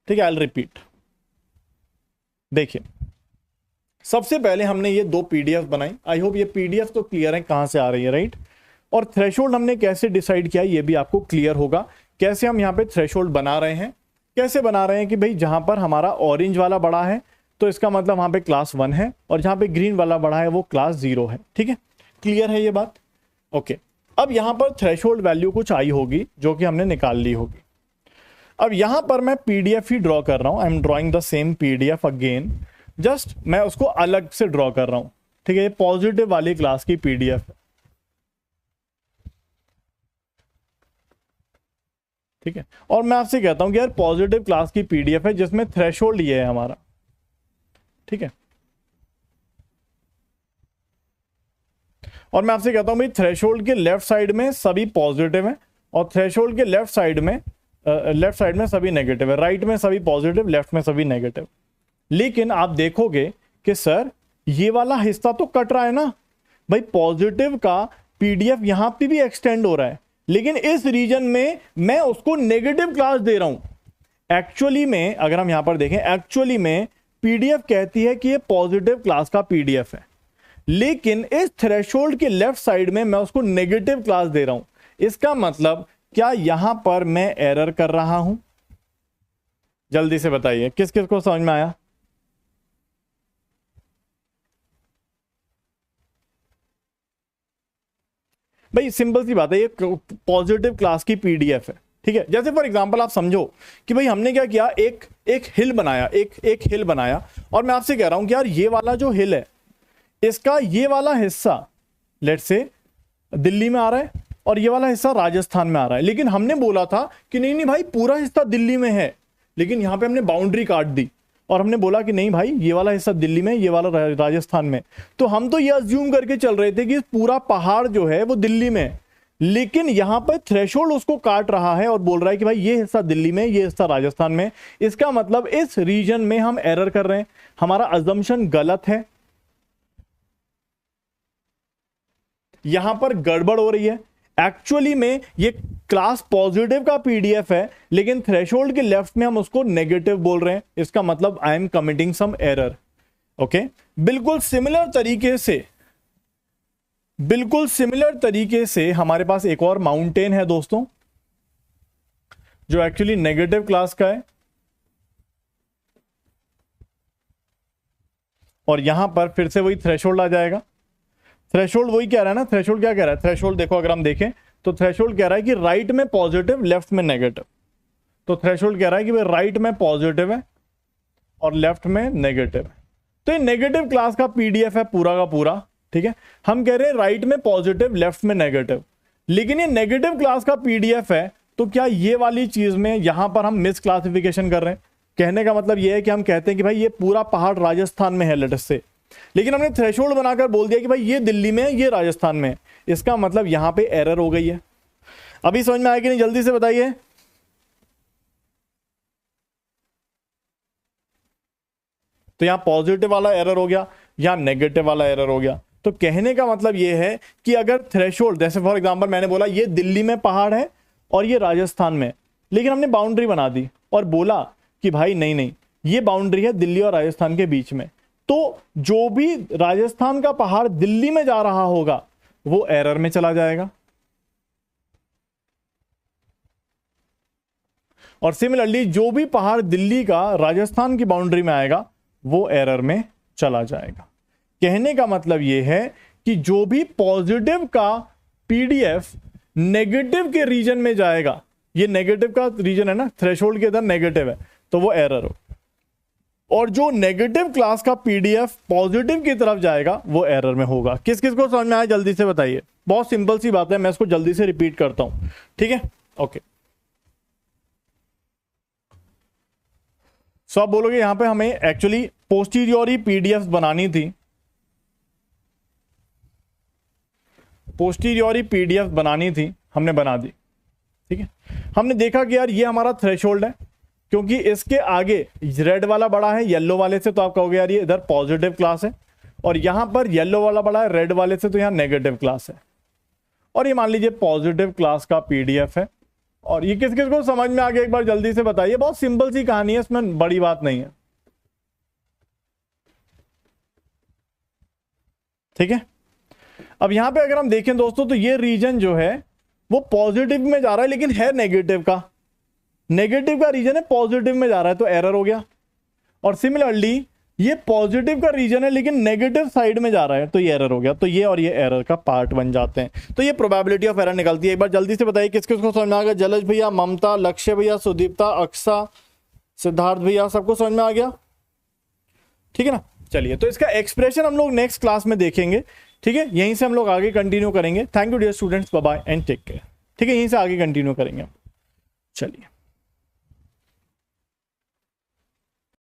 ठीक है, आई विल रिपीट। देखिए, सबसे पहले हमने ये 2 पीडीएफ बनाई, आई होप ये पीडीएफ तो क्लियर है कहां से आ रही है, राइट। और थ्रेशोल्ड हमने कैसे डिसाइड किया ये भी आपको क्लियर होगा, कैसे हम यहां पे थ्रेशोल्ड बना रहे हैं। कैसे बना रहे हैं कि भाई जहां पर हमारा ऑरेंज वाला बड़ा है तो इसका मतलब वहां पे क्लास 1 है, और जहां पे ग्रीन वाला बड़ा है वो क्लास 0 है, ठीक है। क्लियर है ये बात? ओके। अब यहां पर थ्रेशोल्ड वैल्यू कुछ आई होगी जो कि हमने निकाल ली होगी। अब यहां पर मैं पीडीएफ ही ड्रॉ कर रहा हूं, I am drawing the same PDF again, just मैं उसको अलग से ड्रॉ कर रहा हूं, ठीक है। ये पॉजिटिव वाली क्लास की पीडीएफ है, ठीक है। और मैं आपसे कहता हूं कि यार पॉजिटिव क्लास की पीडीएफ है जिसमें थ्रेशोल्ड ये है हमारा, ठीक है। और मैं आपसे कहता हूं भाई थ्रेशोल्ड के लेफ्ट साइड में सभी पॉजिटिव है और थ्रेशोल्ड के लेफ्ट साइड में सभी नेगेटिव है, राइट में सभी पॉजिटिव, लेफ्ट में सभी नेगेटिव। लेकिन आप देखोगे कि सर ये वाला हिस्सा तो कट रहा है ना भाई, पॉजिटिव का पीडीएफ यहां पे भी एक्सटेंड हो रहा है, लेकिन इस रीजन में मैं उसको नेगेटिव क्लास दे रहा हूं। एक्चुअली में अगर हम यहां पर देखें, एक्चुअली में पीडीएफ कहती है कि ये पॉजिटिव क्लास का पीडीएफ है, लेकिन इस थ्रेशोल्ड के लेफ्ट साइड में मैं उसको नेगेटिव क्लास दे रहा हूं। इसका मतलब क्या यहां पर मैं एरर कर रहा हूं? जल्दी से बताइए किस किस को समझ में आया? भाई सिंपल सी बात है, ये पॉजिटिव क्लास की पीडीएफ है, ठीक है। जैसे फॉर एग्जांपल आप समझो कि भाई हमने क्या किया, एक हिल बनाया, एक हिल बनाया, और मैं आपसे कह रहा हूं कि यार ये वाला जो हिल है, इसका ये वाला हिस्सा लेट्स से दिल्ली में आ रहा है और ये वाला हिस्सा राजस्थान में आ रहा है। लेकिन हमने बोला था कि नहीं नहीं भाई पूरा हिस्सा दिल्ली में है, लेकिन यहां पे हमने बाउंड्री काट दी और हमने बोला कि नहीं भाई ये वाला हिस्सा दिल्ली में, ये वाला राजस्थान में। तो हम तो ये अज्यूम करके चल रहे थे कि पूरा पहाड़ जो है वो दिल्ली में, लेकिन यहां पर थ्रेशोल्ड उसको काट रहा है और बोल रहा है कि भाई ये हिस्सा दिल्ली में, ये हिस्सा राजस्थान में। इसका मतलब इस रीजन में हम एरर कर रहे हैं, हमारा अजम्पशन गलत है, यहां पर गड़बड़ हो रही है। एक्चुअली में ये क्लास पॉजिटिव का पीडीएफ है, लेकिन थ्रेशोल्ड के लेफ्ट में हम उसको नेगेटिव बोल रहे हैं। इसका मतलब I am committing some error. Okay, बिल्कुल सिमिलर तरीके से हमारे पास एक और माउंटेन है दोस्तों, जो एक्चुअली नेगेटिव क्लास का है, और यहां पर फिर से वही थ्रेशोल्ड आ जाएगा। थ्रेशोल्ड वही कह रहा है ना, थ्रेशोल्ड क्या कह रहा है? थ्रेशोल्ड देखो अगर हम देखें तो थ्रेशोल्ड कह रहा है कि राइट में पॉजिटिव, लेफ्ट में नेगेटिव। तो थ्रेशोल्ड कह रहा है कि भाई राइट में पॉजिटिव है और लेफ्ट में नेगेटिव है। तो ये नेगेटिव क्लास का पीडीएफ है पूरा का पूरा, ठीक है। हम कह रहे हैं राइट में पॉजिटिव, लेफ्ट में नेगेटिव, लेकिन ये नेगेटिव क्लास का पीडीएफ है। तो क्या ये वाली चीज में यहां पर हम मिस क्लासिफिकेशन कर रहे हैं? कहने का मतलब ये है कि हम कहते हैं कि भाई ये पूरा पहाड़ राजस्थान में है लेट्स से, लेकिन हमने थ्रेशोल्ड बनाकर बोल दिया कि भाई ये दिल्ली में है, ये राजस्थान में है। इसका मतलब यहां पे एरर हो गई है। अभी समझ में आया कि नहीं? जल्दी से बताइए। तो यहां पॉजिटिव वाला एरर हो गया, यहां नेगेटिव वाला एरर हो गया। तो कहने का मतलब यह है कि अगर थ्रेशोल्ड, जैसे फॉर एग्जांपल मैंने बोला ये दिल्ली में पहाड़ है और ये राजस्थान में, लेकिन हमने बाउंड्री बना दी और बोला कि भाई नहीं नहीं ये बाउंड्री है दिल्ली और राजस्थान के बीच में, तो जो भी राजस्थान का पहाड़ दिल्ली में जा रहा होगा वो एरर में चला जाएगा। और सिमिलरली जो भी पहाड़ दिल्ली का राजस्थान की बाउंड्री में आएगा वो एरर में चला जाएगा। कहने का मतलब यह है कि जो भी पॉजिटिव का पीडीएफ नेगेटिव के रीजन में जाएगा, ये नेगेटिव का रीजन है ना, थ्रेशोल्ड के इधर नेगेटिव है, तो वो एरर हो। और जो नेगेटिव क्लास का पीडीएफ पॉजिटिव की तरफ जाएगा वो एरर में होगा। किस किस को समझ में आया जल्दी से बताइए। बहुत सिंपल सी बात है, मैं इसको जल्दी से रिपीट करता हूं, ठीक है। ओके, सो आप बोलोगे यहां पे हमें एक्चुअली पोस्टीरियोरी पीडीएफ बनानी थी, पोस्टीरियोरी पीडीएफ बनानी थी, हमने बना दी, ठीक है। हमने देखा कि यार ये हमारा थ्रेशोल्ड है, क्योंकि इसके आगे रेड वाला बड़ा है येलो वाले से, तो आप कहोगे यार ये इधर पॉजिटिव क्लास है, और यहां पर येलो वाला बड़ा है रेड वाले से, तो यहां नेगेटिव क्लास है। और ये मान लीजिए पॉजिटिव क्लास का पीडीएफ है। और ये किस किस को समझ में आ गया एक बार जल्दी से बताइए। बहुत सिंपल सी कहानी है, इसमें बड़ी बात नहीं है, ठीक है। अब यहां पे अगर हम देखें दोस्तों तो ये रीजन जो है वो पॉजिटिव में जा रहा है, लेकिन है नेगेटिव का, नेगेटिव का रीजन है पॉजिटिव में जा रहा है, तो एरर हो गया। और सिमिलरली ये पॉजिटिव का रीजन है लेकिन नेगेटिव साइड में जा रहा है, तो ये एरर हो गया। तो ये और ये एरर का पार्ट बन जाते हैं। तो ये प्रोबेबिलिटी ऑफ एरर निकलती है। एक बार जल्दी से बताइए किस किस को समझ में आ गया। जलज भैया, ममता, लक्ष्य भैया, सुदीप्ता, अक्सा, सिद्धार्थ भैया, सबको समझ में आ गया, ठीक है ना। चलिए, तो इसका एक्सप्रेशन हम लोग नेक्स्ट क्लास में देखेंगे, ठीक है। यहीं से हम लोग आगे कंटिन्यू करेंगे। Thank you dear students, bye bye and take care, ठीक है। यहीं से आगे कंटिन्यू करेंगे, चलिए।